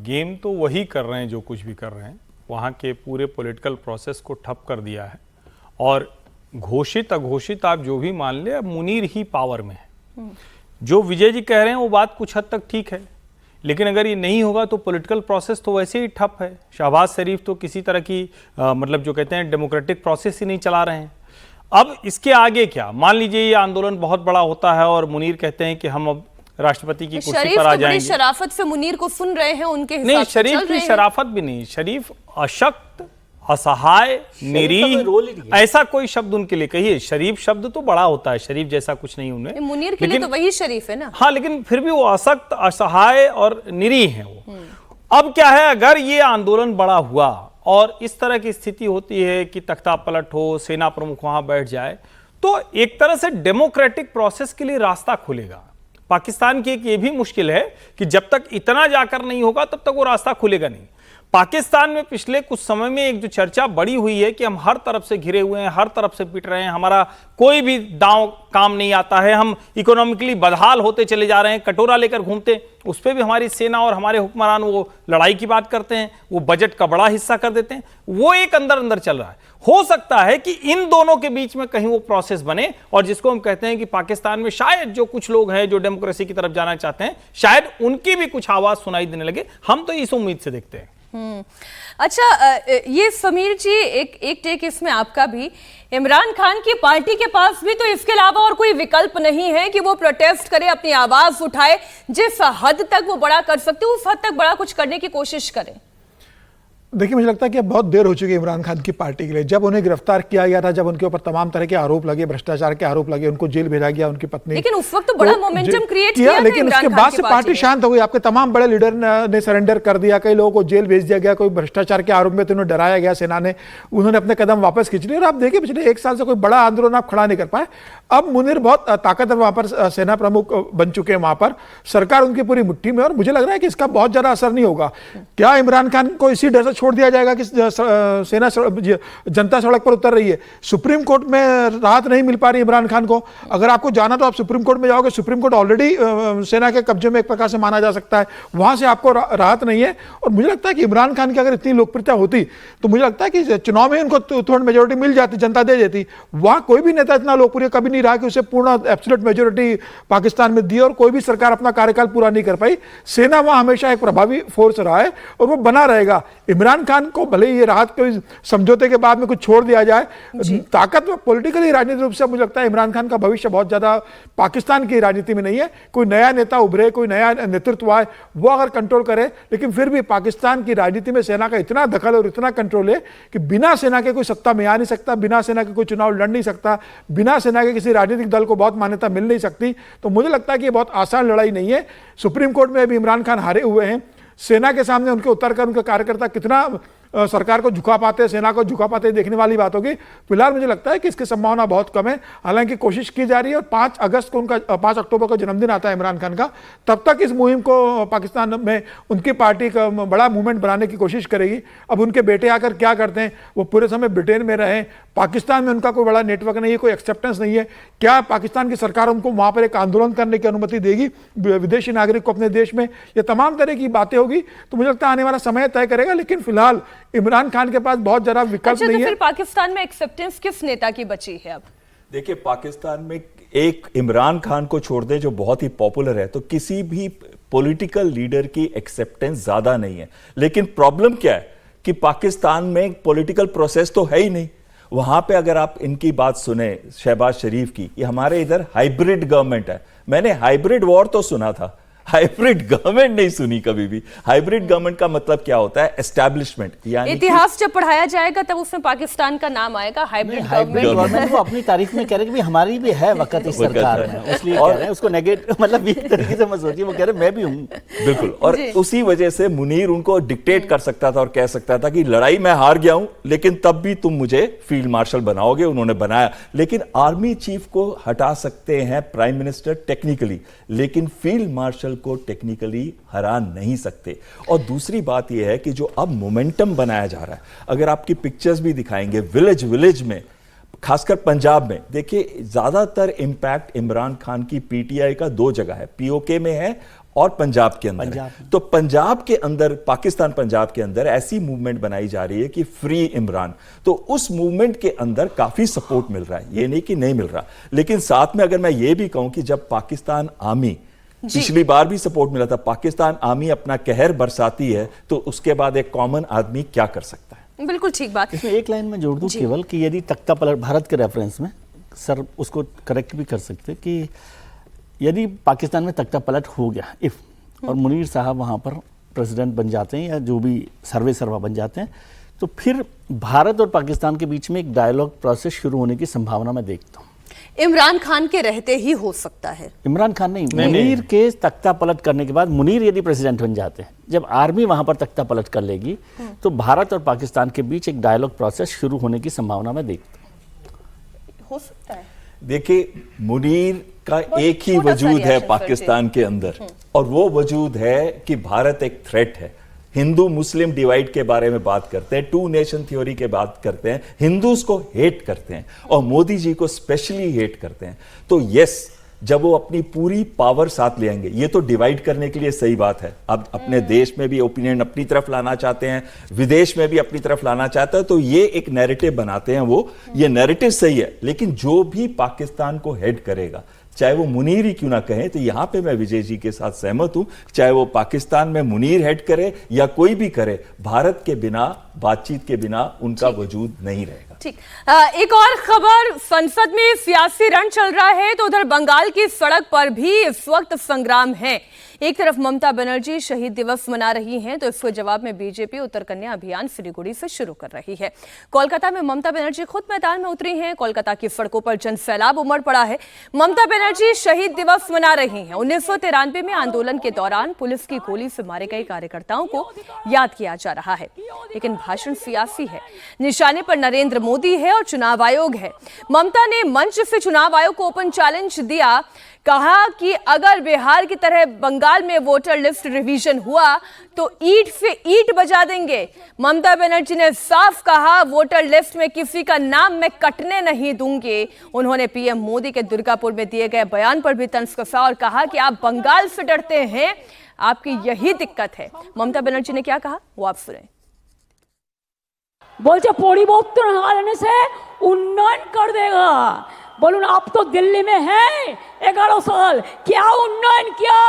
गेम तो वही कर रहे हैं जो कुछ भी कर रहे हैं, वहाँ के पूरे पॉलिटिकल प्रोसेस को ठप कर दिया है और घोषित अघोषित आप जो भी मान ले, अब मुनीर ही पावर में है। जो विजय जी कह रहे हैं वो बात कुछ हद तक ठीक है, लेकिन अगर ये नहीं होगा तो पॉलिटिकल प्रोसेस तो वैसे ही ठप है। शहबाज शरीफ तो किसी तरह की मतलब जो कहते हैं डेमोक्रेटिक प्रोसेस ही नहीं चला रहे हैं। अब इसके आगे क्या, मान लीजिए ये आंदोलन बहुत बड़ा होता है और मुनीर कहते हैं कि हम अब राष्ट्रपति की कुर्सी पर आ जाएंगे। शराफत से मुनीर को सुन रहे हैं, उनके हिसाब नहीं, से शरीफ की शराफत भी नहीं, शरीफ अशक्त, असहाय, निरीह, ऐसा कोई शब्द उनके लिए कहिए। शरीफ शब्द तो बड़ा होता है, शरीफ जैसा कुछ नहीं उनमें। मुनीर के लिए तो वही शरीफ है ना। हाँ, लेकिन फिर भी वो असक्त, असहाय और निरीह है वो। अब क्या है, अगर ये आंदोलन बड़ा हुआ और इस तरह की स्थिति होती है कि तख्ता पलट हो, सेना प्रमुख वहां बैठ जाए, तो एक तरह से डेमोक्रेटिक प्रोसेस के लिए रास्ता खुलेगा। पाकिस्तान की एक ये भी मुश्किल है कि जब तक इतना जाकर नहीं होगा तब तक वो रास्ता खुलेगा नहीं। पाकिस्तान में पिछले कुछ समय में एक जो चर्चा बड़ी हुई है कि हम हर तरफ से घिरे हुए हैं, हर तरफ से पिट रहे हैं, हमारा कोई भी दांव काम नहीं आता है, हम इकोनॉमिकली बदहाल होते चले जा रहे हैं, कटोरा लेकर घूमते, उस पर भी हमारी सेना और हमारे हुक्मरान वो लड़ाई की बात करते हैं, वो बजट का बड़ा हिस्सा कर देते हैं। वो एक अंदर अंदर चल रहा है। हो सकता है कि इन दोनों के बीच में कहीं वो प्रोसेस बने और जिसको हम कहते हैं कि पाकिस्तान में शायद जो कुछ लोग हैं जो डेमोक्रेसी की तरफ जाना चाहते हैं, शायद उनकी भी कुछ आवाज सुनाई देने लगे। हम तो इस उम्मीद से देखते हैं। अच्छा, ये समीर जी, एक टेक इसमें आपका भी, इमरान खान की पार्टी के पास भी तो इसके अलावा और कोई विकल्प नहीं है कि वो प्रोटेस्ट करे, अपनी आवाज उठाए, जिस हद तक वो बड़ा कर सकते उस हद तक बड़ा कुछ करने की कोशिश करें। देखिए, मुझे लगता है कि अब बहुत देर हो चुकी है इमरान खान की पार्टी के लिए। जब उन्हें गिरफ्तार किया गया था, जब उनके ऊपर तमाम तरह के आरोप लगे, भ्रष्टाचार के आरोप लगे, उनको जेल भेजा गया, उनकी पत्नी, लेकिन उस वक्त तो बड़ा मोमेंटम क्रिएट किया, लेकिन उसके बाद से पार्टी शांत हो गई। आपके तमाम बड़े लीडर ने सरेंडर कर दिया, कई लोगों को जेल भेज दिया गया, कोई भ्रष्टाचार के आरोप में तो उन्हें डराया गया सेना ने, उन्होंने अपने कदम वापस खींच लिए। और आप देखिए, पिछले एक साल से कोई बड़ा आंदोलन आप खड़ा नहीं कर पाए। अब मुनीर बहुत ताकतवर वहां पर सेना प्रमुख बन चुके हैं, वहां पर सरकार उनकी पूरी मुट्ठी में, और मुझे लग रहा है कि इसका बहुत ज्यादा असर नहीं होगा। क्या इमरान खान को इसी डर से छोड़ दिया जाएगा कि सेना जनता सड़क पर उतर रही है? सुप्रीम कोर्ट में राहत नहीं मिल पा रही इमरान खान को। अगर आपको जाना तो आप सुप्रीम कोर्ट में जाओगे, सुप्रीम कोर्ट ऑलरेडी सेना के कब्जे में एक प्रकार से माना जा सकता है, वहां से आपको राहत नहीं है। और मुझे लगता है कि इमरान खान की अगर इतनी लोकप्रियता होती तो मुझे लगता है कि चुनाव में उनको थोड़ी मेजोरिटी मिल जाती, जनता दे देती। वहां कोई भी नेता इतना लोकप्रिय कभी नहीं रहा कि उसे पूर्ण एब्सोल्यूट मेजोरिटी पाकिस्तान में दी, और कोई भी सरकार अपना कार्यकाल पूरा नहीं कर पाई। सेना वहां हमेशा एक प्रभावी फोर्स रहा है और वो बना रहेगा। इमरान इमरान खान को भले ही ये राहत के समझौते के बाद में कुछ छोड़ दिया जाए, ताकत पॉलिटिकली राजनीतिक रूप से मुझे लगता है इमरान खान का भविष्य बहुत ज्यादा पाकिस्तान की राजनीति में नहीं है। कोई नया नेता उभरे, कोई नया नेतृत्व आए, वो अगर कंट्रोल करे, लेकिन फिर भी पाकिस्तान की राजनीति में सेना का इतना दखल और इतना कंट्रोल है कि बिना सेना के कोई सत्ता में आ नहीं सकता, बिना सेना के कोई चुनाव लड़ नहीं सकता, बिना सेना के किसी राजनीतिक दल को बहुत मान्यता मिल नहीं सकती। तो मुझे लगता है कि ये बहुत आसान लड़ाई नहीं है। सुप्रीम कोर्ट में अभी इमरान खान हारे हुए हैं, सेना के सामने उनके उतरकर उनके कार्यकर्ता कितना सरकार को झुका पाते हैं, सेना को झुका पाते हैं, देखने वाली बात होगी। फिलहाल मुझे लगता है कि इसकी संभावना बहुत कम है, हालांकि कोशिश की जा रही है। और 5 अक्टूबर को जन्मदिन आता है इमरान खान का, तब तक इस मुहिम को पाकिस्तान में उनकी पार्टी का बड़ा मूवमेंट बनाने की कोशिश करेगी। अब उनके बेटे आकर क्या करते हैं, वो पूरे समय ब्रिटेन में रहे, पाकिस्तान में उनका कोई बड़ा नेटवर्क नहीं है, कोई एक्सेप्टेंस नहीं है, क्या पाकिस्तान की सरकार उनको वहां पर एक आंदोलन करने की अनुमति देगी विदेशी नागरिक को अपने देश में, ये तमाम तरह की बातें होगी। तो मुझे लगता है आने वाला समय तय करेगा, लेकिन फिलहाल इमरान खान के पास बहुत ज्यादा विकल्प नहीं है। फिर पाकिस्तान में एक्सेप्टेंस किस नेता की बची है अब? देखिए, पाकिस्तान में एक इमरान खान को छोड़ दे जो बहुत ही पॉपुलर है, तो किसी भी पॉलिटिकल लीडर की एक्सेप्टेंस ज्यादा नहीं है। लेकिन प्रॉब्लम क्या है कि पाकिस्तान में पॉलिटिकल प्रोसेस तो है ही नहीं। वहां पे अगर आप इनकी बात सुने, शहबाज शरीफ की, ये हमारे इधर हाइब्रिड गवर्नमेंट है। मैंने हाइब्रिड वॉर तो सुना था, हाइब्रिड गवर्नमेंट नहीं सुनी कभी भी। हाइब्रिड गवर्नमेंट का मतलब क्या होता है? एस्टैब्लिशमेंट, यानी इतिहास जब पढ़ाया जाएगा तब उसमें पाकिस्तान का नाम आएगा। हाइब्रिड गवर्नमेंट वो अपनी तारीफ में कह रहे कि भाई हमारी भी है वक्त इस सरकार में, इसलिए कह रहे हैं उसको नेगेटिव, मतलब इस तरीके से मत सोचिए, वो कह रहे मैं भी हूं। बिल्कुल, और उसी वजह से मुनीर उनको डिक्टेट कर सकता था और कह सकता था कि लड़ाई मैं हार गया हूं, लेकिन तब भी तुम मुझे फील्ड मार्शल बनाओगे। उन्होंने बनाया, लेकिन आर्मी चीफ को हटा सकते हैं प्राइम मिनिस्टर टेक्निकली, लेकिन फील्ड मार्शल को टेक्निकली हरा नहीं सकते। और दूसरी बात यह है कि जो अब मोमेंटम बनाया जा रहा है, अगर आपकी पिक्चर्स भी दिखाएंगे विलेज विलेज में, खासकर पंजाब में, देखिए ज्यादातर इंपैक्ट इमरान खान की पीटीआई का 2 जगह है, पीओके में है और पंजाब के अंदर है। तो पंजाब के अंदर, पाकिस्तान पंजाब के अंदर ऐसी मूवमेंट बनाई जा रही है कि फ्री इमरान, तो उस मूवमेंट के अंदर काफी सपोर्ट मिल रहा है, ये नहीं कि नहीं मिल रहा। लेकिन साथ में अगर मैं ये भी कहूं कि जब पाकिस्तान आर्मी, पिछली बार भी सपोर्ट मिला था, पाकिस्तान आर्मी अपना कहर बरसाती है, तो उसके बाद एक कॉमन आदमी क्या कर सकता है? बिल्कुल ठीक बात। इसमें एक लाइन में जोड़ दूं केवल कि यदि तख्ता पलट, भारत के रेफरेंस में सर उसको करेक्ट भी कर सकते कि यदि पाकिस्तान में तख्ता पलट हो गया इफ, और मुनीर साहब वहाँ पर प्रेसिडेंट बन जाते हैं या जो भी सर्वा बन जाते हैं, तो फिर भारत और पाकिस्तान के बीच में एक डायलॉग प्रोसेस शुरू होने की संभावना मैं देखता हूँ। इमरान खान के रहते ही हो सकता है। इमरान खान नहीं, मुनीर के तख्ता पलट करने के बाद, मुनीर यदि प्रेसिडेंट बन जाते हैं, जब आर्मी वहां पर तख्ता पलट कर लेगी, तो भारत और पाकिस्तान के बीच एक डायलॉग प्रोसेस शुरू होने की संभावना मैं देखता हूँ। हो सकता है। देखिए, मुनीर का एक ही वजूद है पाकिस्तान के अंदर, और वो वजूद है कि भारत एक थ्रेट है। हिंदू मुस्लिम डिवाइड के बारे में बात करते हैं, 2 नेशन थ्योरी के बात करते हैं, हिंदूज को हेट करते हैं और मोदी जी को स्पेशली हेट करते हैं। तो यस, जब वो अपनी पूरी पावर साथ ले आएंगे, ये तो डिवाइड करने के लिए सही बात है। अब अपने देश में भी ओपिनियन अपनी तरफ लाना चाहते हैं, विदेश में भी अपनी तरफ लाना चाहते हैं, तो ये एक नैरेटिव बनाते हैं वो, ये नैरेटिव सही है। लेकिन जो भी पाकिस्तान को हेड करेगा, चाहे वो मुनीर ही क्यों ना कहें, तो यहां पे मैं विजय जी के साथ सहमत हूं, चाहे वो पाकिस्तान में मुनीर हेड करे या कोई भी करे, भारत के बिना, बातचीत के बिना उनका वजूद नहीं रहेगा। ठीक, एक और खबर, संसद में सियासी रण चल रहा है तो उधर बंगाल की सड़क पर भी इस वक्त संग्राम है। एक तरफ ममता बनर्जी शहीद दिवस मना रही हैं, तो इसके जवाब में बीजेपी उत्तर कन्या अभियान सिलीगुड़ी से शुरू कर रही है। कोलकाता में ममता बनर्जी खुद मैदान में उतरी हैं। कोलकाता की सड़कों पर जन सैलाब उमड़ पड़ा है। ममता बनर्जी शहीद दिवस मना रही हैं। 1993 में आंदोलन के दौरान पुलिस की गोली से मारे गए कार्यकर्ताओं को याद किया जा रहा है, लेकिन भाषण सियासी है, निशाने पर नरेंद्र मोदी है और चुनाव आयोग है। ममता ने मंच से चुनाव आयोग को ओपन चैलेंज दिया, कहा कि अगर बिहार की तरह बंगाल में वोटर लिस्ट रिवीजन हुआ तो ईंट से ईंट बजा देंगे। ममता बनर्जी ने साफ कहा, वोटर लिस्ट में किसी का नाम मैं कटने नहीं दूंगी। उन्होंने पीएम मोदी के दुर्गापुर में दिए गए बयान पर भी तंज कसा और कहा कि आप बंगाल से डरते हैं, आपकी यही दिक्कत है। ममता बनर्जी ने क्या कहा वो आप सुने। बोलते परिवर्तन आने से उन्नयन कर देगा। बोलून आप तो दिल्ली में हैं 11 साल, क्या उन्नयन किया?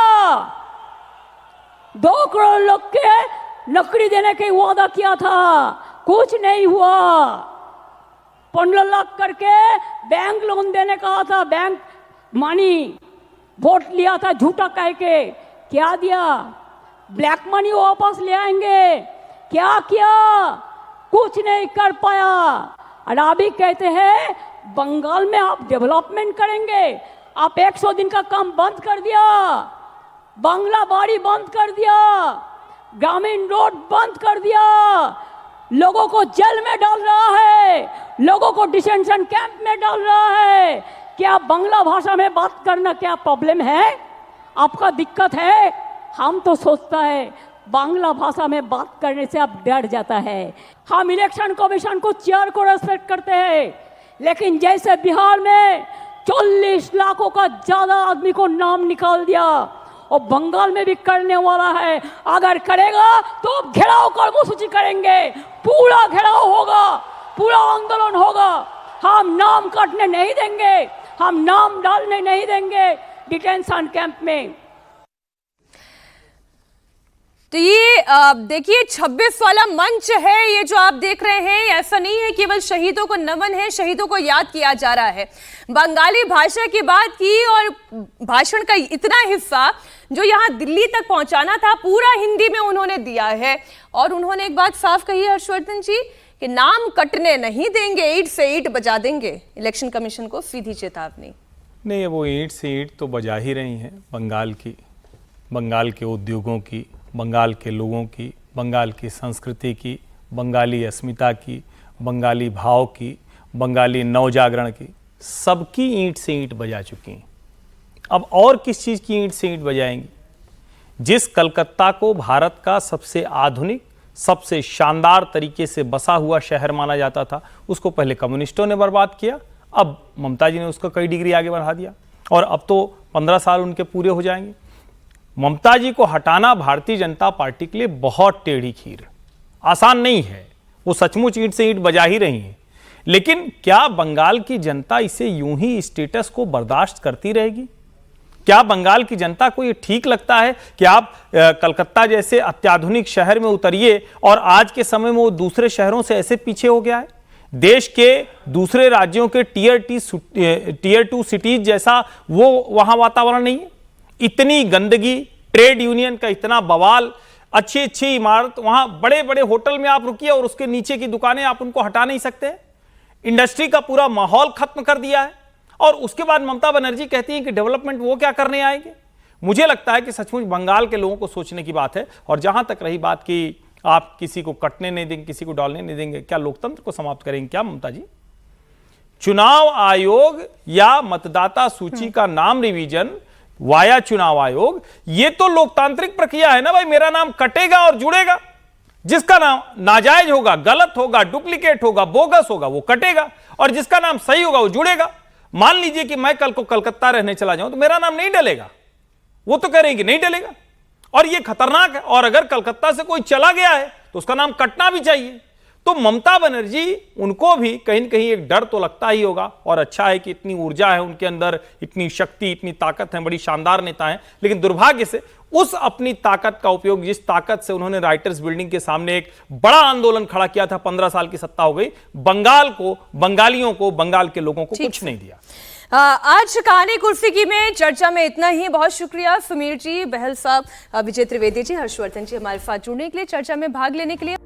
2 करोड़ लोग के नौकरी देने का वादा किया था, कुछ नहीं हुआ। 15 लाख करके बैंक लोन देने कहा था, बैंक मनी वोट लिया था झूठा कह के, क्या दिया? ब्लैक मनी वापस ले आएंगे, क्या किया? कुछ नहीं कर पाया। और अभी कहते हैं बंगाल में आप डेवलपमेंट करेंगे, आप 100 दिन का काम बंद कर दिया, बांग्ला बाड़ी बंद कर दिया, ग्रामीण रोड बंद कर दिया, लोगों को जेल में डाल रहा है, लोगों को डिटेंशन कैंप में डाल रहा है। क्या बांग्ला भाषा में बात करना क्या प्रॉब्लम है? आपका दिक्कत है? हम तो सोचता है बांग्ला भाषा में बात करने से आप डर जाता है। हम इलेक्शन कमीशन को चेयर को रेस्पेक्ट करते हैं, लेकिन जैसे बिहार में 40 लाखों का ज्यादा आदमी को नाम निकाल दिया और बंगाल में भी करने वाला है, अगर करेगा तो घेराव कर्मसूची करेंगे, पूरा घेराव होगा, पूरा आंदोलन होगा। हम नाम काटने नहीं देंगे, हम नाम डालने नहीं देंगे डिटेंशन कैंप में। तो ये देखिए 26 वाला मंच है, ये जो आप देख रहे हैं, ऐसा नहीं है केवल शहीदों को नमन है, शहीदों को याद किया जा रहा है। बंगाली भाषा की बात की और भाषण का इतना हिस्सा जो यहाँ दिल्ली तक पहुंचाना था पूरा हिंदी में उन्होंने दिया है। और उन्होंने एक बात साफ कही है हर्षवर्धन जी कि नाम कटने नहीं देंगे, ईंट से ईंट बजा देंगे। इलेक्शन कमीशन को सीधी चेतावनी। नहीं, वो ईंट से ईंट तो बजा ही रही हैं बंगाल की, बंगाल के उद्योगों की, बंगाल के लोगों की, बंगाल की संस्कृति की, बंगाली अस्मिता की, बंगाली भाव की, बंगाली नवजागरण की, सबकी ईंट से ईंट बजा चुकी हैं। अब और किस चीज़ की ईंट से ईंट बजाएंगी? जिस कलकत्ता को भारत का सबसे आधुनिक, सबसे शानदार तरीके से बसा हुआ शहर माना जाता था, उसको पहले कम्युनिस्टों ने बर्बाद किया, अब ममता जी ने उसको कई डिग्री आगे बढ़ा दिया और अब तो 15 साल उनके पूरे हो जाएंगे। ममता जी को हटाना भारतीय जनता पार्टी के लिए बहुत टेढ़ी खीर, आसान नहीं है। वो सचमुच ईंट से ईंट बजा ही रही हैं, लेकिन क्या बंगाल की जनता इसे यूं ही स्टेटस को बर्दाश्त करती रहेगी? क्या बंगाल की जनता को ये ठीक लगता है कि आप कलकत्ता जैसे अत्याधुनिक शहर में उतरिए और आज के समय में वो दूसरे शहरों से ऐसे पीछे हो गया है? देश के दूसरे राज्यों के टीयर 2 सिटीज जैसा वो वहां वातावरण नहीं है। इतनी गंदगी, ट्रेड यूनियन का इतना बवाल, अच्छी अच्छी इमारत, वहां बड़े बड़े होटल में आप रुकिए और उसके नीचे की दुकानें आप उनको हटा नहीं सकते। इंडस्ट्री का पूरा माहौल खत्म कर दिया है और उसके बाद ममता बनर्जी कहती हैं कि डेवलपमेंट वो क्या करने आएंगे। मुझे लगता है कि सचमुच बंगाल के लोगों को सोचने की बात है। और जहां तक रही बात कि आप किसी को कटने नहीं देंगे, किसी को डालने नहीं देंगे, क्या लोकतंत्र को समाप्त करेंगे क्या ममता जी? चुनाव आयोग या मतदाता सूची का नाम रिवीजन वाया चुनाव आयोग, ये तो लोकतांत्रिक प्रक्रिया है ना भाई। मेरा नाम कटेगा और जुड़ेगा, जिसका नाम नाजायज होगा, गलत होगा, डुप्लीकेट होगा, बोगस होगा, वो कटेगा और जिसका नाम सही होगा वो जुड़ेगा। मान लीजिए कि मैं कल को कलकत्ता रहने चला जाऊं तो मेरा नाम नहीं डलेगा, वो तो कह रहे हैं कि नहीं डलेगा और ये खतरनाक है। और अगर कलकत्ता से कोई चला गया है तो उसका नाम कटना भी चाहिए। तो ममता बनर्जी, उनको भी कहीं न कहीं एक डर तो लगता ही होगा। और अच्छा है कि इतनी ऊर्जा है उनके अंदर, इतनी शक्ति, इतनी ताकत है, बड़ी शानदार नेता हैं, लेकिन दुर्भाग्य से उस अपनी ताकत का उपयोग, जिस ताकत से उन्होंने राइटर्स बिल्डिंग के सामने एक बड़ा आंदोलन खड़ा किया था, 15 साल की सत्ता हो गई, बंगाल को, बंगालियों को, बंगाल के लोगों को कुछ नहीं दिया। आज कहानी कुर्सी की में चर्चा में इतना ही। बहुत शुक्रिया सुमीर जी, बहल साहब, विजय त्रिवेदी जी, हर्षवर्धन जी हमारे साथ जुड़ने के लिए, चर्चा में भाग लेने के लिए।